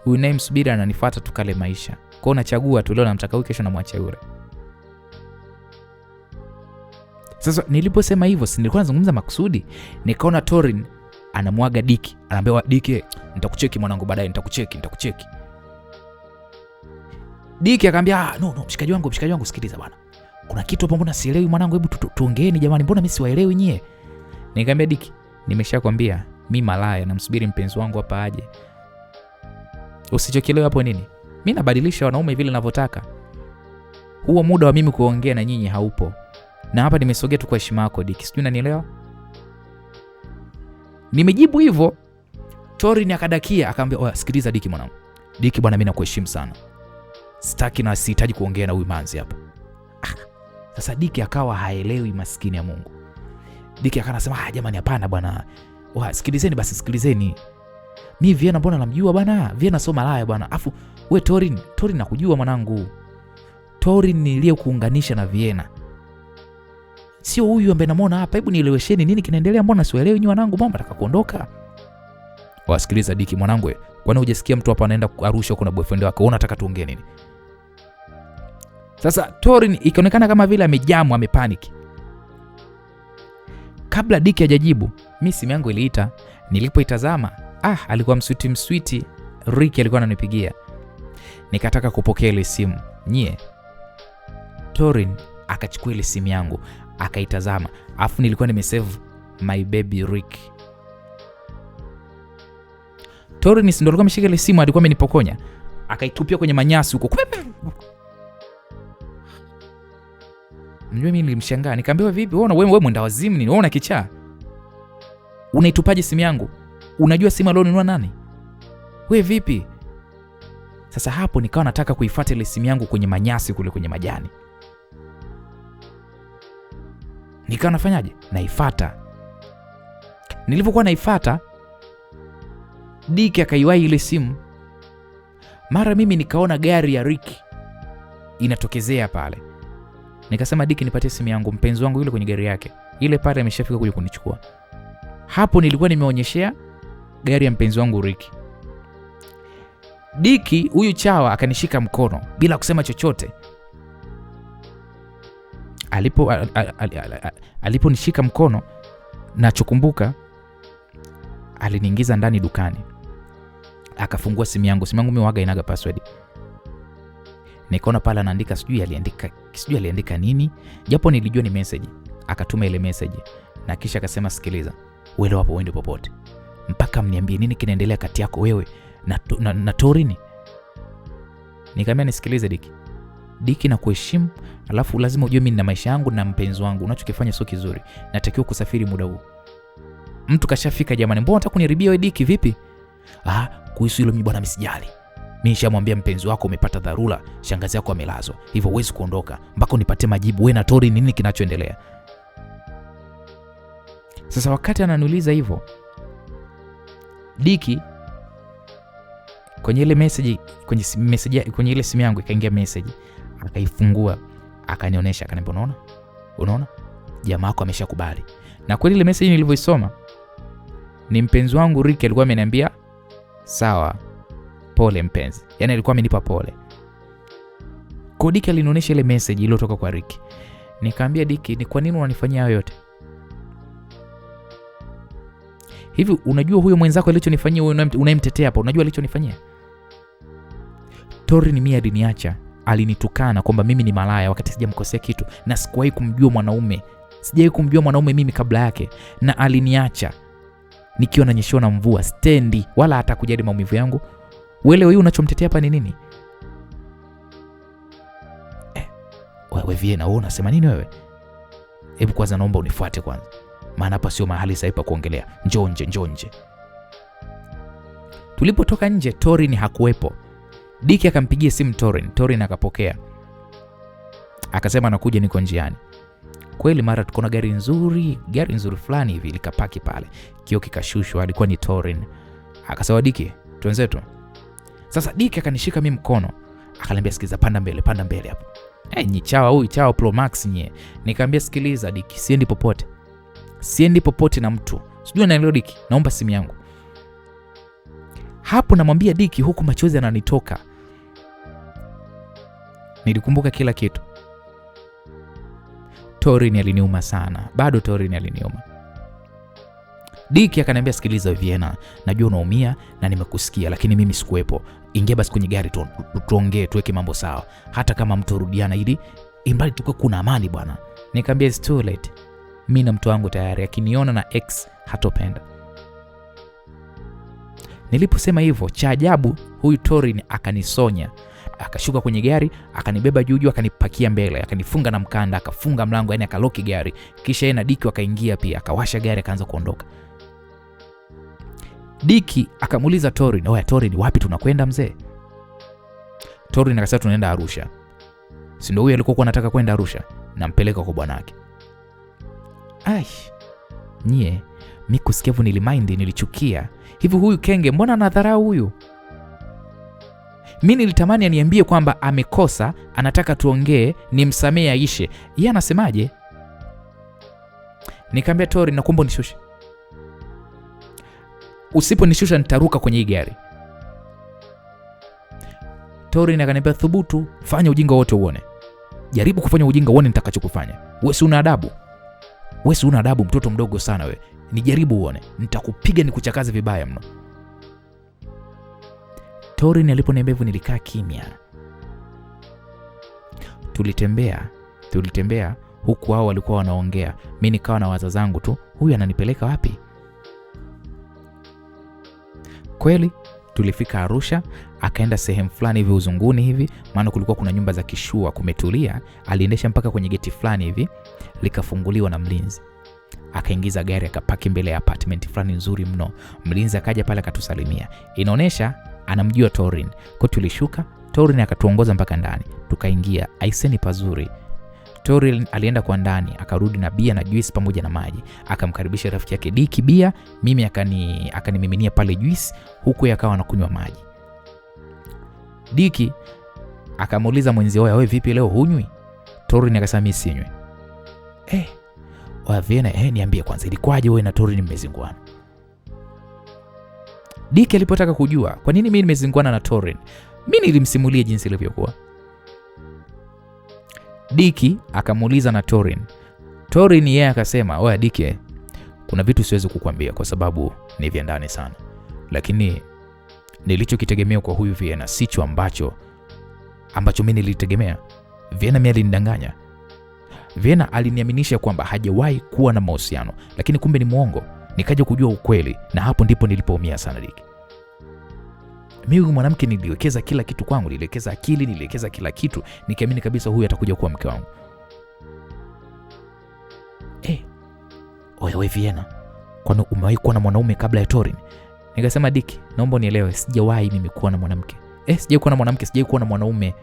Huyu naye msubiri ananifuata tukale maisha. Kwa hiyo nachagua tu, leo namtaka huyu, kesho namwacha yule. Sasa niliposema hivyo, si nilikuwa nazungumza makusudi. Nikaona Torin anamwaga Dick, anaambia Dick, nitakucheki mwanangu baadaye, nitakucheki. Dick akamwambia, no, mshikaji wangu sikiliza bwana. Kuna kitu hapo mbona sielewi mwanangu, hebu tuongeeni jamani, mbona mimi siwaelewi nyie? Nikamwambia Dick, nimeshakwambia mimi malaya, namsubiri mpenzi wangu hapa aje. Usichokielewa hapo nini? Mimi nabadilisha wanaume vile ninavyotaka. Huo muda wa mimi kuongea na nyinyi haupo. Na hapa nimesogea tu kwa heshima yako Dick. Sijui unanielewa? Nimejibu hivyo. Torin akadakia akamwambia, sikiliza Dick mwanangu. Dick bwana, mimi nakuheshimu sana. Sitaki na sihitaji kuongea na huyu manzi hapa. Sasa Dick akawa haelewi, maskini ya Mungu. Dick akanasema, jamani hapana bwana. Sikilizeni basi. Mimi Vienna mbona namjua bwana? Vienna sio malaya bwana. Afu we Torin nakujua mwanangu. Torin niliyekuunganisha na Vienna. Sio huyu ambaye namuona hapa. Hebu nielewesheni nini kinaendelea, mbona sielewi nyinyi wanangu, mama nataka kuondoka. Wasikiliza Dick mwanangu, kwani hujasikia mtu hapa anaenda Arusha kuna boyfriend wake, unataka tuongee nini? Sasa Torin ikaonekana kama vile amejamu, amepanic. Kabla Dick hajajibu, mimi simu yangu iliita. Nilipoitazama, alikuwa mswiti Rick alikuwa ananipigia. Nikataka kupokea ile simu. Torin akachukua ile simu yangu, akaitazama. Afu nilikuwa nimesave my baby Rick. Torin ndio alikuwa ameshika ile simu, alikuwa amenipokonya. Akaitupia kwenye manyasi huko. Mimi nilimshangaa, nikamwambia vipi wewe mwenda wazimu nini? Wewe una kichaa? Unaitupaje simu yangu? Unajua simu alionunua nani? Wewe vipi? Sasa hapo nikawa nataka kuifuata ile simu yangu kwenye manyasi kule kwenye majani. Nikawa nafanyaje? Naifuata. Nilipokuwa naifuata, Dick akaiwahi ile simu. Mara mimi nikaona gari ya Rick inatokezea pale. Nikasema Dick, nipatie simu yangu, mpenzi wangu yule kwenye gari yake. Ile pale ameshafika kuja kunichukua. Hapo nilikuwa nimeonyeshea gari ya mpenzi wangu Rick. Dick huyu chawa akanishika mkono bila kusema chochote. Aliponishika mkono, nachokumbuka aliniingiza ndani dukani. Akafungua simu yangu. Simu yangu mimi waga inaga password. Nikaona pale anaandika, sijui aliandika nini, japo nilijua ni message. Akatuma ile message na kisha akasema, sikiliza, wewe hapo uende popote mpaka mniambie nini kinaendelea kati yako wewe na Torin. Nikamwambia, nisikilize Dick, na kuheshimu, alafu lazima ujue mimi nina maisha yangu na mpenzi wangu. Unachokifanya sio kizuri. Natakiwa kusafiri muda huu. Mtu kashafika jamani, mbona unataka kuniribia wewe Dick vipi? Kuhusu hilo mimi bwana msijali. Mimi nishamwambia mpenzi wako umepata dharura, shangazi yako amelazwa. Hivyo huwezi kuondoka mpaka unipatie majibu wewe na Torin nini kinachoendelea. Sasa wakati ananiuliza hivyo, Dick kwenye ile message kwenye ile simu yangu ikaingia message, akaifungua, akanionyesha, akaniambia, unaona? Jamaa wako ameshakubali. Na kweli ile message nilivyoisoma, ni mpenzi wangu Rick alikuwa ameniambia, sawa, pole mpenzi. Yaani alikuwa amenipa pole. Kwa Dick alinionyesha ile message iliyotoka kwa Rick. Nikamwambia Dick, ni kwa nini unanifanyia hayo yote? Hivi unajua huyo mwenzako alichonifanyia, wewe unayemtetea hapa, unajua alichonifanyia? Torin mimi aliniacha, alinitukana kwamba mimi ni malaya wakati sijamkosea kitu, na sikuwahi kumjua mwanaume. Sijawahi kumjua mwanaume mimi kabla yake, na aliniacha nikiwa nanyeshewa na mvua stendi, wala hata kujali maumivu yangu. Wewe unachomtetea hapa ni nini? Wewe Viena, wewe unasema nini wewe? Hebu kwanza naomba unifuate kwanza, maana hapa sio mahali sahihi pa kuongelea. Njoo nje. Tulipotoka nje, Torin hakuwepo. Dick akampigia simu Torin akapokea. Akasema anakuja, niko njiani. Kweli mara tukaona gari nzuri fulani hivi likapaki pale. Kioo kikashushwa, alikuwa ni Torin. Akasema, Dick, tuenzetu. Sasa Dick akanishika mimi mkono, akaniambia, sikiza, panda mbele hapo. Ni chawa Pro Max nye. Nikamwambia, sikiliza Dick, siendi popote na mtu. Sijui naelewa Dick, naomba simu yangu. Hapo namwambia Dick huku machozi yananitoka. Nilikumbuka kila kitu. Torin aliniuma sana. Bado Torin aliniuma. Dick akaniambia, sikiliza Viena, najua unaumia na nimekusikia, lakini mimi sikuwepo. Ingia basi kwenye gari tuongee, tuweke mambo sawa. Hata kama mtu rudiana ili imbali tukue kuna amani bwana. Nikamwambia, it's too late. Mimi na mtu wangu tayari, akiniona na ex hatopenda. Niliposema hivyo, cha ajabu huyu Torin akanisonya. Akashuka kwenye gari, akanibeba juu, akanipakia mbele, akanifunga na mkanda, akafunga mlango, yani akaloki gari. Kisha yeye na Dick wakaingia pia, akawasha gari, akaanza kuondoka. Dick akamuuliza Torin, "Oya Torin, wapi tunakwenda mzee?" Torin akasema, tunaenda Arusha. Si ndio huyo alikuwa anataka kwenda Arusha? Nampeleka kwa bwanake. Mimi kusikia hivyo nilichukia. Hivi huyu kenge mbona anadharau huyu? Mimi nilitamani aniambie kwamba amekosa, anataka tuongee, nimsamee aishe. Yeye anasemaje? Nikamwambia Torin, nakuomba unishushe. Usiponishusha nitaruka kwenye hii gari. Torin akaniambia, thubutu, fanya ujinga wote uone. Jaribu kufanya ujinga uone nitakachokufanya. Wewe si una adabu, mtoto mdogo sana wewe. Nijaribu uone, nitakupiga nikuchakaze vibaya mno. Torin aliponiambia hivyo nilikaa kimya. Tulitembea huku wao walikuwa wanaongea. Mimi nikawa na waza zangu tu, huyu ananipeleka wapi? Kweli tulifika Arusha, akaenda sehemu fulani hivi uzunguni hivi, maana kulikuwa kuna nyumba za kishua, kumetulia. Aliendesha mpaka kwenye geti fulani hivi, likafunguliwa na mlinzi. Akaingiza gari akapaki mbele ya apartment fulani nzuri mno. Mlinzi akaja pale akatusalimia. Inaonesha anamjua Torin. Kwa tulishuka, Torin akatuongoza mpaka ndani. Tukaingia, aiseni pazuri. Torin alienda kwa ndani, akarudi na bia na juice pamoja na maji. Akamkaribisha rafiki yake Diki bia, mimi akanimiminia pale juice, huku yeye akawa anakunywa maji. Diki akamuuliza mwenzi wao, wewe vipi leo hunywi? Torin akasema mimi sinywi. Oya Vienna, niambie kwanza ilikwaje wewe na Torin mmezinguana? Diki alipotaka kujua kwa nini mimi nimezinguana na Torin, mimi nilimsimulia jinsi ilivyokuwa. Diki akamuuliza na Torin. Torin yeye akasema, oya Diki, kuna vitu siwezi kukuambia kwa sababu ni vya ndani sana. Lakini nilichokitegemea kwa huyu Vienna sicho ambacho mimi nilitegemea. Vienna mimi alinidanganya. Vienna aliniaminisha kwamba hajawahi kuwa na mahusiano, lakini kumbe ni muongo. Nikaja kujua ukweli na hapo ndipo nilipoumia sana Diki. Mimi mwanamke niliwekeza kila kitu kwangu, niliwekeza akili, niliwekeza kila kitu, nikiamini kabisa huyu atakuja kuwa mke wangu. Wewe Vienna, kwani umewahi kuwa na mwanaume kabla ya Torin? Nikasema Diki, naomba unielewe, sijawahi mimi kuwa na mwanamke. Sijawahi kuwa na mwanamke, sijawahi kuwa na mwanaume.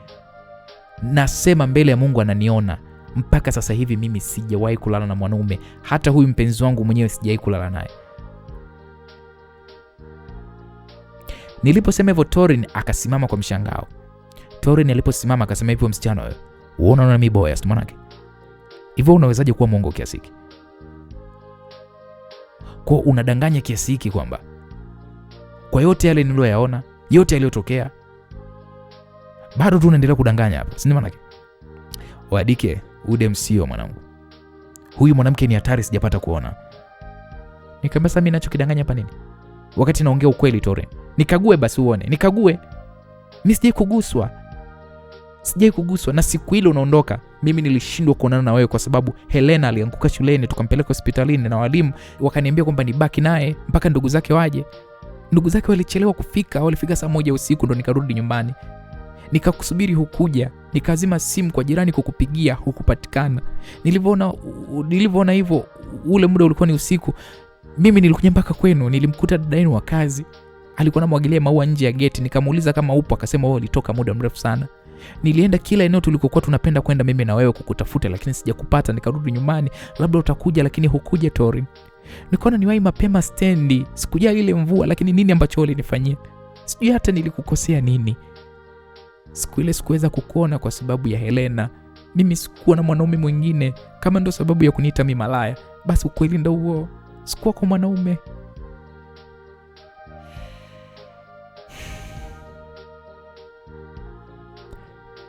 Nasema mbele ya Mungu ananiona. Mpaka sasa hivi mimi sijawahi kulala na mwanaume. Hata huyu mpenzi wangu mwenyewe sijawahi kulala naye. Niliposema hivyo Torin akasimama kwa mshangao. Torin aliposimama akasema, hivyo msichana wewe, unaona mimi boya simanake? Hivyo unawezaje kuwa mwongo kiasi hiki? Kwa unadanganya kiasi hiki kwamba kwa yote yale niliyoyaona, yote yaliyotokea, bado tu unaendelea kudanganya hapa, si manake? Wadike, ude msio mwanangu. Huyu mwanamke ni hatari, sijapata kuona. Nikamwambia sasa mimi ninachokidanganya hapa nini? Wakati naongea ukweli Torin. Nikague basi uone, nikague. Mimi sijai kuguswa na siku ile unaondoka. Mimi nilishindwa kuonana na wewe kwa sababu Helena alianguka shuleni, tukampeleka hospitalini na walimu wakaniambia kwamba nibaki naye mpaka ndugu zake waje. Ndugu zake walichelewa kufika, walifika saa 1 usiku ndo nikarudi nyumbani. Nikakusubiri hukuja, nikazima simu kwa jirani kukupigia, hukupatikana. Nilivyoona hivyo, ule muda ulikuwa ni usiku. Mimi nilikuja mpaka kwenu, nilimkuta dada yenu wa kazi. Alikuwa anamwagilia maua nje ya geti, nikamuuliza kama upo, akasema wewe ulitoka muda mrefu sana. Nilienda kila eneo tulikokuwa tunapenda kwenda mimi na wewe kukutafuta, lakini sijakupata. Nikarudi nyumbani, labda utakuja, lakini hukuja Torin. Nikaona niwahi mapema stendi, sikujali ile mvua, lakini nini ambacho ulinifanyia? Sijui hata nilikukosea nini. Siku ile sikuweza kukuona kwa sababu ya Helena. Mimi sikuwa na mwanaume mwingine. Kama ndo sababu ya kuniita mimi malaya, basi ukweli ndo huo. Sikuwa kwa mwanaume.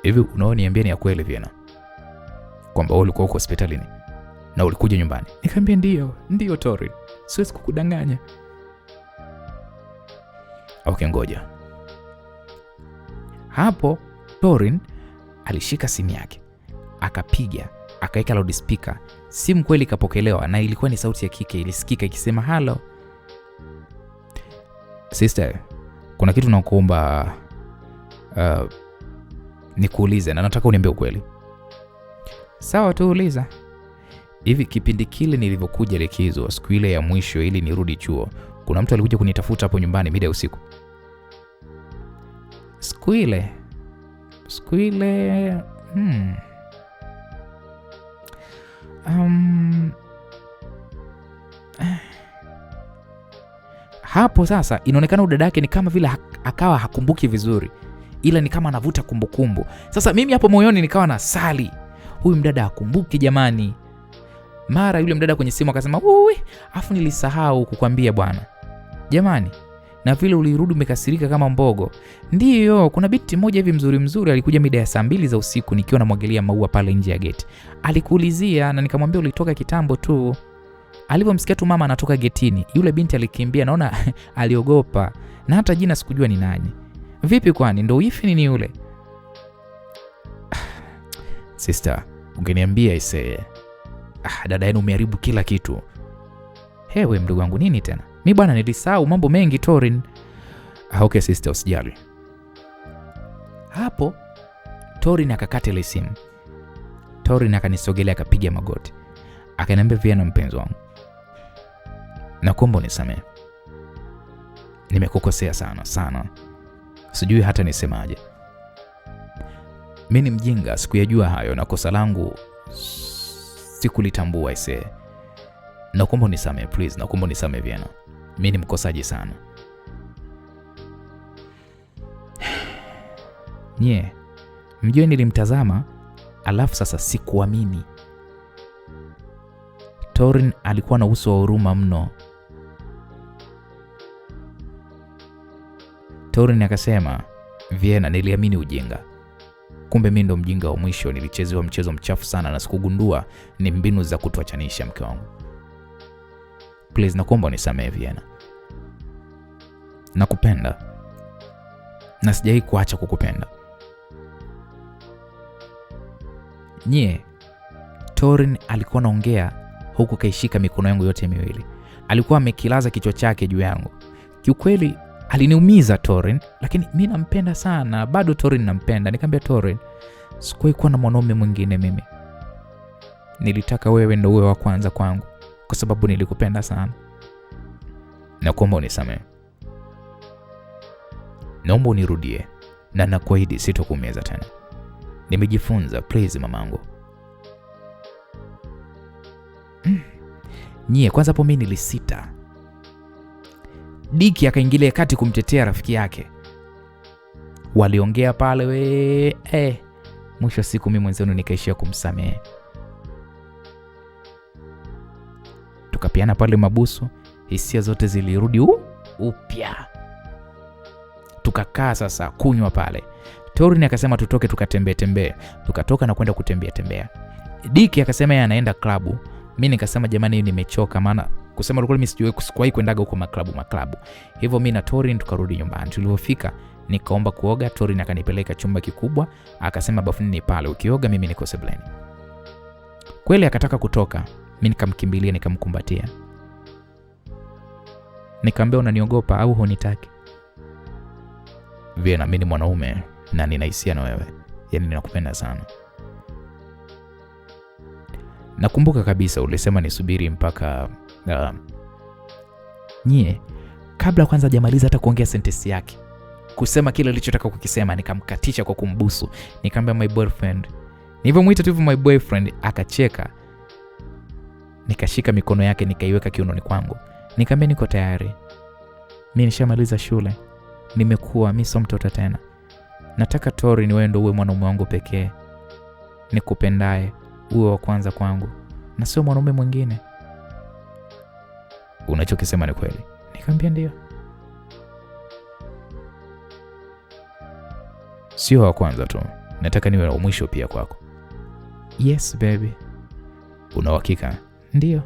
Hivi unaoniambia ni ya kweli Vienna? Kwamba wewe ulikuwa uko hospitalini na ulikuja nyumbani? Nikamwambia ndio Torin. Siwezi kukudanganya. Okay, ngoja. Hapo Torin alishika simu yake, akapiga, akaweka loudspeaker. Simu kweli ikapokelewa na ilikuwa ni sauti ya kike, ilisikika ikisema, "Hello. Sister, kuna kitu nakuomba nikuulize na nataka uniambie ukweli." Sawa tu, uliza. Hivi kipindi kile nilivyokuja likizo siku ile ya mwisho ili nirudi chuo, kuna mtu alikuja kunitafuta hapo nyumbani mida ya usiku? Siku ile hapo sasa inaonekana udadake ni kama vile akawa hakumbuki vizuri, ila ni kama anavuta kumbukumbu. Sasa mimi hapo moyoni nikawa na sali, huyu mdada hakumbuki jamani. Mara yule mdada kwenye simu akasema, afu nilisahau kukwambia bwana. Jamani, na vile ulirudi umekasirika kama mbogo. Ndiyo, kuna binti moja hivi mzuri alikuja mida ya saa 2 za usiku nikiwa namwagilia maua pale nje ya geti. Alikuulizia na nikamwambia ulitoka kitambo tu. Alipomsikia tu mama anatoka getini, yule binti alikimbia, naona aliogopa. Na hata jina sikujua ni nani. Vipi kwani ndo wifi nini yule? Sister, ungeniambia ise. Dada yenu umeharibu kila kitu. Hewe mdogo wangu nini tena? Mimi bwana nilisahau mambo mengi Torin. Okay sister, usijali. Hapo Torin akakata ile simu. Torin akanisogelea akapiga magoti. Akaniambia Vienna mpenzi wangu, nakuomba unisamehe. Nimekukosea sana. Sijui hata nisemaje. Mimi ni mjinga, sikuyajua hayo na kosa langu sikulitambua ise. Nakuomba unisamehe please, nakuomba unisamehe Vienna. Mimi ni mkosaji sana. Nye, mjue nilimtazama alafu sasa sikuamini. Torin alikuwa na uso wa huruma mno. Torin akasema, Vienna, niliamini ujinga. Kumbe mimi ndo mjinga wa mwisho, nilichezewa mchezo mchafu sana na sikugundua ni mbinu za kutuachanisha mke wangu. Please nakuomba unisamehe Vienna. Nakupenda. Na sijai kuacha kukupenda. Nye, Torin alikuwa anaongea huku kaishika mikono yangu yote miwili. Alikuwa amekilaza kichwa chake juu yangu. Kiukweli aliniumiza Torin, lakini mimi nampenda sana. Bado Torin nampenda. Nikamwambia Torin, sikuwahi kuwa na mwanaume mwingine mimi. Nilitaka wewe ndo uwe wa kwanza kwangu kwa sababu nilikupenda sana. Nakuomba unisamehe. Naomba unirudie na nakuahidi sitokuumiza tena. Nimejifunza, please mamangu. Nye, kwanza hapo mimi nilisita. Diki akaingilia kati kumtetea rafiki yake. Waliongea pale mwisho siku mimi mwenzenu nikaishia kumsamehe. Tukapiana pale mabusu, hisia zote zilirudi upya. Tukakaa sasa kunywa pale. Torin akasema tutoke tukatembee. Tukatoka na kwenda kutembea. Diki akasema yeye anaenda klabu. Mimi nikasema jamani nimechoka, maana kusema kweli mimi sikuwahi kwendaga huko maklabu. Hivyo mimi na Torin tukarudi nyumbani. Tulipofika nikaomba kuoga. Torin akanipeleka chumba kikubwa, akasema bafuni ni pale, ukioga mimi niko sebuleni. Kweli akataka kutoka, mimi nikamkimbilia nikamkumbatia. Nikamwambia unaniogopa au hunitaki? Vienna, mimi ni mwanaume na nina hisia na wewe. Yaani ninakupenda sana. Nakumbuka kabisa ulisema nisubiri mpaka Nye, kabla kwanza hajamaliza hata kuongea sentence yake, kusema kile alichotaka kukisema, nikamkatisha kwa kumbusu. Nikamwambia my boyfriend. Nilipomuita tu my boyfriend akacheka. Nikashika mikono yake nikaiweka kiunoni kwangu. Nikamwambia niko tayari. Mimi nishamaliza shule. Nimekuwa mimi sio mtoto tena. Nataka Torin wewe ndio uwe mwanaume wangu pekee. Nikupendaye, uwe wa kwanza kwangu na sio mwanaume mwingine. Unachokisema ni kweli? Nikamwambia ndio. Sio wa kwanza tu, nataka niwe wa mwisho pia kwako. Yes baby. Una uhakika? Ndio.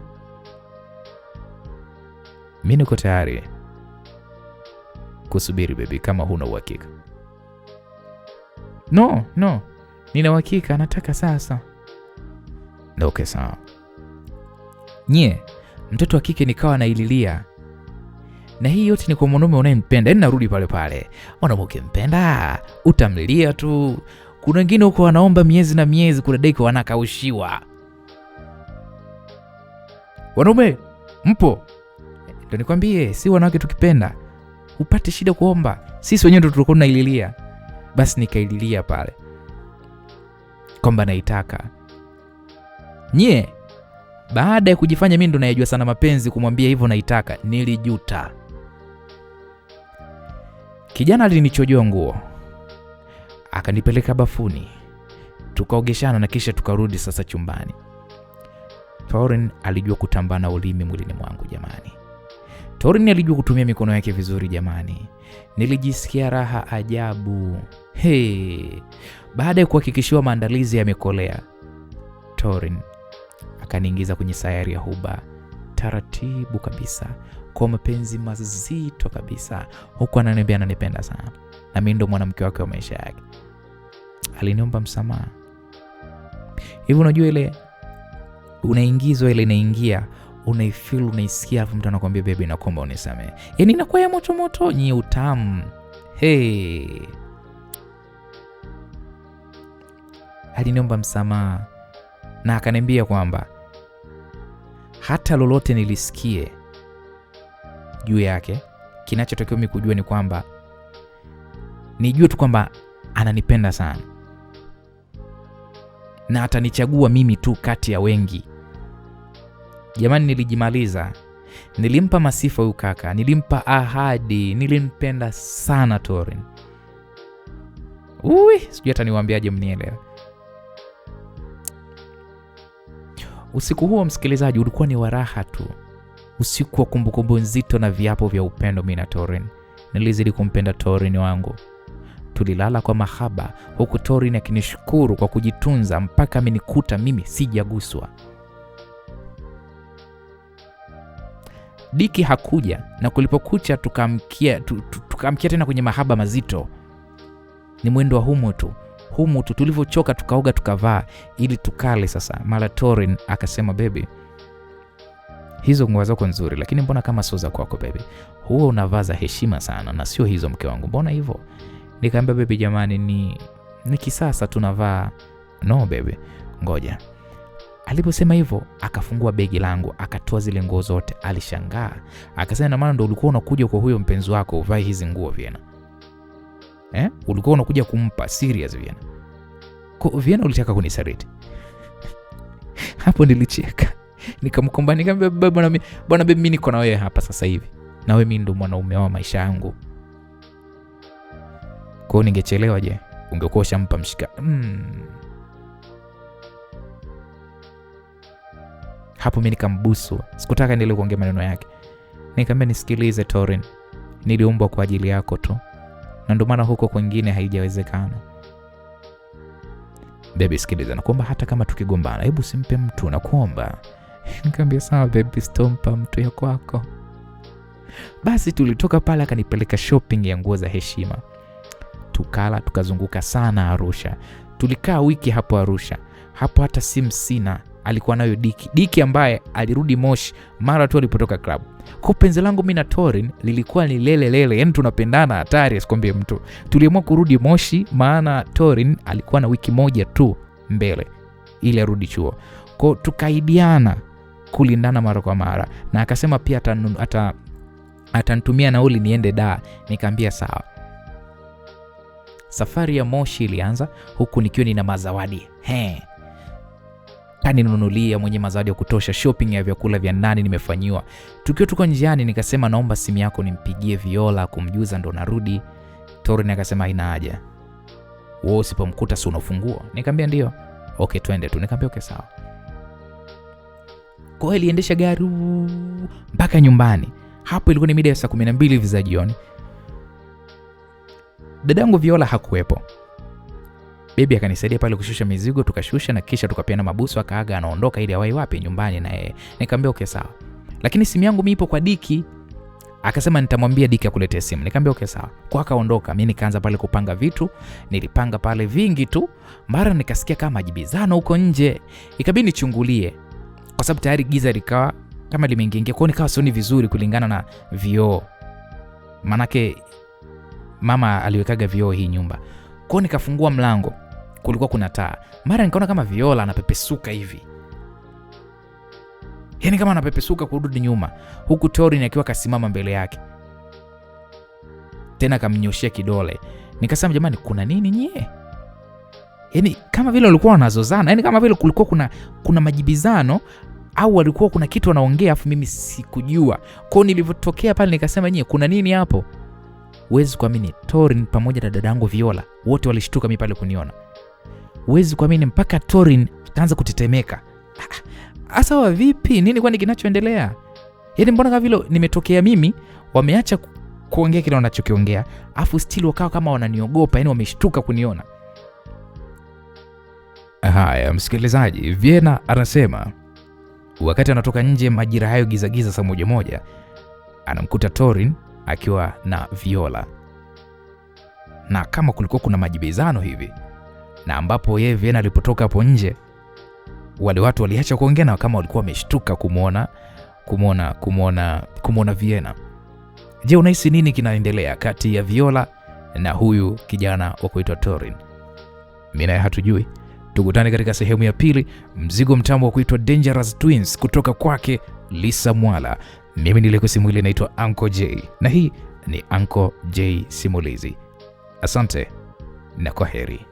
Mimi niko tayari kusubiri baby kama huna uhakika. No, nina uhakika, nataka sasa. Okay sawa. Nye, mtoto wa kike nikawa naililia. Na hii yote ni kwa mwanaume unayempenda. Yaani narudi pale. Mwanaume ukimpenda utamlilia tu. Kuna wengine huko wanaomba miezi na miezi, kuna dakika wanakaushiwa. Wanaume mpo? Ndio nikwambie, si wanawake tukipenda upate shida kuomba. Sisi wenyewe ndio tulikuwa tunaililia. Basi nikaililia pale kwamba naitaka. Nye, baada ya kujifanya mimi ndo najua sana mapenzi kumwambia hivyo naitaka, nilijuta. Kijana alinichojoa nguo, akanipeleka bafuni, tukaogeshana na kisha tukarudi sasa chumbani. Torin alijua kutambana ulimi mwilini mwangu jamani. Torin alijua kutumia mikono yake vizuri jamani. Nilijisikia raha ajabu. Baada ya kuhakikishiwa maandalizi yamekolea, Torin akaniingiza kwenye sayari ya huba taratibu kabisa, kwa mapenzi mazito kabisa, huku ananiambia ananipenda sana. na mimi ndo mwanamke wake wa maisha yake. Aliniomba msamaha. Hivi unajua ile unaingizwa, ile inaingia, unaifeel, unaisikia, afu mtu anakuambia baby nakuomba unisamehe. Yaani inakuwa ya moto moto, ni utamu. Aliniomba msamaha na akaniambia kwamba hata lolote nilisikie juu yake, kinachotakiwa mimi kujua ni kwamba nijue tu kwamba ananipenda sana na atanichagua mimi tu kati ya wengi. Jamani, nilijimaliza. Nilimpa masifa huyu kaka, nilimpa ahadi, nilimpenda sana Torin. Sijui hata niwaambiaje mnielewe. Usiku huo, msikilizaji, ulikuwa ni waraha tu. Usiku wa kumbukumbu nzito na viapo vya upendo mimi na Torin. Nilizidi kumpenda Torin wangu. Tulilala kwa mahaba, huku Torin akinishukuru kwa kujitunza mpaka amenikuta mimi sijaguswa. Diki hakuja, na kulipokucha tukaamkia tena kwenye mahaba mazito. Ni mwendo wa humu tu tulivyochoka, tukaoga tukavaa ili tukale sasa. Mara Torin akasema, baby, hizo nguo zako nzuri, lakini mbona kama sio za kwako baby? Huo unavaa za heshima sana na sio hizo mke wangu, mbona hivyo? Nikamwambia, baby jamani, ni kisasa tunavaa. No baby, ngoja. Aliposema hivyo, akafungua begi langu, akatoa zile nguo zote. Alishangaa, akasema, na maana ndo ulikuwa unakuja kwa huyo mpenzi wako uvae hizi nguo Vienna? Ulikuwa unakuja kumpa serious Vienna? Kwa Vienna ulitaka kunisaliti? Hapo nilicheka. Nikamkomba, nikamwambia, bwana baby, mimi niko na wewe hapa sasa hivi. Na wewe mimi ndo mwanaume wa maisha yangu. Kwa ningechelewa je? Ungekuwa ushampa mshika. Hapo mimi nikambusu. Sikutaka niendelee kuongea maneno yake. Nikamwambia, nisikilize Torin, niliumbwa kwa ajili yako tu, na ndio maana huko kwingine haijawezekana. Baby sikiliza, nakuomba hata kama tukigombana, hebu simpe mtu, nakuomba. Nikamwambia, sawa baby, stompa mtu ya kwako. Basi tulitoka pale, akanipeleka shopping ya nguo za heshima. Tukala, tukazunguka sana Arusha. Tulikaa wiki hapo Arusha. Hapo hata simu sina, alikuwa nayo Diki ambaye alirudi Moshi mara tu alipotoka club. Kwa penzi langu mimi na Torin lilikuwa ni lele, yani tunapendana hatari, asikwambie mtu. Tuliamua kurudi Moshi maana Torin alikuwa na wiki moja tu mbele ili arudi chuo. Kwa tukaidiana kulindana mara kwa mara, na akasema pia atanitumia nauli niende Dar. Nikamwambia sawa. Safari ya Moshi ilianza huku nikiwa nina mazawadi. Kaninunulia mwenye mazawadi ya kutosha, shopping ya vyakula vya ndani nimefanyiwa. Tukiwa tuko njiani, nikasema naomba simu yako nimpigie Viola kumjuza ndo narudi. Torin akasema haina haja, wewe usipomkuta si unafungua? Nikamwambia ndio. Okay, twende tu. Nikamwambia okay sawa. Kwa hiyo aliendesha gari mpaka nyumbani. Hapo ilikuwa ni mida ya saa 12 hivi za jioni. Dadangu Viola hakuwepo. Baby akanisaidia pale kushusha mizigo, tukashusha na kisha tukapeana mabusu, akaaga anaondoka ili awai wapi nyumbani na yeye. Nikamwambia okay sawa. Lakini simu yangu mimi ipo kwa Diki. Akasema nitamwambia Diki akuletee simu. Nikamwambia okay sawa. Kwa akaondoka, mimi nikaanza pale kupanga vitu. Nilipanga pale vingi tu. Mara nikasikia kama majibizano huko nje. Ikabidi nichungulie kwa sababu tayari giza likawa kama limeingia. Kwa nikawa sioni vizuri kulingana na vioo. Manake mama aliwekaga vioo hii nyumba. Kwa nikafungua mlango, kulikuwa kuna taa. Mara nikaona kama Viola anapepesuka hivi. Yaani kama anapepesuka kurudi nyuma, huku Torin akiwa kasimama mbele yake. Tena akamnyoshia kidole. Nikasema jamani, kuna nini nyie? Yaani kama vile walikuwa wanazozana, yaani kama vile kulikuwa kuna majibizano au walikuwa kuna kitu wanaongea afu mimi sikujua. Kwa nilivyotokea pale nikasema nyie, kuna nini hapo? Huwezi kuamini, Torin pamoja na dadangu Viola wote walishtuka mimi pale kuniona. Huwezi kuamini, mpaka Torin kaanza kutetemeka. Asa wa vipi? Nini kwani kinachoendelea? Yaani mbona kama vile nimetokea mimi, wameacha kuongea kile wanachokiongea, afu still wakawa kama wananiogopa, yani wameshtuka kuniona. Haya msikilizaji, Vienna anasema wakati anatoka nje majira hayo giza saa 1 anamkuta Torin akiwa na Viola. na kama kulikuwa kuna majibizano hivi, na ambapo yeye Vienna alipotoka hapo nje, wale watu waliacha kuongea na kama walikuwa wameshtuka kumuona Vienna. Je, unahisi nini kinaendelea kati ya Viola na huyu kijana wa kuitwa Torin? Mimi naye hatujui. Tukutane katika sehemu ya pili, mzigo mtamu wa kuitwa Dangerous Twins kutoka kwake Lisa Mwala. Mimi nilikusimulia, naitwa Uncle J na hii ni Uncle J Simulizi. Asante na kwaheri.